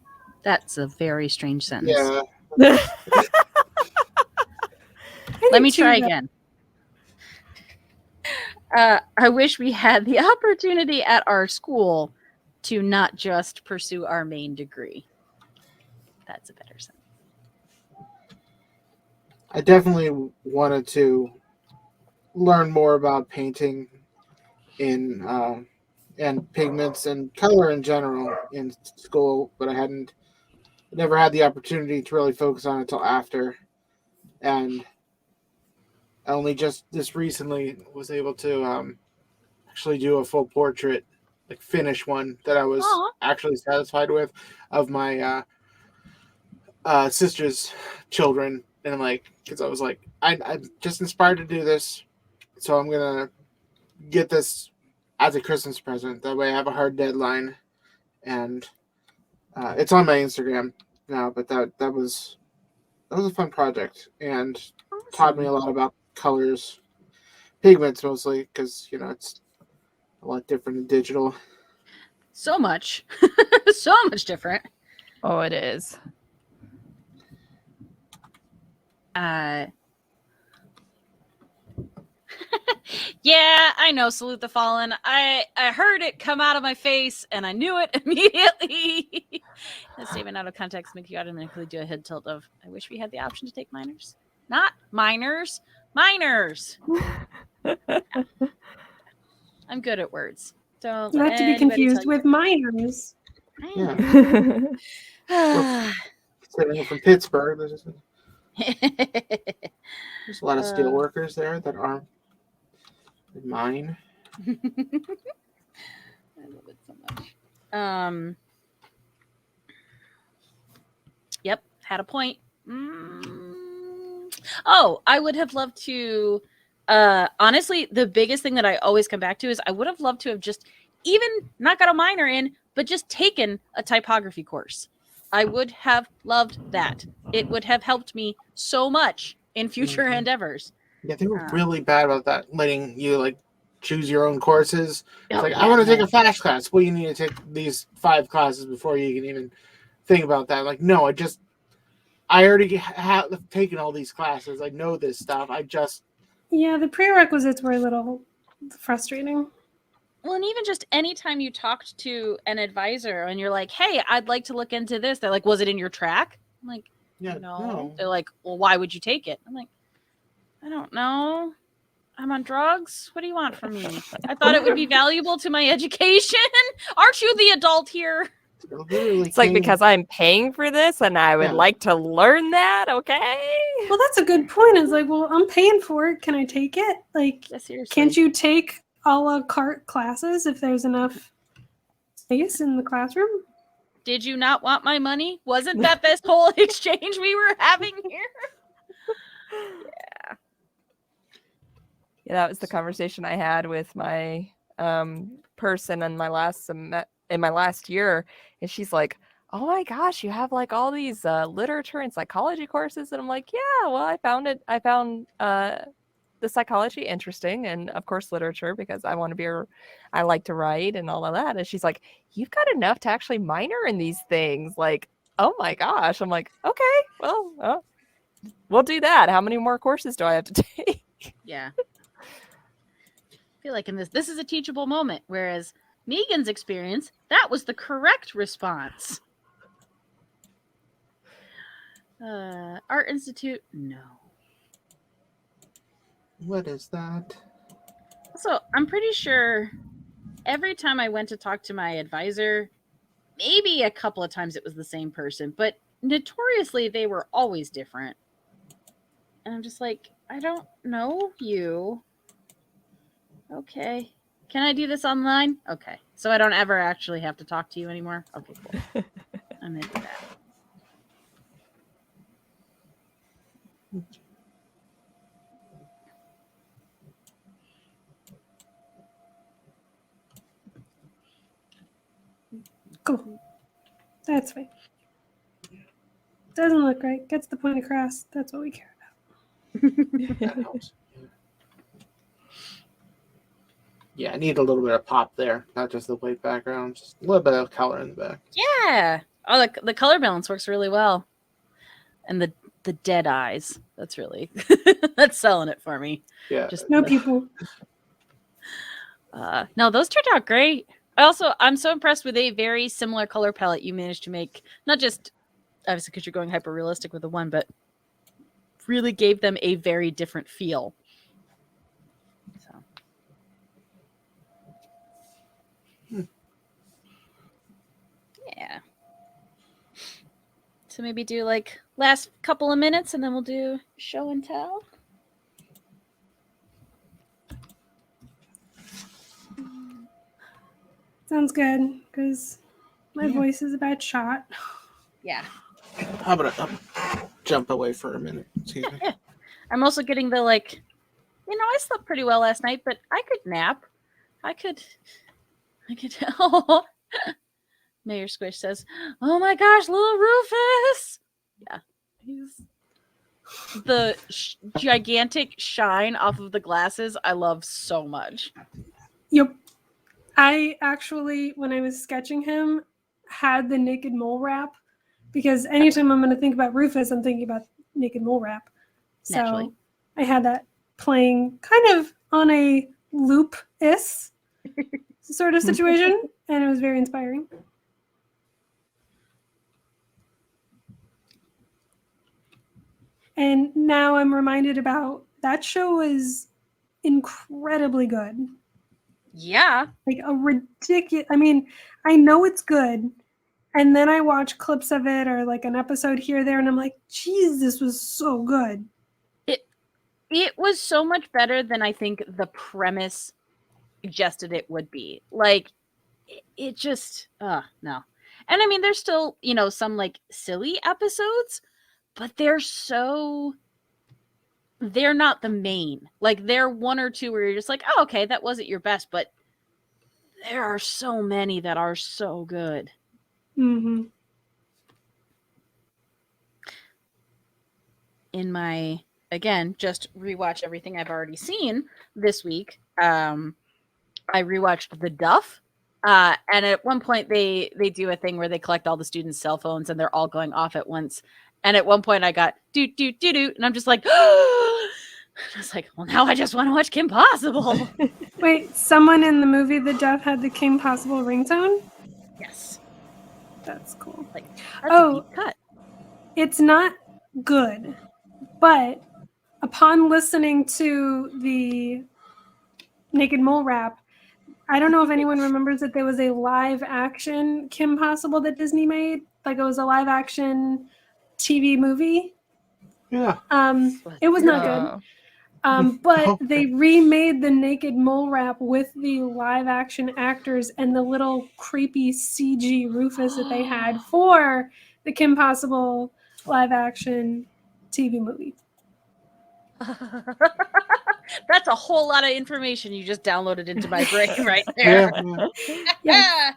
That's a very strange sentence. Yeah. Let me try again. I wish we had the opportunity at our school to not just pursue our main degree. That's a better sentence. I definitely wanted to learn more about painting and pigments and color in general in school, but I never had the opportunity to really focus on it until after. And I only just this recently was able to actually do a full portrait, like finish one that I was actually satisfied with, of my sister's children. And I'm like, because I was like, I'm just inspired to do this, so I'm gonna get this as a Christmas present. That way I have a hard deadline, and it's on my Instagram now. But that was a fun project and taught me a lot about colors, pigments mostly, because it's a lot different in digital. So much, so much different. Oh, it is. Yeah, I know. Salute the Fallen. I heard it come out of my face, and I knew it immediately. That statement out of context makes you automatically do a head tilt of, I wish we had the option to take minors. Not minors. Minors. I'm good at words. Don't Not to be confused with minors. Yeah. Considering from Pittsburgh. There's a lot of steel workers there that aren't mine. I love it so much. Yep, had a point. Oh, I would have loved to. Honestly, the biggest thing that I always come back to is I would have loved to have just even not got a minor in, but just taken a typography course. I would have loved that. It would have helped me so much in future endeavors. Yeah, they were really bad about that, letting you like choose your own courses. It's like, I yeah, want to take a Flash class. Well, you need to take these 5 classes before you can even think about that. Like, no, I already have taken all these classes. I know this stuff. Yeah, the prerequisites were a little frustrating. Well, and even just anytime you talked to an advisor and you're like, hey, I'd like to look into this. They're like, was it in your track? I'm like, Yeah, no. They're like, well, why would you take it? I'm like, I don't know. I'm on drugs. What do you want from me? I thought it would be valuable to my education. Aren't you the adult here? It's like, because I'm paying for this and I would like to learn that, okay? Well, that's a good point. It's like, well, I'm paying for it. Can I take it? Like, Yeah, seriously. can't you take a la carte classes if there's enough space in the classroom? Did you not want my money? Wasn't that this whole exchange we were having here? Yeah, that was the conversation I had with my person in my last year, and she's like, "Oh my gosh, you have like all these literature and psychology courses," and I'm like, "Yeah, well, I found the psychology interesting, and of course literature because I like to write and all of that." And she's like, "You've got enough to actually minor in these things." Like, oh my gosh, I'm like, okay, well, we'll do that. How many more courses do I have to take? Yeah. I feel like in this is a teachable moment, whereas Megan's experience, that was the correct response. Art Institute, no. What is that? So I'm pretty sure every time I went to talk to my advisor, maybe a couple of times it was the same person, but notoriously they were always different. And I'm just like, I don't know you. Okay. Can I do this online? Okay. So I don't ever actually have to talk to you anymore? Okay, cool. I'm into that. Cool. That's fine. Doesn't look right. Gets the point across. That's what we care about. That helps. Yeah, I need a little bit of pop there, not just the white background, just a little bit of color in the back. Yeah. Oh, the color balance works really well. And the dead eyes. That's really that's selling it for me. Yeah. Just No people. no, those turned out great. I'm so impressed with a very similar color palette you managed to make. Not just obviously because you're going hyper realistic with the one, but really gave them a very different feel. So. Yeah. So maybe do like last couple of minutes and then we'll do show and tell. Sounds good, because my voice is about shot. Yeah. How about I jump away for a minute? Excuse me. I'm also getting the like, I slept pretty well last night, but I could nap. I could. Oh. Mayor Squish says, "Oh my gosh, little Rufus!" Yeah, he's the gigantic shine off of the glasses. I love so much. Yep. I actually, when I was sketching him, had the naked mole wrap, because anytime I'm going to think about Rufus, I'm thinking about naked mole wrap. So Naturally. I had that playing kind of on a loop-is sort of situation, and it was very inspiring. And now I'm reminded about that show was incredibly good. Yeah. Like a ridiculous. I mean, I know it's good. and then I watch clips of it or like an episode here or there, and I'm like, geez, this was so good. It was so much better than I think the premise suggested it would be. Like, it just, no. And I mean, there's still, some like silly episodes, but they're not the main. Like, there are one or two where you're just like, oh, okay, that wasn't your best, but there are so many that are so good. Mm-hmm. In my, again, just rewatch everything I've already seen this week, I rewatched The Duff. And at one point they do a thing where they collect all the students' cell phones and they're all going off at once. And at one point I got do do do do, and I'm just like, I was like, well, now I just want to watch Kim Possible. Wait, someone in the movie The Duff had the Kim Possible ringtone? Yes, That's cool. like that's a deep cut. It's not good, but upon listening to the Naked Mole rap, I don't know if anyone remembers that there was a live action Kim Possible that Disney made. Like, it was a live action TV movie. Yeah. It was not good. But they remade the Naked Mole rap with the live action actors and the little creepy CG Rufus that they had for the Kim Possible live action TV movie. That's a whole lot of information you just downloaded into my brain right there. Yeah.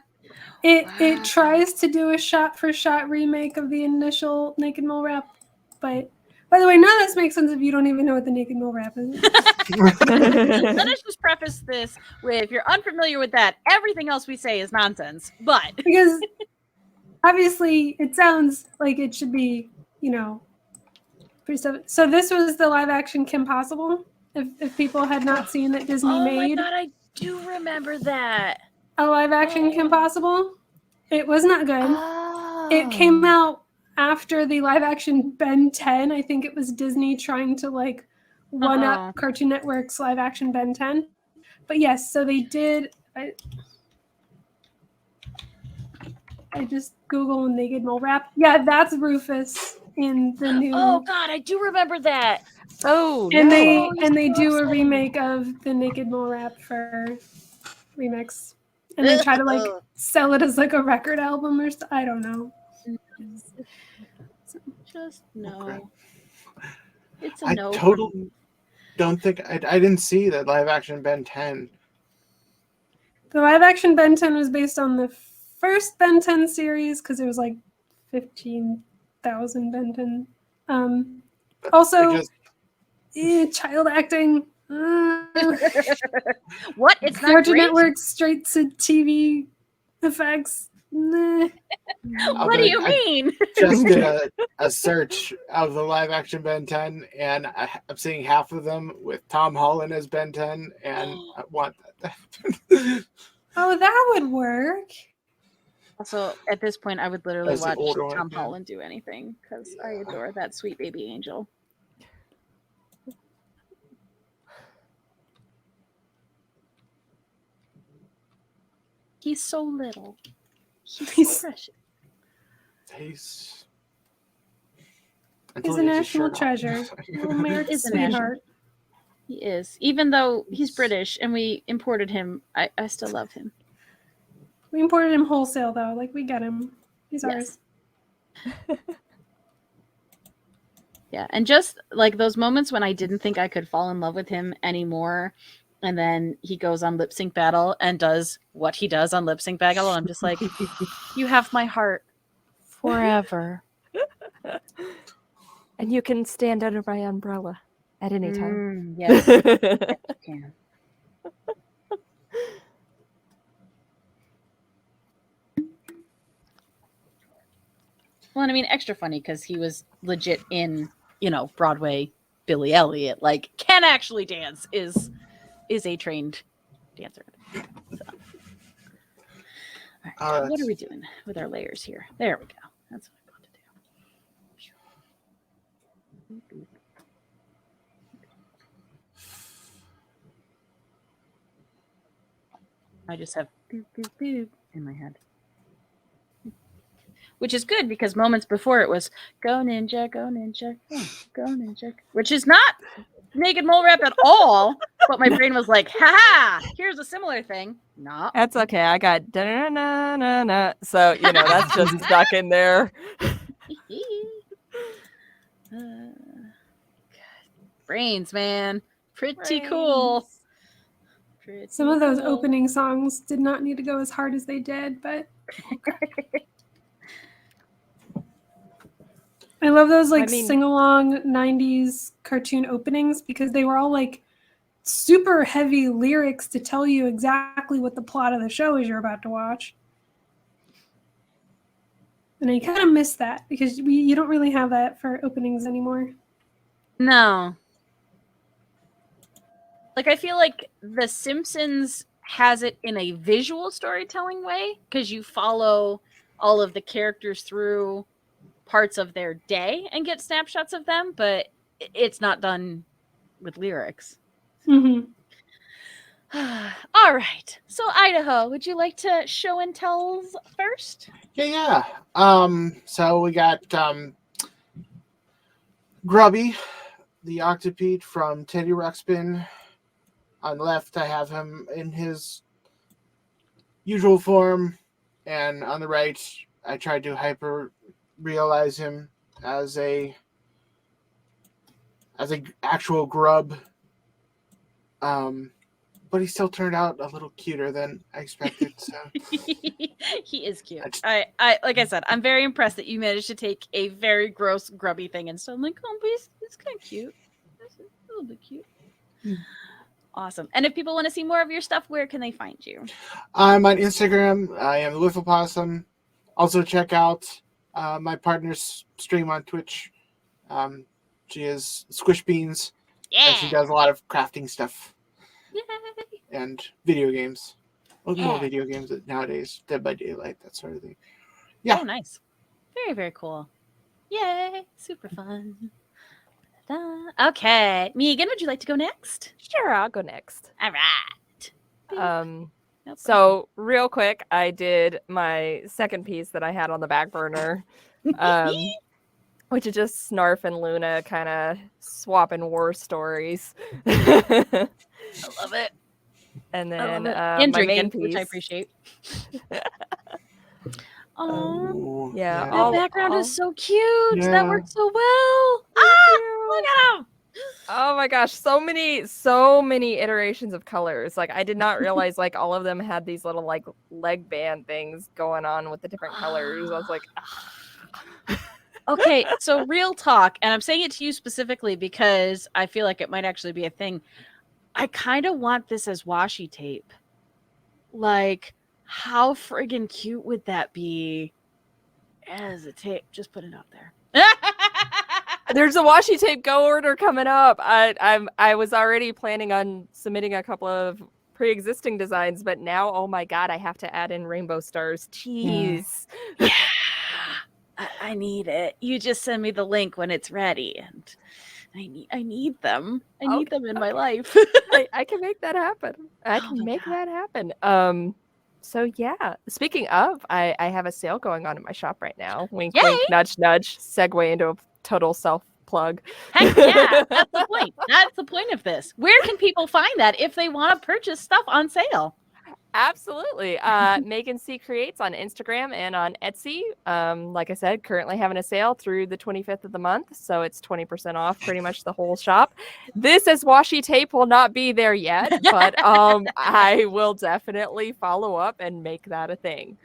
It tries to do a shot-for-shot remake of the initial Naked Mole rap, but by the way, none of this makes sense if you don't even know what the Naked Mole rap is. Let us just preface this with, if you're unfamiliar with that, everything else we say is nonsense. But because obviously it sounds like it should be, pretty stuff. So this was the live action Kim Possible. If people had not seen that Disney made. Oh my god, I do remember that. A live action Kim Possible. It was not good. Oh. It came out after the live action Ben 10. I think it was Disney trying to like one up Cartoon Network's live action Ben 10. But yes, so they did. I just Googled Naked Mole rap. Yeah, that's Rufus in the new. Oh god, I do remember that. Oh, and no. they do a remake of the Naked Mole rap for remix, and they try to like sell it as like a record album or I don't know. Just no. Okay. It's a I no. totally don't think I didn't see that live action Ben 10. The live action Ben 10 was based on the first Ben 10 series because it was like 15,000 Ben 10. Also, child acting. What? It's not Cartoon great? Network straight to TV effects. Nah. What do you mean? Just did a search of the live action Ben 10, and I'm seeing half of them with Tom Holland as Ben 10, and I want that. Oh, that would work. Also, at this point, I would literally That's the watch older one, Tom yeah. Holland do anything because I adore that sweet baby angel. He's so little. He's so precious. He's He's a national treasure. Little American Is a national- sweetheart. He is. Even though he's British and we imported him, I still love him. We imported him wholesale though. Like we get him. He's ours. Yeah, and just like those moments when I didn't think I could fall in love with him anymore, and then he goes on Lip Sync Battle and does what he does on Lip Sync Battle, I'm just like, you have my heart forever. And you can stand under my umbrella at any time. Yes, yes, you can. Well, and I mean, extra funny because he was legit in, Broadway Billy Elliot. Like, can actually dance is a trained dancer. So. All right, what are we doing with our layers here? There we go. That's what I want to do. I just have boop, boop, boop in my head. which is good because moments before it was go ninja, go ninja, go ninja, which is not naked mole rap at all. But my brain was like, ha, here's a similar thing. No. That's okay. I got da-na-na-na-na. So, that's just stuck in there. Brains, man. Pretty cool. Pretty Some of those cool. opening songs did not need to go as hard as they did, but I love those sing-along 90s cartoon openings because they were all like super heavy lyrics to tell you exactly what the plot of the show is you're about to watch. And I kind of miss that because you don't really have that for openings anymore. No. Like, I feel like The Simpsons has it in a visual storytelling way because you follow all of the characters through parts of their day and get snapshots of them, but it's not done with lyrics. Mm-hmm. All right. So, Idaho, would you like to show and tells first? Yeah. So we got Grubby, the Octopeed from Teddy Ruxpin. On the left, I have him in his usual form, and on the right, I tried to hyper realize him as a actual grub. But he still turned out a little cuter than I expected. So he is cute. I like I said, I'm very impressed that you managed to take a very gross, grubby thing and still like, oh, but it's kind of cute. It's a little bit cute. Awesome. And if people want to see more of your stuff, where can they find you? I'm on Instagram. I am the Wiffle Possum. Also check out my partner's stream on Twitch. She is Squish Beans. Yeah. And she does a lot of crafting stuff. Yay. And video games. Well, Yeah. more video games nowadays. Dead by Daylight, that sort of thing. Yeah. Oh, nice. Very, very cool. Yay. Super fun. Da-da. Okay. Megan, would you like to go next? Sure, I'll go next. All right. So real quick, I did my second piece that I had on the back burner, which is just Snarf and Luna kind of swapping war stories. I love it. And then and my drinking, main piece, which I appreciate. Oh, yeah. that background is so cute. Yeah. That worked so well. Look at him. Oh my gosh, so many iterations of colors. Like I did not realize like all of them had these little like leg band things going on with the different colors. I was like, Okay, so real talk, and I'm saying it to you specifically because I feel like it might actually be a thing. I kind of want this as washi tape. Like, how friggin' cute would that be as a tape? Just put it out there. there's a washi tape go order coming up. I was already planning on submitting a couple of pre-existing designs, but now, oh my god, I have to add in rainbow stars. Jeez. Yeah. I need it. You just send me the link when it's ready, and I need them. I need them in my life. I can make that happen. I can make that happen. So yeah, speaking of, I have a sale going on in my shop right now. Wink, wink, nudge, nudge. Segue into a total self plug. Heck yeah, that's the point. That's the point of this. Where can people find that if they want to purchase stuff on sale? Absolutely. Megan C Creates on Instagram and on Etsy. Like I said, currently having a sale through the 25th of the month, so it's 20% off pretty much the whole shop. This as washi tape will not be there yet, but I will definitely follow up and make that a thing.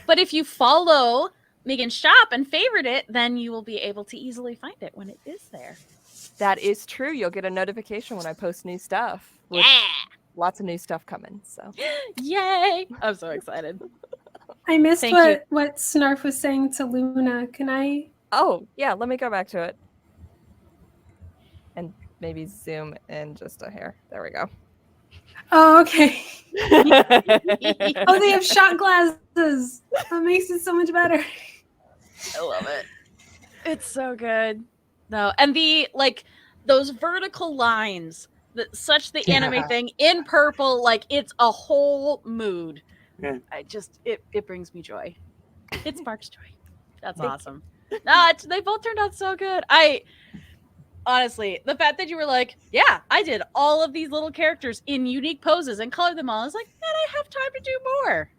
But if you follow Megan's shop and favorite it, then you will be able to easily find it when it is there. That is true. You'll get a notification when I post new stuff. Yeah. Lots of new stuff coming. So yay! I'm so excited. I missed what Snarf was saying to Luna. Can I? Oh yeah, let me go back to it and maybe zoom in just a hair. There we go. Oh, okay. Oh, they have shot glasses. That makes it so much better. I love it. It's so good. No, and the those vertical lines. Such the anime thing in purple, like it's a whole mood. Yeah. It brings me joy. It sparks joy. That's Thank awesome. They both turned out so good. Honestly, the fact that you were like, yeah, I did all of these little characters in unique poses and colored them all. I was like, man, I have time to do more.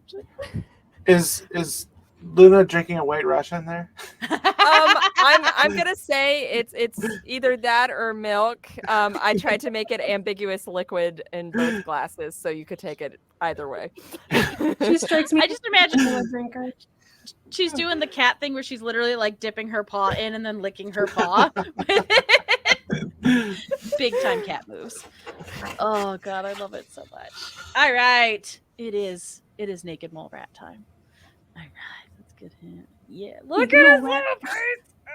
Is Luna drinking a White Russian there? I'm gonna say it's either that or milk. I tried to make it ambiguous liquid in both glasses, so you could take it either way. She strikes me. I just imagine as a drinker. She's doing the cat thing where she's literally like dipping her paw in and then licking her paw. Big time cat moves. Oh god, I love it so much. All right, it is naked mole rat time. All right, let's get him. Yeah, look Naked at mole his rat. little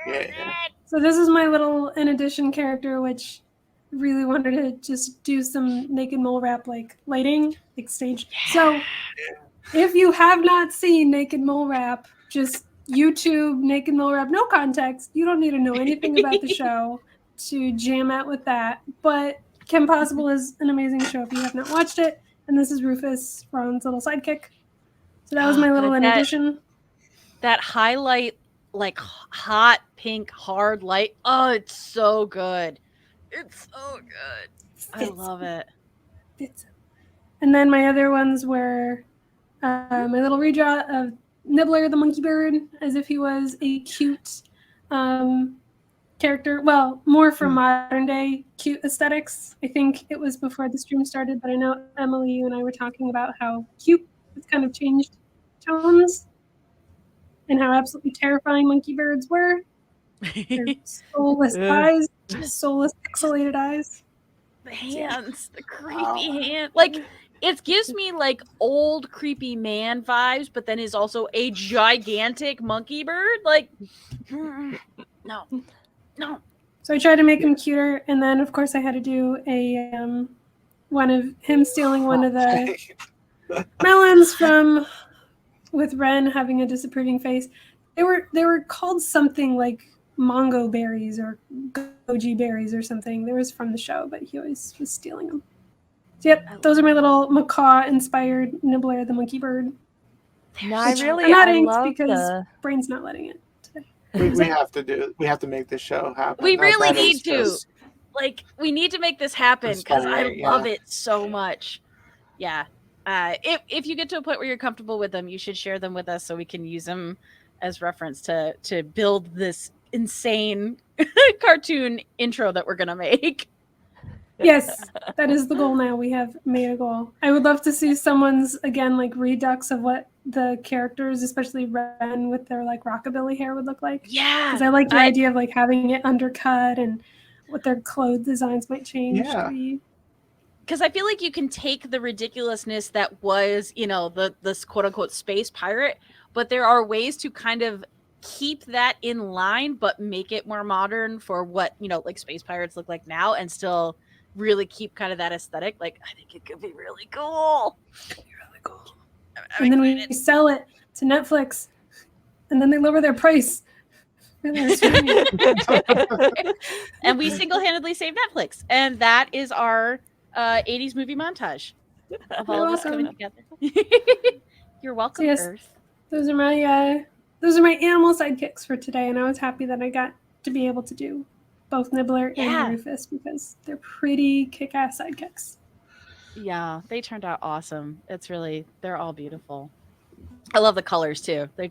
face. Yeah. So this is my little in addition character, which really wanted to just do some naked mole rap like lighting, like stage. So if you have not seen naked mole rap, just YouTube naked mole rap, no context. You don't need to know anything about the show to jam out with that. But Kim Possible is an amazing show if you have not watched it. And this is Rufus, Ron's little sidekick. So that was my little in addition. That highlight, like hot pink hard light. Oh, it's so good. It's so good. I love it. And then my other ones were my little redraw of Nibbler the monkey bird, as if he was a cute character. Well, more from modern day cute aesthetics. I think it was before the stream started, but I know Emily, you and I were talking about how cute it's kind of changed tones and how absolutely terrifying monkey birds were. Their soulless eyes, soulless pixelated eyes. The hands, the creepy hand. Like, it gives me like old creepy man vibes, but then is also a gigantic monkey bird. Like, no. So I tried to make him cuter, and then of course I had to do a one of him stealing one of the melons from with Ren having a disapproving face. They were called something like Mongo berries or goji berries or something. They was from the show, but he always was stealing them. So yep, those are my little macaw-inspired Nibbler the monkey bird. No, I'm not inked love because brain's not letting it today. We have to make this show happen. We really That is need to. just- Like, we need to make this happen because I love it so much. Yeah. If you get to a point where you're comfortable with them, you should share them with us so we can use them as reference to build this insane cartoon intro that we're gonna make. Yes, that is the goal now. We have made a goal. I would love to see someone's, again, like redux of what the characters, especially Ren with their like rockabilly hair would look like. Yeah. Because I like the idea of like having it undercut and what their clothes designs might change to be. Because I feel like you can take the ridiculousness that was, this quote unquote space pirate, but there are ways to kind of keep that in line, but make it more modern for what, like space pirates look like now and still really keep kind of that aesthetic. Like, I think it could be really cool. And then we sell it to Netflix and then they lower their price. And we single-handedly save Netflix. And that is our 80s movie montage of all of us coming together. You're welcome, yes, Earth. Those are my animal sidekicks for today, and I was happy that I got to be able to do both Nibbler and Rufus because they're pretty kick-ass sidekicks. Yeah, they turned out awesome. They're all beautiful. I love the colors too. They're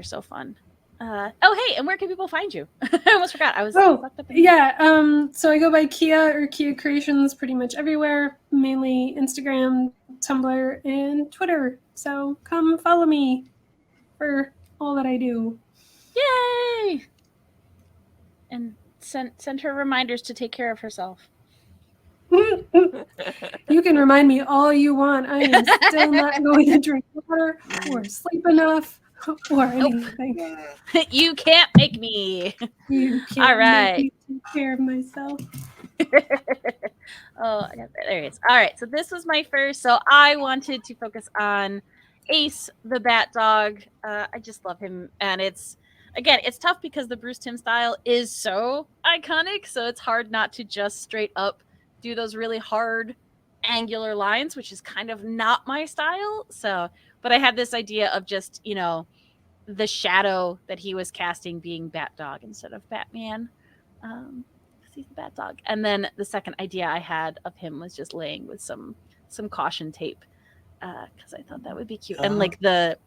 so fun. Hey, and where can people find you? I almost forgot. I was fucked up. So I go by Kia or Kia Creations pretty much everywhere, mainly Instagram, Tumblr, and Twitter. So come follow me for all that I do. Yay! And send her reminders to take care of herself. You can remind me all you want. I am still not going to drink water or sleep enough or anything. You can't make me. You can't all right. make me take care of myself. Oh, I got that. There it is. All right. So this was my first. So I wanted to focus on Ace, the bat dog. I just love him. And it's tough because the Bruce Timm style is so iconic. So it's hard not to just straight up do those really hard angular lines, which is kind of not my style. So, but I had this idea of just, the shadow that he was casting being Bat Dog instead of Batman. 'Cause he's the Bat Dog. And then the second idea I had of him was just laying with some caution tape, because I thought that would be cute. And like the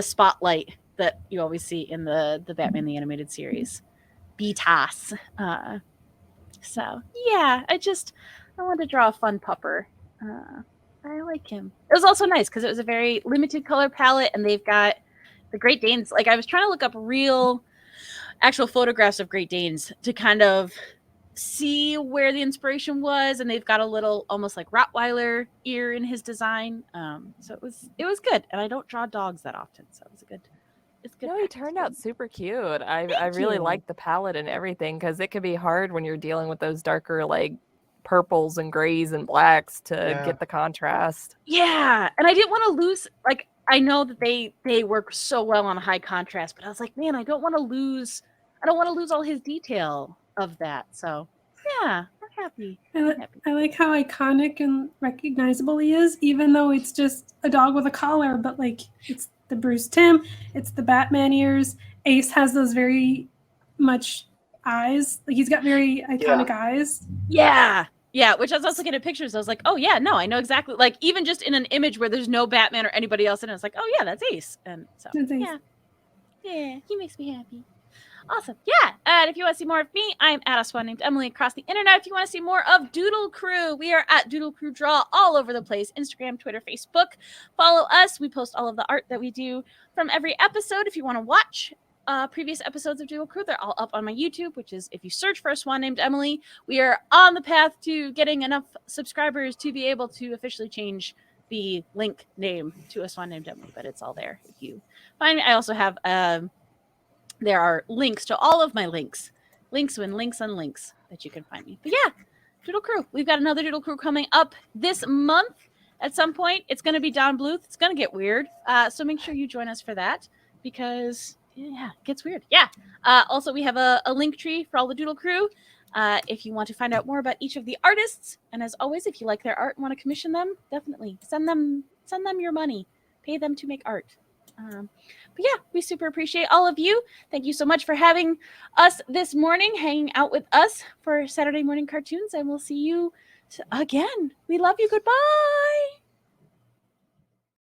spotlight that you always see in the Batman the Animated Series, BTAS. So yeah, I wanted to draw a fun pupper. I like him. It was also nice because it was a very limited color palette, and they've got the Great Danes. Like, I was trying to look up actual photographs of Great Danes to kind of see where the inspiration was, and they've got a little almost like Rottweiler ear in his design. So it was good, and I don't draw dogs that often, so it was good. It's good. No, he turned out super cute. I really liked the palette and everything, because it could be hard when you're dealing with those darker like purples and grays and blacks to get the contrast. Yeah, and I didn't want to lose, like, I know that they work so well on high contrast, but I was like, man, I don't want to lose all his detail of that. So yeah, I'm happy. I like how iconic and recognizable he is, even though it's just a dog with a collar, but like it's the Bruce Timm, it's the Batman ears. Ace has those very much eyes. Like, he's got very iconic eyes. Yeah, which I was also looking at pictures. I was like, oh yeah, no, I know exactly. Like, even just in an image where there's no Batman or anybody else in it, it's like, oh yeah, that's Ace. And so yeah, he makes me happy. Awesome. Yeah. And if you want to see more of me, I'm at a swan named Emily across the internet. If you want to see more of Doodle Crew, we are at Doodle Crew Draw all over the place. Instagram, Twitter, Facebook. Follow us. We post all of the art that we do from every episode. If you want to watch previous episodes of Doodle Crew, they're all up on my YouTube, which is, if you search for a swan named Emily. We are on the path to getting enough subscribers to be able to officially change the link name to a swan named Emily, but it's all there if you find me. I also have there are links to all of my links and links that you can find me. But yeah, Doodle Crew. We've got another Doodle Crew coming up this month at some point. It's going to be Don Bluth. It's going to get weird. So make sure you join us for that, because it gets weird. Yeah. Also, we have a link tree for all the Doodle Crew. If you want to find out more about each of the artists, and as always, if you like their art and want to commission them, definitely send them your money. Pay them to make art. But yeah, we super appreciate all of you. Thank you so much for having us this morning, hanging out with us for Saturday morning cartoons, and we'll see you again. We love you. Goodbye.